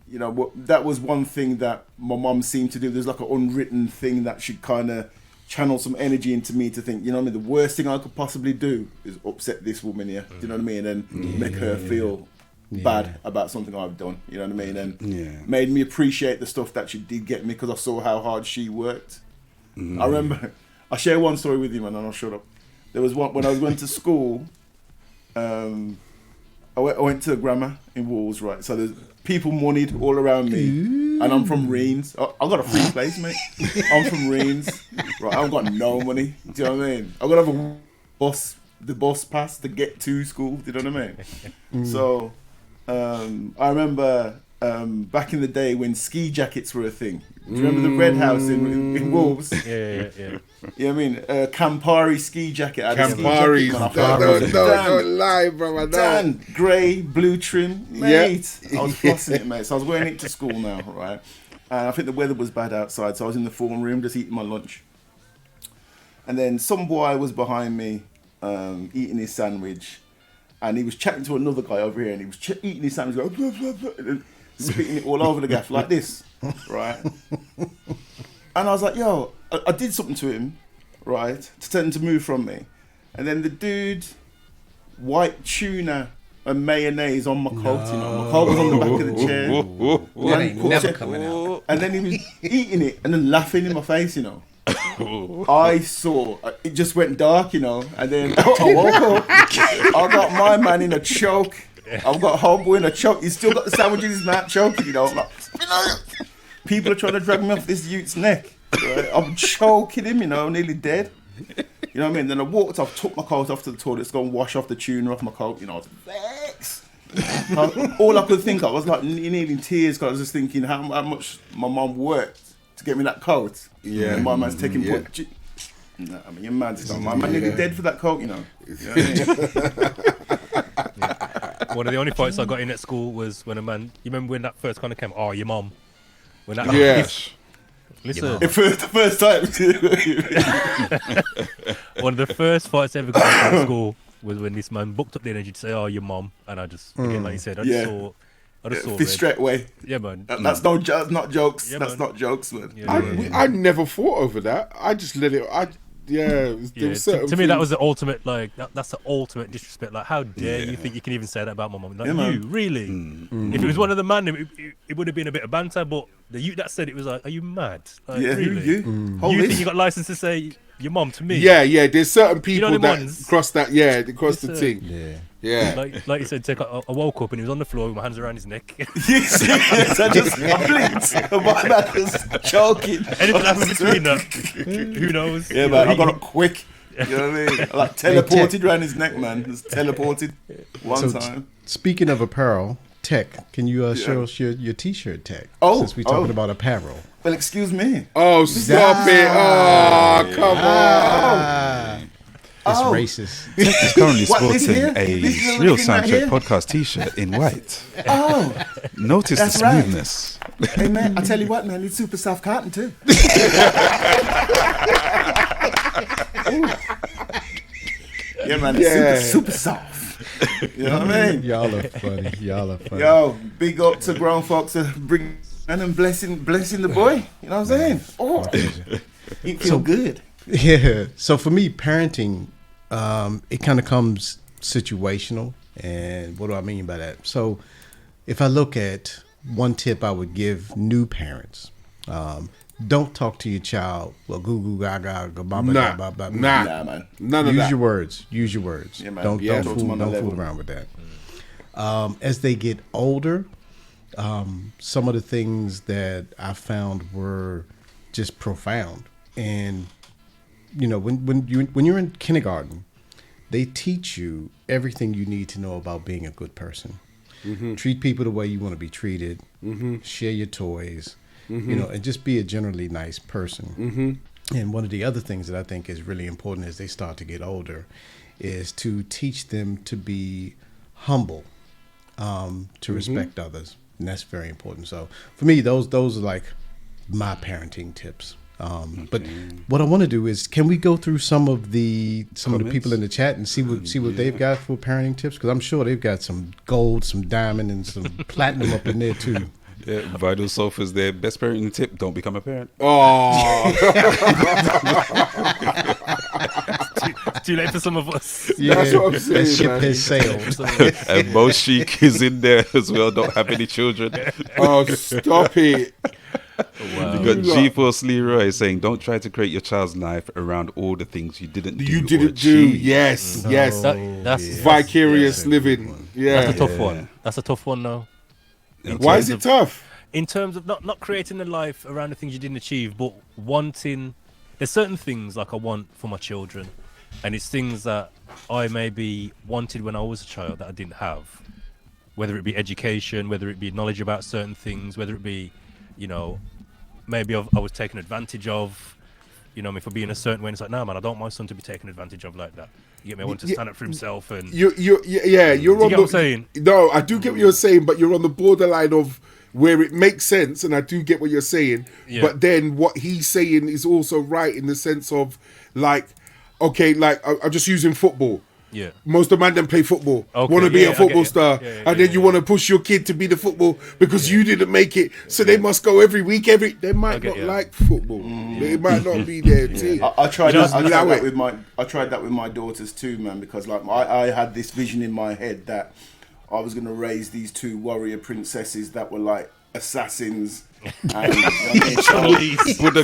you know, that was one thing that my mum seemed to do. There's like an unwritten thing that she kind of channel some energy into me to think, you know what I mean, the worst thing I could possibly do is upset this woman here. Do you know what I mean? And make her feel bad about something I've done. You know what I mean? And made me appreciate the stuff that she did get me, because I saw how hard she worked. I remember, I'll share one story with you, man, and I'll shut up. There was one when I was going to school. I went to grammar in Wolves, right? So there's people moneyed all around me, and I'm from Reens. I got a free place, mate. I'm from Reens, right? I've got no money. Do you know what I mean? I got to have the bus pass to get to school. Do you know what I mean? So I remember back in the day when ski jackets were a thing. Do you remember the Red House in Wolves?
Yeah.
You know what I mean? Campari ski jacket.
Campari. Don't lie, brother.
Tan, grey, blue trim. Mate, I was flossing it, mate. So I was wearing it to school now, right? And I think the weather was bad outside, so I was in the form room just eating my lunch. And then some boy was behind me eating his sandwich. and he was chatting to another guy over here, and he was eating his sandwich, going, blah, blah, blah, and then spitting it all over the gaff like this, right? And I was like, yo, I did something to him, right, to tell him to move from me. And then the dude, white tuna and mayonnaise on my coat, you know. My coat was on the back of the chair.
That ain't never coming out.
And then he was eating it and then laughing in my face, you know. I saw, it just went dark, you know. And then I woke up, I got my man in a choke. I've got homeboy in a choke. He's still got the sandwich in his mouth choking, you know. I'm like, people are trying to drag me off this youth's neck. Right? I'm choking him, you know, nearly dead. You know what I mean? Then I walked off, took my coat off to the toilet to go and wash off the tuna off my coat. You know, I was vexed. All I could think of, I was like nearly in tears because I was just thinking how much my mum worked to get me that coat.
Yeah.
And my man's taking... Nah, I mean, you're mad stuff. My man nearly dead for that coat, you know. You know what I mean?
One of the only fights I got in at school was when a man... You remember when that first kind of came? Oh, your mum. When that...
Yes.
Listen.
The first time.
One of the first fights I ever got in school was when this man booked up the energy to say, "Oh, your mum," and I just, again, like you said, I just saw
Fist
red.
straight away.
Yeah, man.
That's not jokes.
Yeah,
That's
man.
not jokes, man.
Yeah,
I never fought over that. I just let it. There was certain
to me, that
things-
was the ultimate, like, that's the ultimate disrespect. Like, how dare you think you can even say that about my mum? Like,
Yeah, man.
you, really? If it was one of the man, it would have been a bit of banter, but the you that said it was like, are you mad? Like,
Yeah,
really?
who you?
You think you got license to say your mum to me?
Yeah. There's certain
You know
people
them
that
ones?
cross that. Yeah, they cross the
It's,
thing. Yeah.
Like you said, I woke up and he was on the floor with my hands around his neck.
Yes, I blinked. My man was choking.
Anything happens between that, who knows?
Yeah,
You
man,
know,
I got up quick. You know what I mean? I like teleported around his neck, man. Just teleported one time.
Speaking of apparel, Tech, can you show us your T-shirt, Tech?
Oh,
since we're talking
oh.
about apparel.
Well, excuse me.
Oh, stop it! Oh, come on!
It's
Oh.
racist.
He's currently
What, this
sporting
here?
a
This is
Real
looking right
Soundcheck
here?
podcast T-shirt in white.
Oh,
Notice
That's
the
right.
smoothness.
hey man, I tell you what, man, it's super soft cotton too. Yeah, man, it's
Yeah.
super soft. You know what I mean?
Y'all are funny.
Yo, big up to grown folks to bring and blessing the boy. You know what I'm saying? Oh, it feel good.
Yeah. So for me, parenting, it kind of comes situational. And what do I mean by that? So if I look at one tip I would give new parents, don't talk to your child, well, goo goo gaga, ba ba
Nah,
ba ba.
nah,
Nah, man.
none of
Use
that.
your words. Use your words.
Yeah, man.
Don't
Yeah,
don't
talk to them on that
fool
level.
around with that. As they get older, some of the things that I found were just profound. And you know, when you're in kindergarten, they teach you everything you need to know about being a good person. Treat people the way you want to be treated. Share your toys. You know, and just be a generally nice person. And one of the other things that I think is really important as they start to get older is to teach them to be humble, to respect others, and that's very important. So for me, those are like my parenting tips. But what I want to do is, can we go through some of the people in the chat and see what they've got for parenting tips? Because I'm sure they've got some gold, some diamond, and some platinum up in there too.
Yeah, Vital Sofa's their best parenting tip: don't become a parent.
Oh,
It's too late for some of us.
Yeah,
That's what I'm
that
saying,
ship
man.
has sailed.
And Mo Sheik is in there as well. Don't have any children.
oh, stop it!
Wow.
You got G-Force Leroy saying, "Don't try to create your child's life around all the things you didn't do."
You
or
didn't do.
achieve."
Yes, yes.
That's
Vicarious living. Yeah.
That's a tough one. That's a tough one, though.
Why is it tough?
In terms of not creating a life around the things you didn't achieve, but wanting. There's certain things like I want for my children, and it's things that I maybe wanted when I was a child that I didn't have. Whether it be education, whether it be knowledge about certain things, whether it be, you know, maybe I was taken advantage of. You know, for being a certain way, and it's like, no, man, I don't want my son to be taken advantage of like that. You get me? I want to stand up for himself and.
You're
Do you
on
get
the.
what I'm saying?
No, I do get what you're saying, but you're on the borderline of where it makes sense, and I do get what you're saying.
Yeah.
But then what he's saying is also right in the sense of, like, okay, like I'm just using football.
Yeah.
Most of the man them play football,
Okay,
want to be
yeah,
a
I
football
get you.
star,
Yeah,
and then you want to push your kid to be the football because you didn't make it. So they must go every week. They might
get
not
you.
like football. It might not be their thing.
I tried
Just
that.
allow it.
I tried that with my daughters too, man. Because like I had this vision in my head that I was going to raise these two warrior princesses that were like assassins. And, you know what I mean?
Put the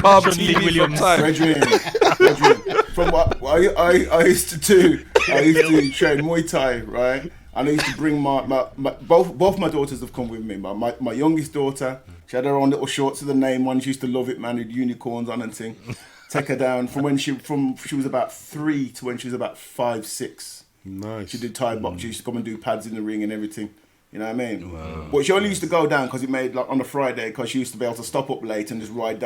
palm
Chun-Li
TV
Williams.
from time.
Brethren, from what I used to do, I used to train Muay Thai, right? And I used to bring my both my daughters have come with me. My youngest daughter, she had her own little shorts with the name on. She used to love it, man, with unicorns on and thing. Take her down from she was about 3 to when she was about 5, 6.
Nice.
She did Thai box. She used to come and do pads in the ring and everything. You know what I mean? Wow. But she only used to go down because it made like on a Friday because she used to be able to stop up late and just ride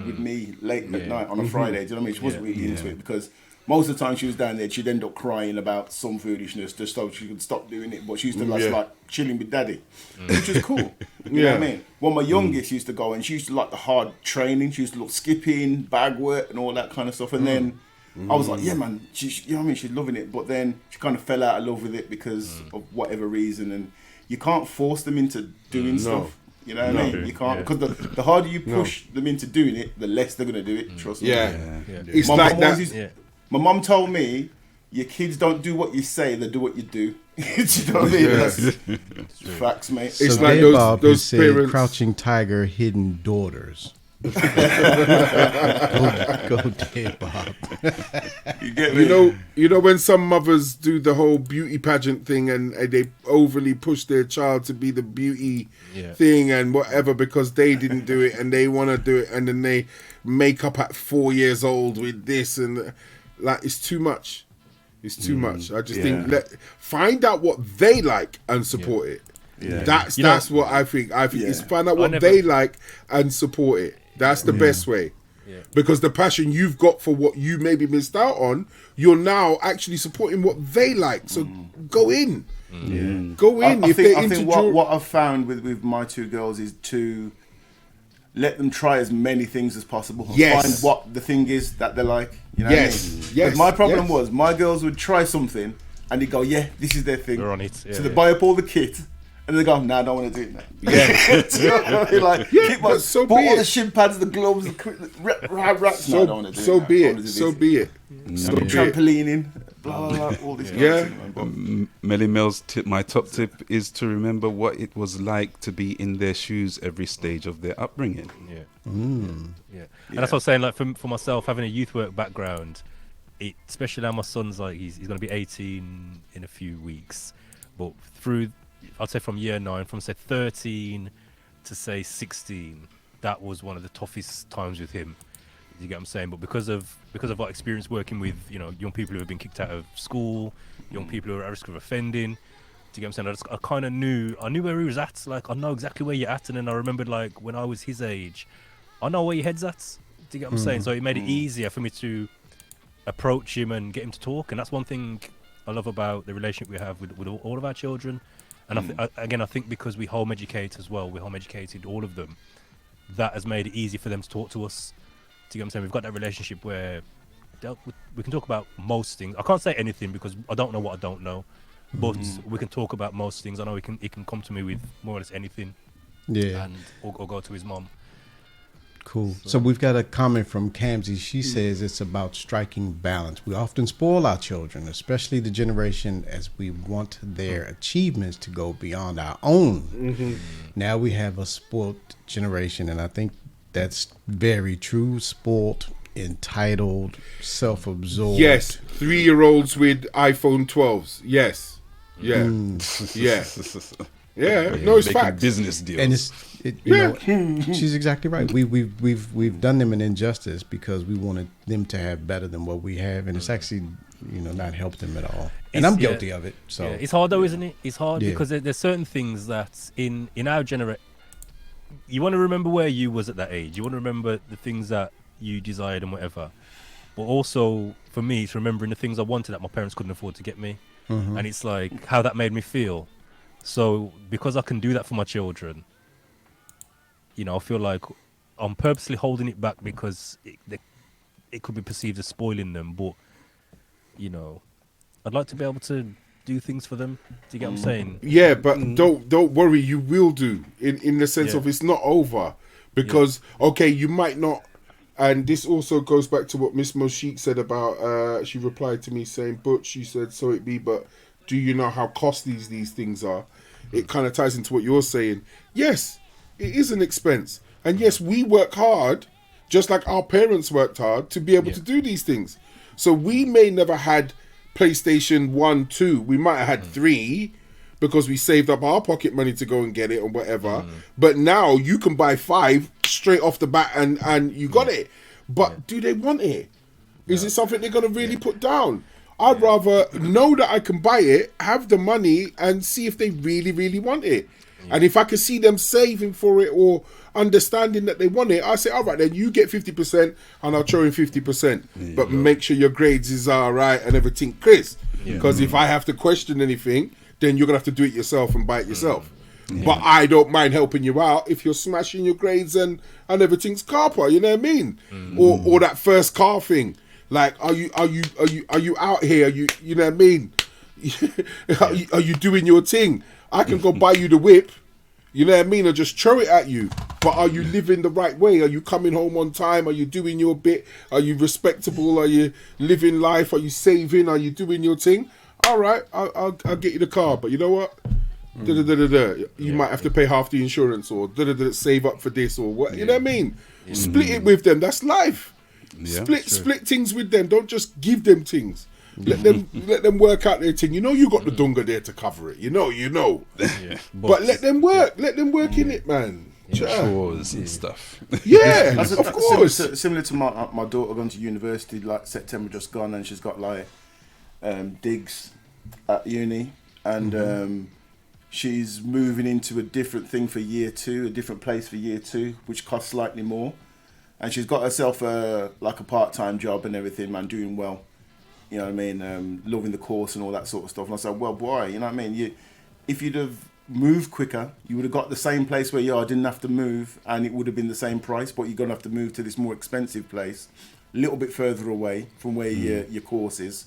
with me late at night on a Friday. Do you know what I mean? She wasn't really into it because most of the time she was down there, she'd end up crying about some foolishness just so she could stop doing it. But she used to like chilling with daddy, which was cool. You know what I mean? Well, my youngest used to go and she used to like the hard training. She used to look skipping, bag work, and all that kind of stuff. And then I was like, yeah, man, you know what I mean? She's loving it. But then she kind of fell out of love with it because of whatever reason. And you can't force them into doing stuff. You know what I mean? You can't, because the harder you push them into doing it, the less they're going to do it. Trust me.
Yeah. It's like that.
My mum told me, your kids don't do what you say, they do what you do. Do you know what I mean? That's facts, mate.
It's
So
like
Dad Bob
those
said,
parents.
crouching tiger, hidden daughters. go Dad Bob.
You get me?
You know when some mothers do the whole beauty pageant thing and they overly push their child to be the beauty thing and whatever because they didn't do it and they want to do it and then they make up at 4 years old with this and like it's too much. It's too much. I just think find out what they like and support it. Yeah. That's what I think. I think it's find out what they like and support it. That's the best way. Yeah. Because the passion you've got for what you maybe missed out on, you're now actually supporting what they like. So go in. Go in.
I think what I've found with my two girls is to let them try as many things as possible.
Yes.
Find what the thing is that they like. You know what I mean?
Yes.
My problem was my girls would try something and they'd go, yeah, this is their thing.
They're on it.
So they buy up all the kit. And they go, nah, I don't want to do it now.
Yeah.
Keep my,
so
bought
be
all
it.
the shin pads, the gloves, the wraps. No, I don't want to do
so
it.
be it. So be it. So be it.
Trampolining, blah, blah, blah, all this kind of thing, man.
Melly Mel's tip. My top tip is to remember what it was like to be in their shoes every stage of their upbringing.
And that's what I'm saying. Like for myself, having a youth work background, especially now my son's like he's going to be 18 in a few weeks, but through I'd say from year 9, from say 13 to say 16, that was one of the toughest times with him. You get what I'm saying? But because of our experience working with young people who have been kicked out of school, young people who are at risk of offending. Do you get what I'm saying? I kind of knew where he was at. Like I know exactly where you're at, and then I remembered like when I was his age, I know where your head's at. Do you get what I'm saying? So it made it easier for me to approach him and get him to talk. And that's one thing I love about the relationship we have with all of our children. And I think because we home educate as well, we home educated all of them, that has made it easy for them to talk to us. Do you get what I'm saying? We've got that relationship where we can talk about most things. I can't say anything because I don't know what I don't know, but we can talk about most things. I know he can come to me with more or less anything, and or go to his mom.
Cool. So we've got a comment from Kamsi. She says it's about striking balance. We often spoil our children, especially the generation, as we want their achievements to go beyond our own. Now we have a spoiled generation, and I think that's very true. Spoiled, entitled, self-absorbed.
Yes. 3-year-olds with iPhone 12s. Yes. Yeah. No, it's facts.
Business deals.
And you know, she's exactly right. We've done them an injustice because we wanted them to have better than what we have, and it's actually not helped them at all. And I'm guilty of it. So
it's hard though, isn't it? It's hard because there's certain things that in our generation, you want to remember where you was at that age. You want to remember the things that you desired and whatever. But also for me, it's remembering the things I wanted that my parents couldn't afford to get me, and it's like how that made me feel. So because I can do that for my children, I feel like I'm purposely holding it back because it could be perceived as spoiling them. But I'd like to be able to do things for them. Do you get what I'm saying?
Yeah, but don't worry, you will do in the sense
Yeah.
of it's not over because okay, you might not. And this also goes back to what Miss Moshique said about. She replied to me saying, "But she said, so it be. But do you know how costly these things are?" It kind of ties into what you're saying. Yes, it is an expense, and yes, we work hard, just like our parents worked hard to be able to do these things. So we may never had PlayStation 1, 2. We might have had 3 because we saved up our pocket money to go and get it or whatever. But now you can buy 5 straight off the bat and you got it. But do they want it? Is it something they're going to really put down? I'd rather know that I can buy it, have the money, and see if they really, really want it. And if I can see them saving for it or understanding that they want it, I say, all right, then you get 50% and I'll throw in 50%. But make sure your grades is all right and everything, Chris. Because if I have to question anything, then you're going to have to do it yourself and buy it yourself. But I don't mind helping you out if you're smashing your grades and everything's carper, you know what I mean? Or that first car thing. Like, are you out here? You know what I mean? Are you doing your thing? I can go buy you the whip, you know what I mean, or just throw it at you. But are you living the right way? Are you coming home on time? Are you doing your bit? Are you respectable? Are you living life? Are you saving? Are you doing your thing? All right, I'll get you the car. But you know what? You might have to pay half the insurance or save up for this or what. You know what I mean? Split it with them. That's life. Split things with them. Don't just give them things. Let them work out their thing. You know you got the dunga there to cover it. You know. But let them work. Let them work in it, man.
Chores and stuff.
Yeah, of course.
Similar to my daughter going to university, like September just gone, and she's got like digs at uni, and she's moving into a different thing for year 2, a different place for year 2, which costs slightly more. And she's got herself a part-time job and everything, man, doing well. You know what I mean? Loving the course and all that sort of stuff. And I said, well, boy, you know what I mean? If you'd have moved quicker, you would have got the same place where you are, didn't have to move, and it would have been the same price, but you're going to have to move to this more expensive place, a little bit further away from where your course is.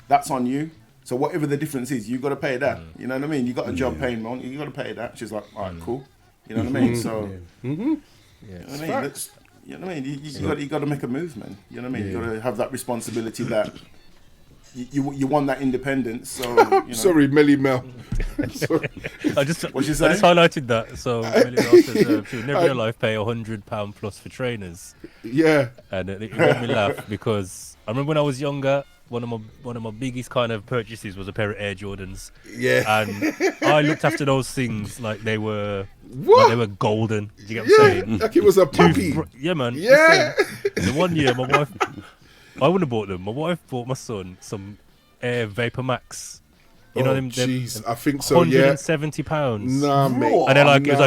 That's on you. So whatever the difference is, you've got to pay that. You know what I mean? You got a job paying on, you got to pay that. She's like, all right, cool. You know what I mean? So, you know what I mean? You know what I mean? You got to make a move, man. You know what I mean? You got to have that responsibility that you want that independence. So, you know.
Sorry, Melly Mel.
I just
What you say?
highlighted that. So Melly Mel says she would never in her life pay £100 plus for trainers.
Yeah.
And it made me laugh because I remember when I was younger, one of my biggest kind of purchases was a pair of Air Jordans.
Yeah.
And I looked after those things like they were
What?
like they were golden. Do you get what I'm saying?
Like it was a puppy.
Yeah, man.
Yeah.
Listen, the one year my wife, I wouldn't have bought them. My wife bought my son some Air Vapor Max. You know them?
Jeez, I think so. Yeah.
£170.
Nah, mate.
And then it was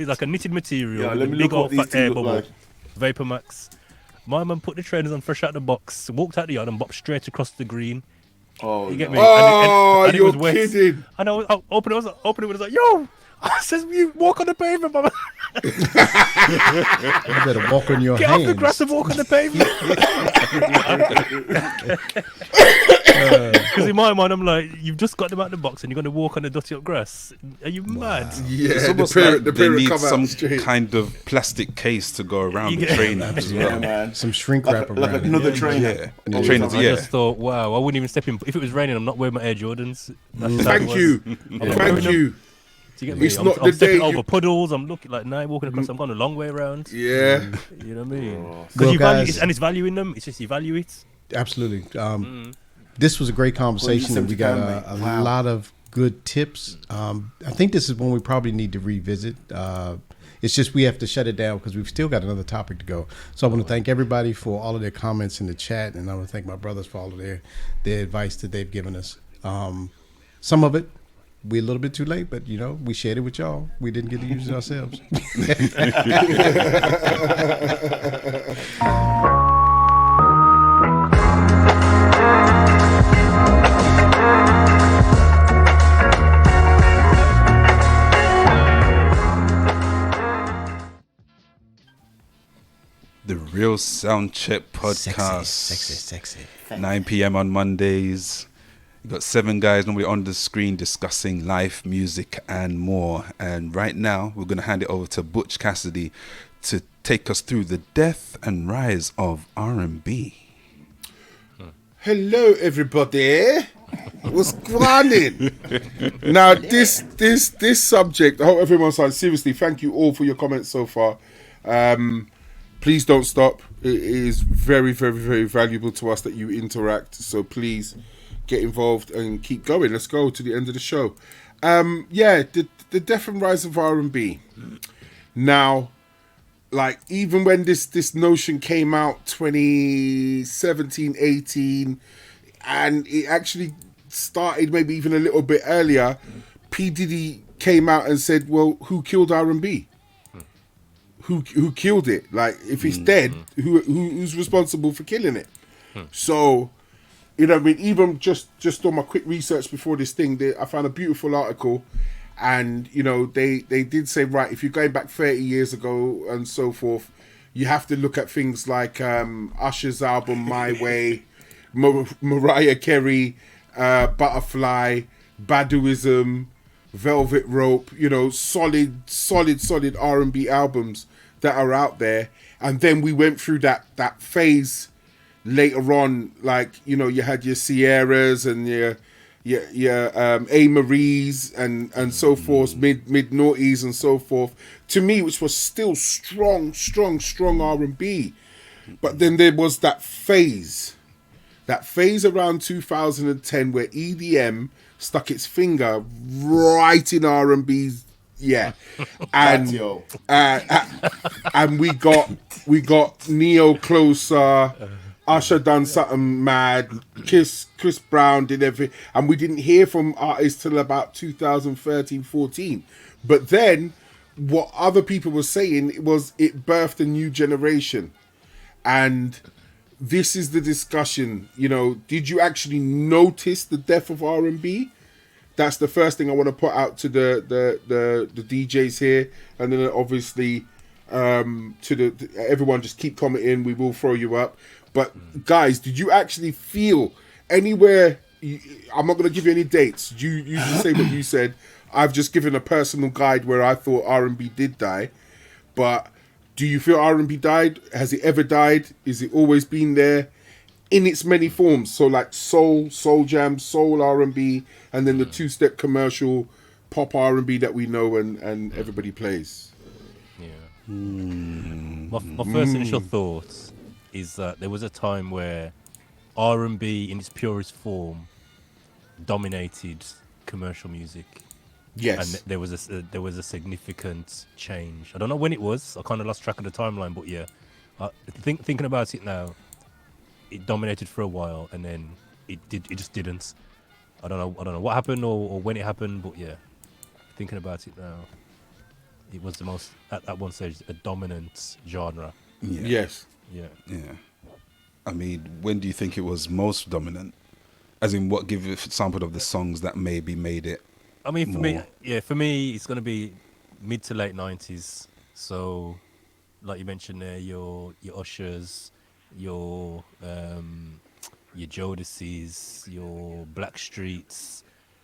like a knitted material.
Yeah,
with
let
a
me
big
look what
old
these
fat air
things look
bubble.
like.
Vapor Max. My mum put the trainers on fresh out the box, walked out the yard and bopped straight across the green.
Oh,
You get me?
Oh,
And it
you're
was wet.
kidding.
And I opened it, it was like, yo! I says, you walk on the pavement, mama.
You better walk on your
Get
hands.
off the grass and walk on the pavement. Because in my mind, I'm like, you've just got them out of the box and you're going to walk on the dirty up grass. Are you mad?
Yeah,
It's
the
almost
parent,
like
the
they
parent
need
come
some
out straight.
kind of plastic case to go around the
Yeah.
trainer as
yeah,
well.
man.
Some shrink wrap
Like
around it.
another trainer.
Yeah,
Oh,
trainers.
I
Yeah,
just thought, wow, I wouldn't even step in. If it was raining, I'm not wearing my Air Jordans. That's just how it
Thank
was.
you.
Yeah.
Thank you.
Do you get me?
It's
I'm,
not
I'm
the
stepping
day
over
you-
puddles. I'm looking like now walking across. I'm going a long way around.
Yeah.
You know what I mean?
Well,
Because you value
guys-
it, and it's value in them. It's just you value it.
Absolutely. This was a great conversation, and we got a
Wow.
lot of good tips. I think this is one we probably need to revisit. It's just we have to shut it down because we've still got another topic to go. So I want to thank everybody for all of their comments in the chat, and I want to thank my brothers for all of their advice that they've given us. Some of it, we're a little bit too late, but, you know, we shared it with y'all. We didn't get to use it ourselves.
the Real Soundcheck podcast.
Sexy.
9 p.m. on Mondays. You got 7 guys normally on the screen discussing life, music, and more. And right now, we're going to hand it over to Butch Cassidy to take us through the death and rise of R&B.
Hello, everybody. What's going on? Now, this subject, I hope everyone's on. Seriously, thank you all for your comments so far. Please don't stop. It is very, very, very valuable to us that you interact. So please get involved and keep going. Let's go to the end of the show. The death and rise of R&B. Now, like, even when this notion came out 2017, 18, and it actually started maybe even a little bit earlier, P. Diddy came out and said, well, who killed R&B? Who killed it? Like, if it's dead, who's responsible for killing it? So, you know, I mean, even just on my quick research before this thing, I found a beautiful article, and, you know, they did say, right, if you're going back 30 years ago and so forth, you have to look at things like Usher's album My Way, Mariah Carey, Butterfly, Baduism, Velvet Rope, you know, solid R&B albums that are out there. And then we went through that phase later on, like, you know, you had your Sierras and your A. Marie's and so forth, mid noughties and so forth, to me, which was still strong R&B. But then there was that phase around 2010 where EDM stuck its finger right in R&B's, and and we got Neo closer. Usher done something mad. Chris Brown did everything, and we didn't hear from artists till about 2013, 14. But then, what other people were saying was it birthed a new generation, and this is the discussion. You know, did you actually notice the death of R&B? That's the first thing I want to put out to the DJs here, and then obviously to everyone. Just keep commenting. We will throw you up. But guys, did you actually feel anywhere? I'm not going to give you any dates. You just say what you said. I've just given a personal guide where I thought R&B did die. But do you feel R&B died? Has it ever died? Is it always been there in its many forms? So like soul jam, soul R&B, and then the 2-step commercial pop R&B that we know and everybody plays.
Yeah. My first initial thoughts is that there was a time where R&B in its purest form dominated commercial music.
Yes.
And there was a significant change. I don't know when it was. I kind of lost track of the timeline, but yeah, thinking about it now, it dominated for a while, and then it just didn't. I don't know what happened or when it happened, but yeah, thinking about it now, it was the most at one stage a dominant genre.
Yeah.
Yes.
Yeah.
Yeah. I mean, when do you think it was most dominant? As in, what give a sample of the songs that maybe made it?
I mean,
more?
for me, it's gonna be mid to late 90s. So, like you mentioned there, your Ushers, your Jodeci's, your Blackstreets,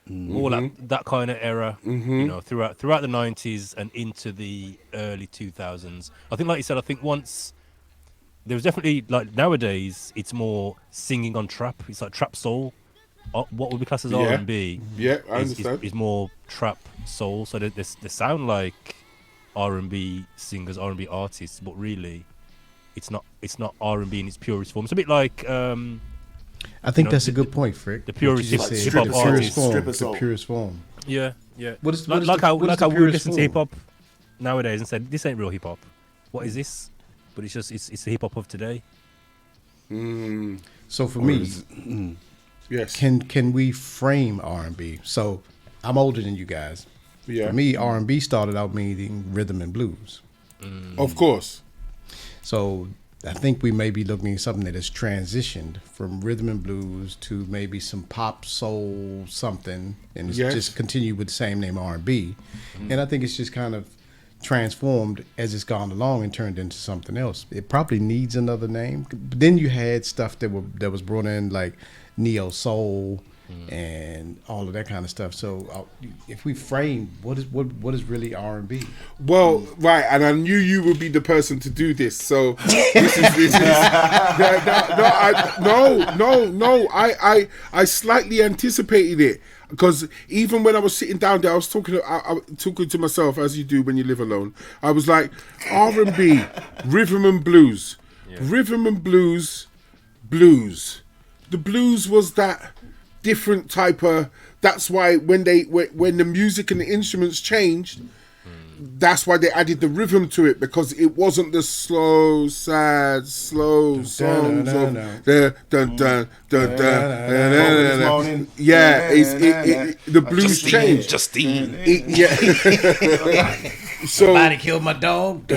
all that kind of era. You know, throughout the 90s and into the early 2000s. I think, like you said, once there was definitely, like, nowadays it's more singing on trap. It's like trap soul. What would be classed as R&B?
Yeah, I understand.
Is more trap soul. So they sound like R&B singers, R&B artists, but really, it's not R&B in its purest form. It's a bit like
I think that's a good point, Frick.
the purest
What you just
hip
said.
hop artists.
Stripper
The purest form.
Yeah.
What is
like
the
how we
purest
listen to hip
form?
hop nowadays and said this ain't real hip hop. What is this? But it's the hip hop of today.
So for me,
Yes.
can we frame R&B? So I'm older than you guys.
Yeah.
For me, R&B started out meaning rhythm and blues.
Of course.
So I think we may be looking at something that has transitioned from rhythm and blues to maybe some pop, soul, something, and it's
Yes.
just continued with the same name R&B. And I think it's just kind of transformed as it's gone along and turned into something else. It probably needs another name. But then you had stuff that was brought in like neo soul and all of that kind of stuff. So if we frame what is really R&B?
Well, right, and I knew you would be the person to do this. So this is I slightly anticipated it, because even when I was sitting down there, I was talking to myself, as you do when you live alone. I was like, R&B, rhythm and blues, rhythm and blues. The blues was that different type of. That's why when the music and the instruments changed, that's why they added the rhythm to it, because it wasn't the slow, sad, slow songs of the dun dun dun dun. Yeah, the blues changed.
Justine.
So
Somebody killed my dog.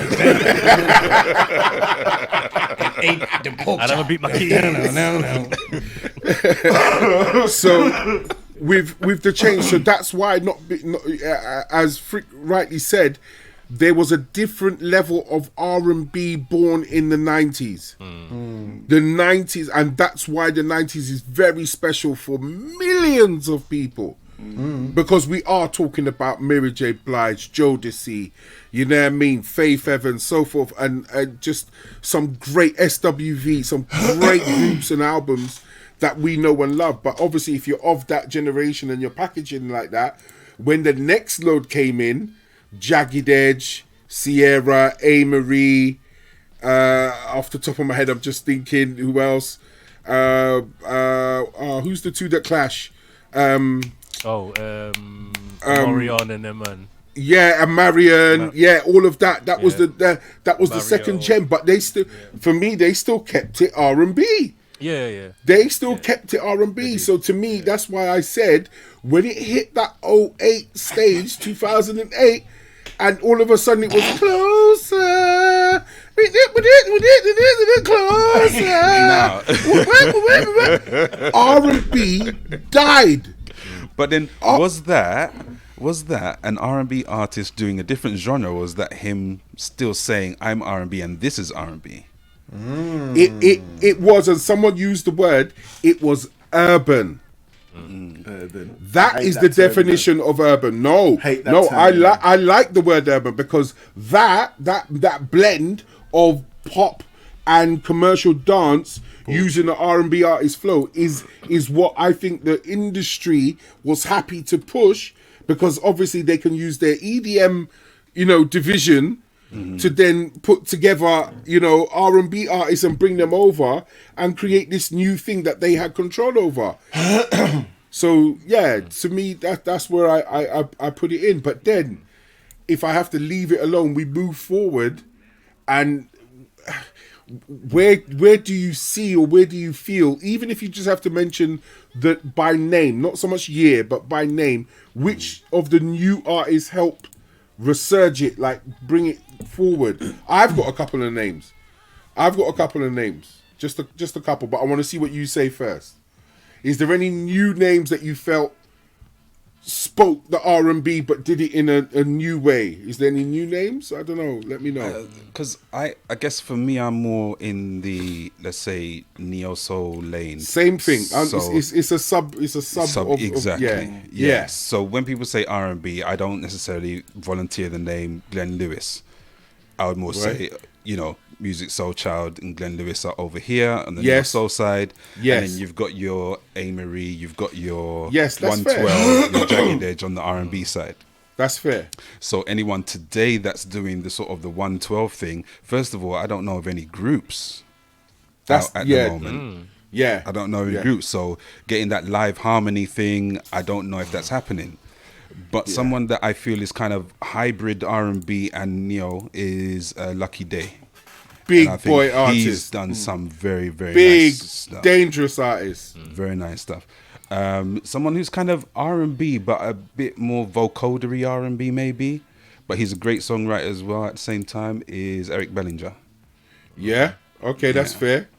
Ate the pork
I never
chop.
beat my kids.
So with the change, so that's why as Frick rightly said, there was a different level of R&B born in the 90s. The 90s, and that's why the 90s is very special for millions of people. Because we are talking about Mary J. Blige, Jodeci, you know what I mean, Faith Evans, so forth, and just some great SWV, some great groups and albums that we know and love. But obviously, if you're of that generation and you're packaging like that, when the next load came in, Jagged Edge, Sierra, A. Marie, off the top of my head, I'm just thinking, who else? Who's the two that clash?
Orion and them, man.
Yeah, and Marion, all of that. That was the second gen, but they still, for me, they still kept it R&B.
Yeah.
They still kept it R&B. So to me, that's why I said when it hit that 08 stage, 2008, and all of a sudden it was closer. Closer. R&B died.
But then was that an R&B artist doing a different genre, or was that him still saying I'm R&B and this is R&B?
It was, and someone used the word, it was urban.
Urban.
That is the definition of urban. I like the word urban, because that blend of pop and commercial dance using the R&B artist flow is what I think the industry was happy to push, because obviously they can use their EDM, division to then put together, R&B artists and bring them over and create this new thing that they had control over. So to me that's where I put it in. But then if I have to leave it alone, we move forward, and where do you see, or where do you feel, even if you just have to mention that by name, not so much year, but by name, which of the new artists helped resurge it, like bring it forward? I've got a couple of names, just a couple, but I want to see what you say first. Is there any new names that you felt spoke the R&B but did it in a new way? Is there any new names? I don't know. Let me know.
Because I guess for me, I'm more in the, let's say, neo soul lane.
Same thing.
So
It's a sub of,
exactly.
Yeah.
So when people say R&B, I don't necessarily volunteer the name Glenn Lewis. I would more say, Music Soul Child and Glenn Lewis are over here on the neo soul side.
Yes.
And then you've got your A. Marie, you've got your
Yes, that's
112, your Jagged Edge on the R&B side.
That's fair.
So anyone today that's doing the sort of the 112 thing, first of all, I don't know of any groups at the moment. I don't know any groups. So getting that live harmony thing, I don't know if that's happening. But someone that I feel is kind of hybrid R&B and neo is Lucky Day.
Big boy artist.
He's done some very, very
big,
nice stuff.
dangerous artist.
Very nice stuff. Someone who's kind of R&B, but a bit more vocodery R&B maybe. But he's a great songwriter as well at the same time, is Eric Bellinger.
Yeah? Okay, that's fair.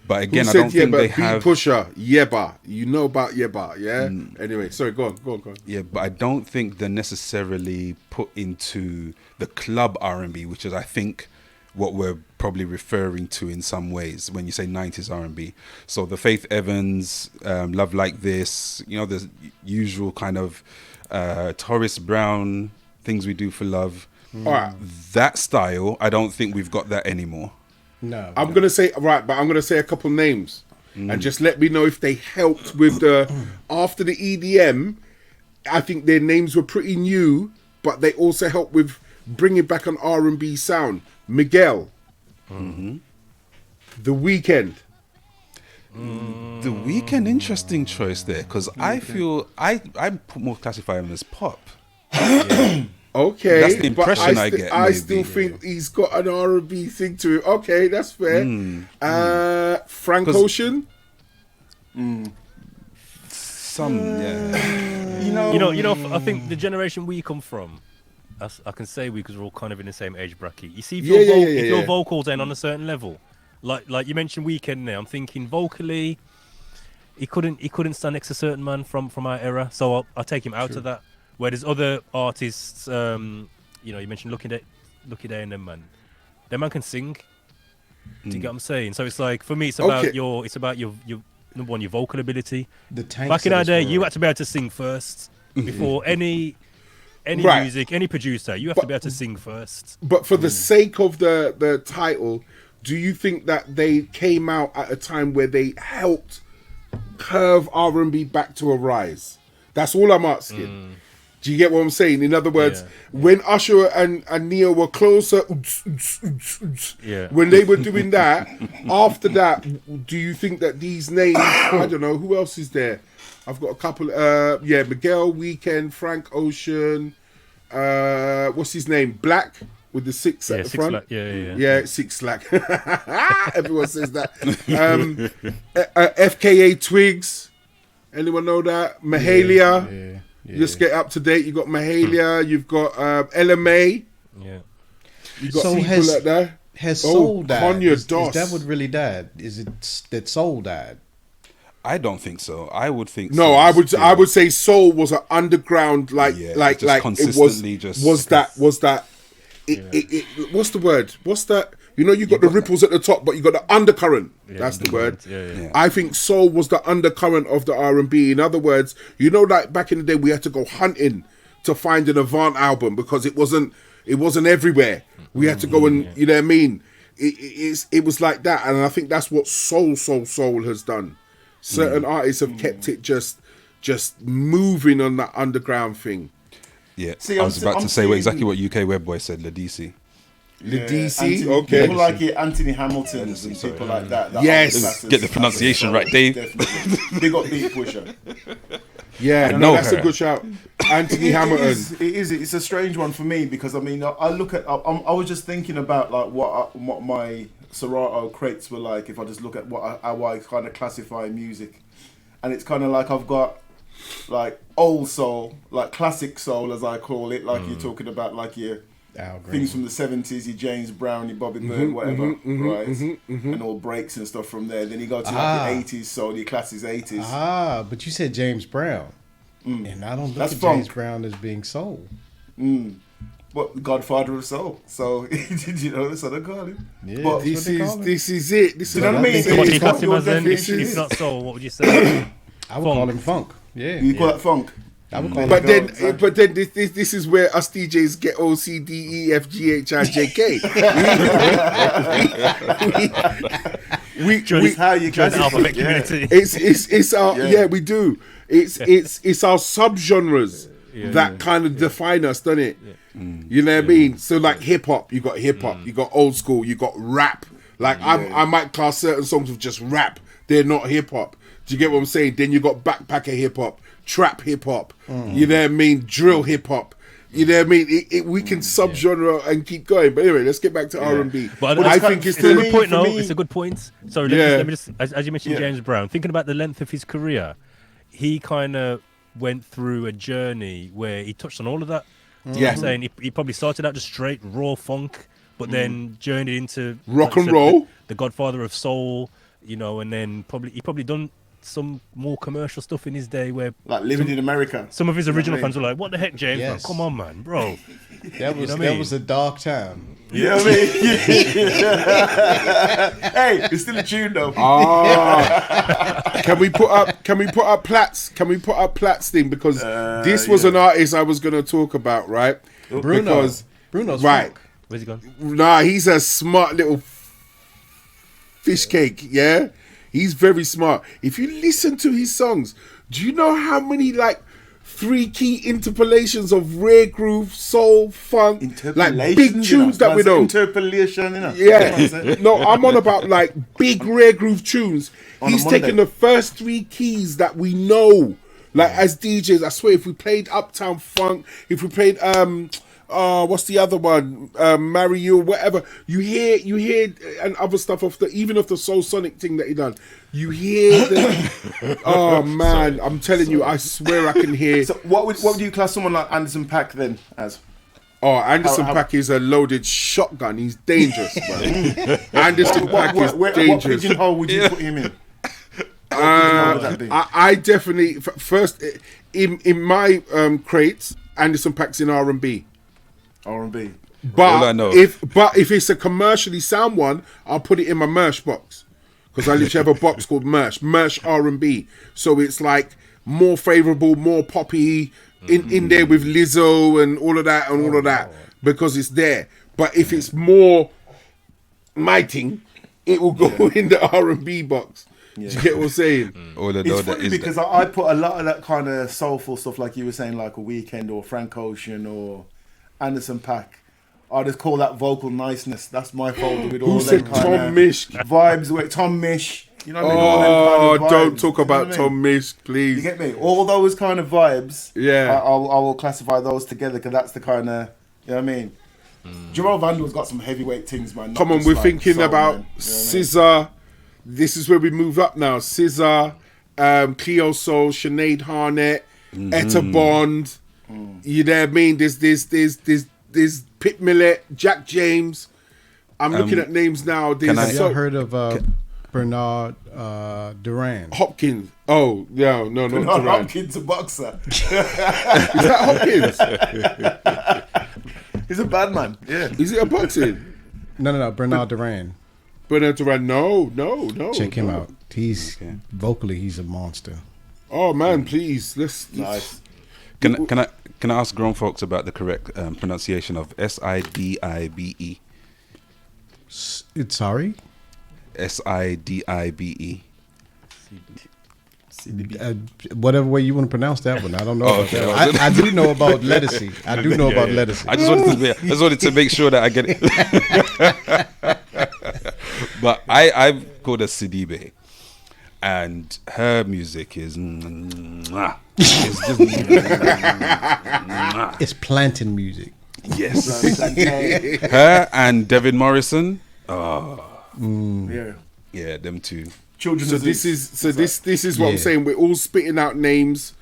But again,
Who
I
said
don't think they have...
Pusher, Yeba. You know about Yeba, yeah? Anyway, sorry, go on.
Yeah, but I don't think they're necessarily put into the club R&B, which is, I think, what we're probably referring to in some ways when you say 90s R&B. So the Faith Evans, Love Like This, you know, the usual kind of Horace Brown, Things We Do for Love.
All right.
That style, I don't think we've got that anymore.
No,
I'm gonna say right, but I'm gonna say a couple names, and just let me know if they helped with the after the EDM. I think their names were pretty new, but they also helped with bringing back an R&B sound. Miguel, The Weeknd.
The Weeknd, interesting choice there, because I feel I more classify him as pop.
Okay,
That's the impression
but
I get,
I
maybe.
still think he's got an R&B thing to it. Okay, that's fair. Frank
'Cause-
Ocean.
Some, yeah.
You know,
I think the generation we come from, I can say we, because we're all kind of in the same age bracket. You see, if
Yeah,
your,
yeah,
if
yeah,
your
yeah.
vocals ain't on a certain level, like you mentioned Weekend now, I'm thinking vocally, he couldn't stand next to certain man from our era, so I'll take him out of that. Where there's other artists, you mentioned Lucky Day and them man can sing. Do you get what I'm saying? So it's like, for me, it's about
Okay.
your number one, your vocal ability.
the tanks
Back in
of
our
this
day,
world.
you had to be able to sing first before any
Right.
music, any producer. You have to be able to sing first.
But for the sake of the title, do you think that they came out at a time where they helped curve R&B back to a rise? That's all I'm asking. Do you get what I'm saying? In other words, when Usher and Neo were closer,
Yeah.
when they were doing that, after that, do you think that these names, I don't know, who else is there? I've got a couple, Miguel, Weeknd, Frank Ocean, what's his name? Black with the six at the
Six
front.
Flag, yeah.
Yeah, Six Slack. Everyone says that. FKA Twigs. Anyone know that? Mahalia.
Yeah.
Just get up to date. You got Mahalia. You've got LMA.
Yeah.
You got
So
people
has-
like that.
Has
Oh,
Soul died?
Kanye
Is
Doss.
that what really died? Is it that Soul died?
I don't think so. I would think
No,
so.
I would.
Still.
I would say Soul was an underground,
Yeah,
like
just
it
consistently just-
was that. What's the word? What's that? You know, you got the ripples at the top, but you got the undercurrent. That's the word.
Yeah.
I think soul was the undercurrent of the R&B. In other words, you know, like back in the day, we had to go hunting to find an Avant album because it wasn't everywhere. We had to go and you know what I mean. It was like that, and I think that's what soul has done. Certain artists have kept it just moving on that underground thing.
Yeah,
See,
I was about
I'm
to say
seeing-
exactly what UK Web Boy said, Ladisi.
The
Yeah,
DC,
Anthony-
okay.
People like it, Anthony Hamilton and
sorry.
people like that. that
Yes.
are classes-
Get the pronunciation right, Dave.
Definitely. Big up Beat Pusher.
Yeah,
know
no, that's
her.
a good shout. Anthony Hamilton.
It is. It's a strange one for me because I mean, I look at. I was just thinking about like what my Serato crates were like. If I just look at how I kind of classify music, and it's kind of like I've got like old soul, like classic soul as I call it. Like you're talking about like your
Al Green.
things from the 70s, your James Brown, your Bobby Bird, whatever, right? And all breaks and stuff from there. Then you go to like your 80s soul, your classics 80s.
But you said James Brown, and I don't look
That's
at James
funk.
Brown as being soul.
But Godfather of Soul. So did you know that's what I call him?
Yeah,
But
that's
This
what they call
is
it.
this is it. This is
You know what I mean?
So what do you
It's
class
what
him
your
as then?
definition
If
is.
not soul, what would you say?
I would call him funk. Yeah,
You call that funk?
I would call him.
But
go,
then,
exactly.
this is where us DJs get O C D E F G H I J K. We
It's how you
Join the
classify.
alphabet
Yeah.
community.
it's our
Yeah.
yeah we do. It's our subgenres that kind of define us, doesn't it? You know what I mean? So like hip hop, you got hip hop, you got old school, you got rap. Like I might class certain songs with just rap. They're not hip hop. Do you get what I'm saying? Then you got backpacker hip hop, trap hip hop. You know what I mean? Drill hip hop. You know what I mean? We can subgenre and keep going. But anyway, let's get back to R&B.
But
I
it's
think
kind-
it's
It's a
For
the
good point,
for
no?
me-
It's a good point. Sorry,
Yeah.
let me just as you mentioned
Yeah.
James Brown, thinking about the length of his career, he kind of went through a journey where he touched on all of that. You know what I'm saying he probably started out just straight raw funk, but then journeyed into
Rock
like I
and
said,
roll.
the Godfather of Soul, and then he probably done some more commercial stuff in his day where
Like living in America.
some of his original
what I mean?
fans were like, "What the heck, James?
Yes.
Come on, man, bro."
That was
know what I mean?
a dark time.
You know what I mean? Hey, it's still a tune though.
Can we put up Platts? Can we put up Platts thing? Because this was an artist I was going to talk about, right?
Bruno.
Because,
Bruno's
right.
funk.
Where's he gone?
Nah, he's a smart little fish cake, yeah? He's very smart. If you listen to his songs, do you know how many, like, 3-key interpolations of rare groove, soul, funk, like big tunes that we know?
Interpolation, you know?
Yeah. No, I'm on about, like, big rare groove tunes.
On a
He's
Monday.
taken the first 3 keys that we know. Like, as DJs, I swear, if we played Uptown Funk, if we played, what's the other one? Marry You, whatever. You hear, and other stuff even of the Soul Sonic thing that he done. You hear the, oh man, I'm telling you, I swear I can hear.
So what would you class someone like Anderson .Paak then as?
Oh, Anderson
how-
.Paak is a loaded shotgun. He's dangerous, man. Anderson .Paak is
What
dangerous.
pigeonhole would you put him in? What would that be?
I definitely first in my crates, Anderson .Paak's in R&B.
R&B.
All I
But
know.
if it's a commercially sound one, I'll put it in my merch box because I literally have a box called merch R&B. So it's like more favorable, more poppy in there with Lizzo and all of that because it's there. But if it's more my thing, it will go in the R&B box. Do you get what I'm saying?
All I know
It's
that
funny
is
because I put a lot of that kind of soulful stuff, like you were saying, like a Weekend or Frank Ocean or Anderson .Paak. I just call that vocal niceness. That's my folder with all
Who
them
said
kind
Tom
of
Misch?
vibes. With Tom Misch, you know what I mean? All
Oh,
them kind of
don't
vibes,
talk
you know
about
what I mean?
Tom Misch,
You
please.
get me? All those kind of vibes.
Yeah.
I will classify those together because that's the kind of, you know what I mean? Jamal Vandal's got some heavyweight things, man. not
Come on,
just
we're
like
thinking
soul,
about
man. You know what I mean?
Scissor. This is where we move up now. Scissor, Cleo Soul, Sinead Harnett, Etta Bond. You know what I mean? There's Pit Millett, Jack James. I'm looking at names now. There's
Have y'all heard of Bernard Duran?
Hopkins. Oh, no, not
Bernard
Duran.
Hopkins, a boxer.
Is that Hopkins?
He's a bad man. Yeah.
Is it a boxing?
No, Bernard Duran.
Bernard Duran? No.
Check him
no.
out. He's vocally, he's a monster.
Oh man, please, let's.
Nice.
Can I ask grown folks about the correct pronunciation of SIDIBE?
Sorry?
SIDIBE.
Whatever way you want to pronounce that one, I don't know.
Oh,
about
okay.
that. I do know about lettucey. I do know about lettucey.
I just wanted to make sure that I get it. But I've called her Sidibe, and her music is it's just
It's planting music.
yes. Her and Devin Morrison.
Yeah.
Yeah, them two.
Children.
So this is what I'm
Yeah.
saying. We're all spitting out names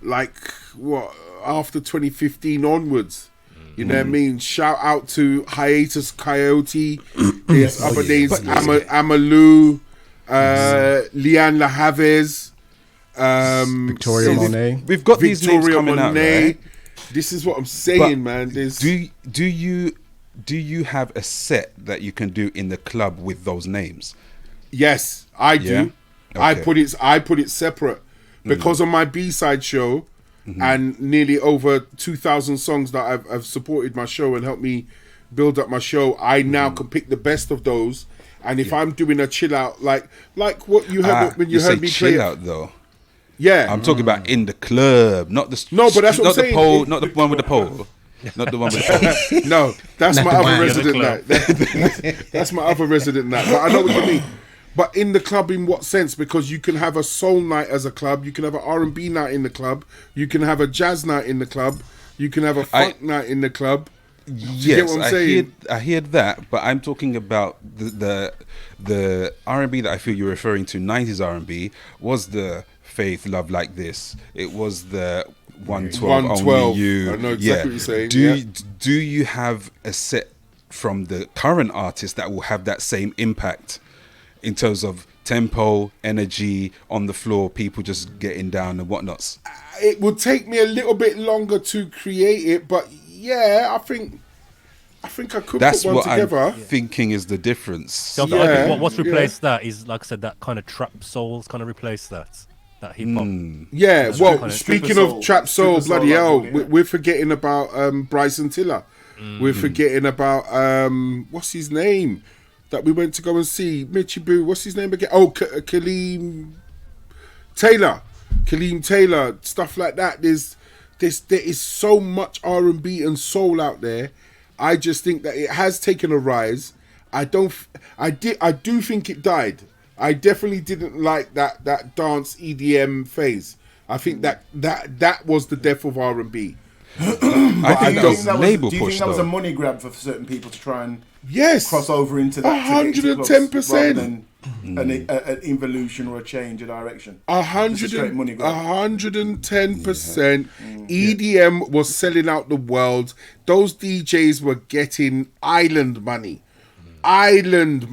like what after 2015 onwards. You know what I mean? Shout out to Hiatus Coyote. There's other names: Amalu, Leanne LaHaves,
Victoria
so
Monet.
We've got these names
Victoria
coming out,
Monet.
right?
This is what I'm saying,
But
man. There's
Do you have a set that you can do in the club with those names?
yes, I do.
Yeah?
I
Okay.
put it separate because on my B-side show and nearly over 2,000 songs that I've supported my show and helped me build up my show. I now can pick the best of those. And if I'm doing a chill out, like what you heard when you
say
heard me play,
chill out though.
yeah,
I'm talking about in the club, not the
No, but that's what
not
I'm
the
saying.
pole, not the one with the pole, not the one with the pole.
No, that's
Not
my
the
other
wine.
resident night. That's my other resident night. But I know what you mean. But in the club, in what sense? Because you can have a soul night as a club, you can have an R&B night in the club, you can have a jazz night in the club, you can have a funk night in the club. Do you get
Yes,
what I'm saying?
I hear that, but I'm talking about the R&B that I feel you're referring to. 90s R&B was the Faith Love Like This. It was the 112,
112.
Only You.
I know exactly what you're saying,
Do you have a set from the current artist that will have that same impact in terms of tempo, energy on the floor, people just getting down and whatnots.
It would take me a little bit longer to create it, but yeah, I think I could
That's
put one
what
together.
I'm thinking is the difference.
So I feel
Yeah,
like what's
yeah.
replaced that is, like I said, that kind of trap soul's kind of replaced that hip hop.
Yeah,
That's
well,
kind of-
speaking
Super
of
soul.
trap soul,
Super
bloody
soul
hell,
level, yeah.
we're forgetting about Bryson Tiller. We're forgetting about what's his name that we went to go and see, Mitchie Boo. What's his name again? Oh, Kaleem Taylor, stuff like that. There is so much R&B and soul out there. I just think that it has taken a rise. I do think it died. I definitely didn't like that dance EDM phase. I think that was the death of R&B.
I think
Do you
that
think
was
that
label
do you
push
think that was a
though.
money grab for certain people to try and
Yes,
cross over into that?
110%.
Rather than an evolution or a change of direction.
110%. EDM was selling out the world. Those DJs were getting island money. And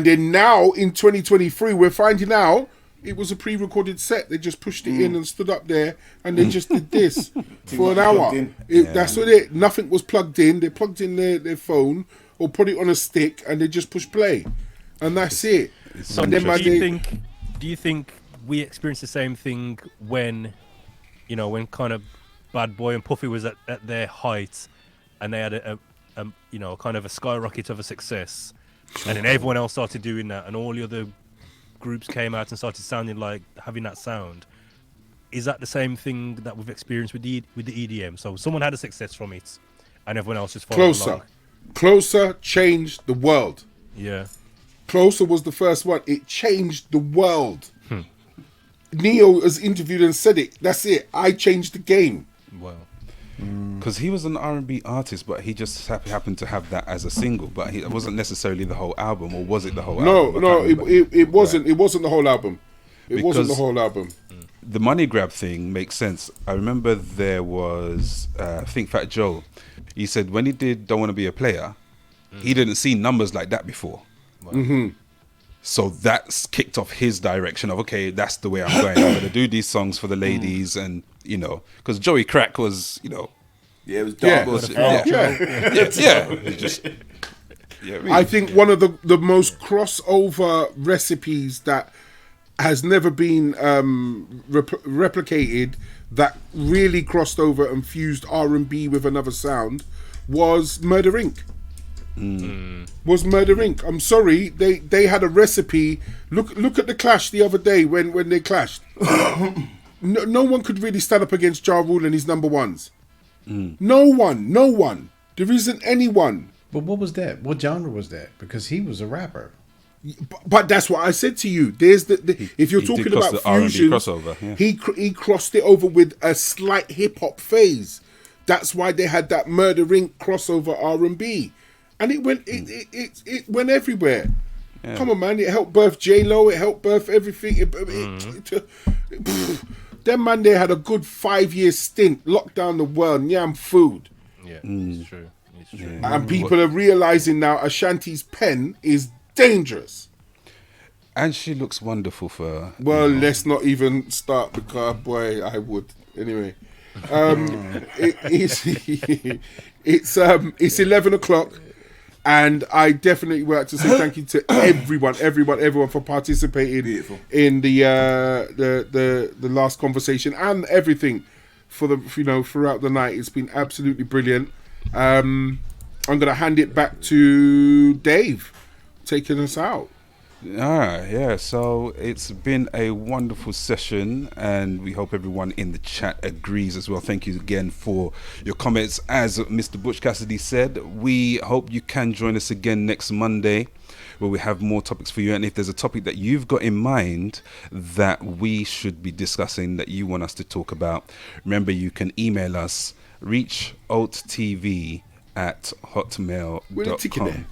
then now in 2023, we're finding out it was a pre-recorded set. They just pushed it in and stood up there, and they just did this for an hour.
in.
That's what nothing was plugged in. They plugged in their phone or put it on a stick, and they just pushed play, and that's it.
So
And then
do you think we experienced the same thing when, when kind of Bad Boy and Puffy was at their height, and they had a kind of a skyrocket of a success, and then everyone else started doing that, and all the other groups came out and started sounding like having that sound. Is that the same thing that we've experienced with the EDM? So someone had a success from it, and everyone else just followed along.
Closer changed the world.
Yeah.
Closer was the first one. It changed the world. Neo has interviewed and said it. That's it. I changed the game.
Wow.
Because he was an R&B artist, but he just happened to have that as a single. But it wasn't necessarily the whole album, or was it the whole album?
No, it wasn't. Right. It wasn't the whole album. Wasn't the whole album.
The money grab thing makes sense. I remember there was, I think Fat Joe. He said when he did "Don't Want to Be a Player," he didn't see numbers like that before.
Mm-hmm.
So that's kicked off his direction of, okay, that's the way I'm going. I'm going to do these songs for the ladies, and because Joey Crack was,
Yeah, it was dark.
I think one of the most crossover recipes that has never been replicated, that really crossed over and fused R&B with another sound, was Murder Inc. Was Murder Inc. I'm sorry, they had a recipe. Look at the Clash the other day when they clashed. No one could really stand up against Ja Rule and his number ones. No one. There isn't anyone.
But what was that? What genre was that? Because he was a rapper.
But that's what I said to you. There's if you're talking about
the R&B
fusion,
crossover, yeah.
he crossed it over with a slight hip hop phase. That's why they had that Murder Inc. crossover R&B, and it went everywhere. Yeah. Come on, man! It helped birth J-Lo. It helped birth everything. Them man, they had a good 5-year stint, locked down the world, yam food.
Yeah, it's true. It's true.
And people are realizing now Ashanti's pen is dangerous.
And she looks wonderful for.
Well, let's not even start, because boy, I would anyway. It's 11 o'clock, and I definitely would like to say thank you to everyone for participating in the last conversation and everything for the throughout the night. It's been absolutely brilliant. I'm gonna hand it back to Dave, taking us out.
Yeah, so it's been a wonderful session, and we hope everyone in the chat agrees as well. Thank you again for your comments. As Mr. Butch Cassidy said, we hope you can join us again next Monday, where we have more topics for you. And if there's a topic that you've got in mind that we should be discussing, that you want us to talk about, remember you can email us, reachoattv@hotmail.com.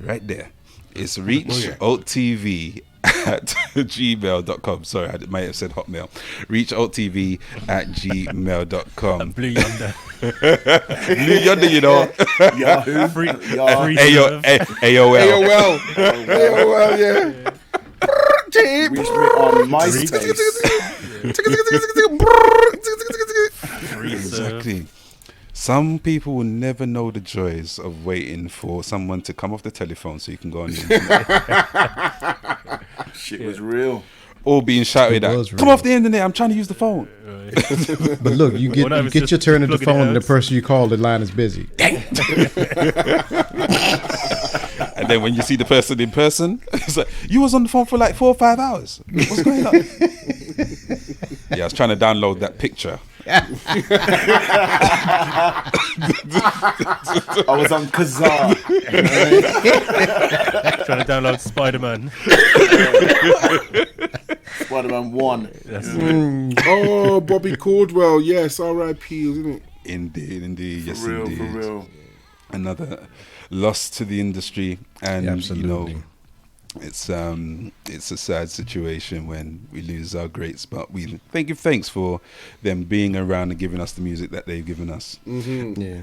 Right there. It's reachoattv at gmail.com. Sorry, I might have said Hotmail. Reachalttv at gmail.com.
Blue Yonder.
Blue Yonder, you know.
Yahoo.
Free
AOL.
AOL. AOL, yeah.
Reach me on MySpace.
Exactly. Some people will never know the joys of waiting for someone to come off the telephone so you can go on the internet.
Shit was real.
Or being shouted
It
at.
was
Come
real.
off the internet, I'm trying to use the phone.
But look, you
Well, no,
get
it's
your
just
turn at the
plugging it
phone, and the
out.
person you call, the line is busy.
And then when you see the person in person, it's like, you was on the phone for like 4 or 5 hours. What's going on? Yeah, I was trying to download that picture.
I was on Kazaa.
Trying to download Spider-Man.
Spider-Man 1.
That's
Oh, Bobby Caldwell. Yes, R.I.P. Isn't it?
Indeed. Yes,
For real,
indeed.
for real.
Another loss to the industry. And, you
Absolutely.
know, it's a sad situation when we lose our greats, but we give thanks for them being around and giving us the music that they've given us.
Yeah.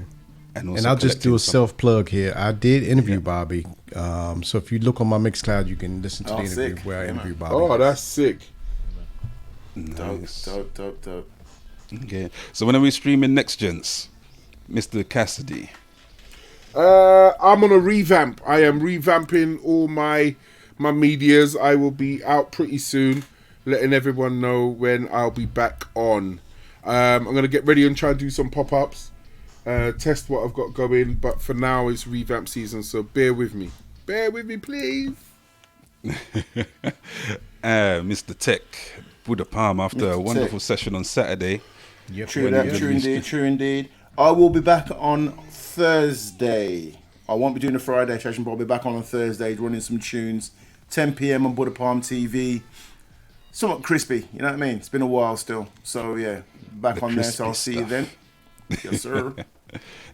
And, also
And I'll just do a
collecting some-
self plug here. I did interview Bobby. So if you look on my Mixcloud, you can listen to
Oh,
the interview
sick.
where I
Yeah,
interview Bobby.
Oh, that's sick.
Nice.
Dope.
Okay. So when are we streaming next, gents? Mr. Cassidy.
I'm on a revamp. I am revamping all my medias. I will be out pretty soon, letting everyone know when I'll be back on. I'm going to get ready and try and do some pop-ups, test what I've got going. But for now, it's revamp season, so bear with me. Bear with me, please.
Mr. Tech, Buddha Palm, after a
Mr.
wonderful
Tech.
session on Saturday.
Yep.
True indeed. I will be back on Thursday. I won't be doing a Friday session, but I'll be back on Thursday running some tunes. 10 p.m. on Buddha Palm TV. Somewhat crispy, you know what I mean? It's been a while still. So, yeah, back
The
on there, so I'll
crispy
see you then. Yes, sir.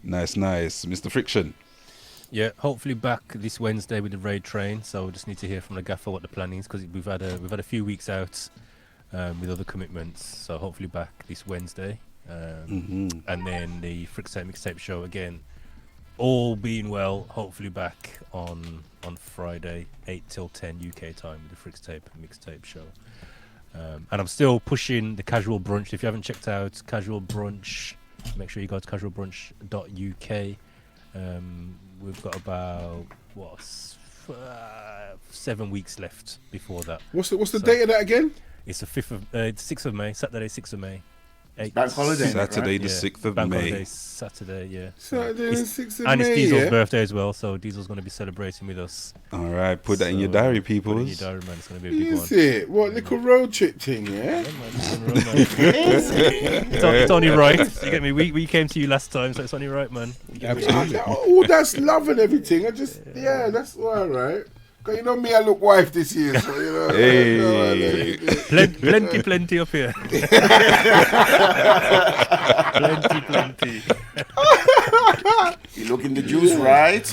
Nice. Mr. Friction.
Yeah, hopefully back this Wednesday with the raid train. So just need to hear from the gaffer what the plan is, because we've had a few weeks out with other commitments. So hopefully back this Wednesday, and then the Fricktape mixtape show again. All being well, hopefully back on Friday 8 till 10 UK time with the Fricktape mixtape show. And I'm still pushing the Casual Brunch. If you haven't checked out Casual Brunch, make sure you go to casualbrunch.uk. We've got about 7 weeks left before that.
What's the date of that again?
It's the 6th of May, Saturday 6th of May.
Bank holiday,
Saturday
right?
the 6th of
Bank
May.
holiday Saturday, yeah.
Saturday the
It's-
6th of
and
May,
it's Diesel's
yeah?
birthday as well, so Diesel's going to be celebrating with us.
All right, put that in your
So,
diary,
put it in your
peoples.
diary, man. It's going to be a big one.
Is it? What, little road trip thing, yeah?
Yeah, man, it's gonna run, man. It's only right. You get me? We came to you last time, so it's only right, man. You get me?
Absolutely.
Oh, that's love and everything. That's all right. Cause you know me, I look wife this year, so you know.
Hey.
Plenty up here. plenty.
You looking the juice, right?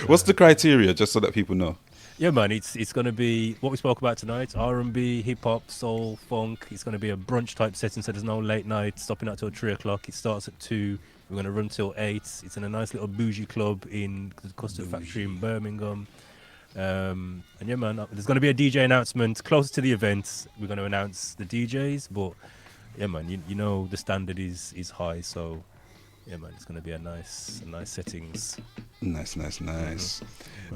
What's the criteria, just so that people know?
Yeah, man. It's gonna be what we spoke about tonight: R&B, hip hop, soul, funk. It's gonna be a brunch type setting, so there's no late night stopping out till 3 o'clock. It starts at 2. We're gonna run till 8. It's in a nice little bougie club in the Custard Factory in Birmingham. And yeah, man, there's gonna be a DJ announcement closer to the event. We're gonna announce the DJs, but yeah, man, you know the standard is high, so yeah, man, it's gonna be a nice settings.
Nice.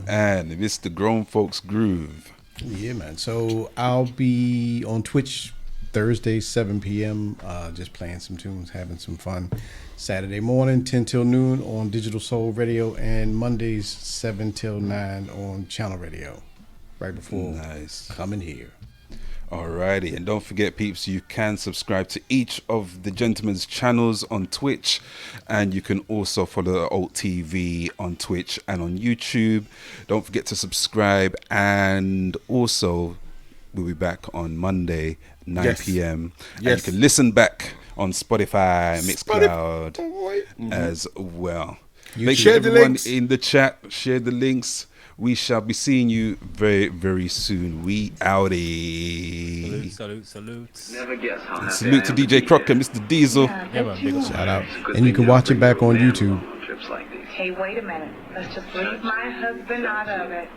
And it's the Grown Folks Groove.
Yeah, man. So I'll be on Twitch Thursday, 7 p.m. Just playing some tunes, having some fun. Saturday morning, 10 till noon on Digital Soul Radio, and Mondays, 7 till 9 on Channel Radio. Right before
Nice.
coming here.
Alrighty, and don't forget, peeps, you can subscribe to each of the gentlemen's channels on Twitch, and you can also follow Alt TV on Twitch and on YouTube. Don't forget to subscribe, and also we'll be back on Monday, 9
Yes.
p.m. And
Yes.
you can listen back on Spotify, Mixcloud
Boy.
as well.
You
Make
share
sure
the
everyone
links.
in the chat share the links. We shall be seeing you very, very soon. We outie.
Salute.
Never guess how happy
Salute
I
to
am
DJ
be
Crocker,
here.
Mr. Diesel.
Yeah, man, big up.
Shout out.
It's a good
And you
thing
can
y'all
watch it
bring
back
your
on
man
YouTube.
along on trips like these.
Hey, wait a minute. Let's just leave my husband out of it.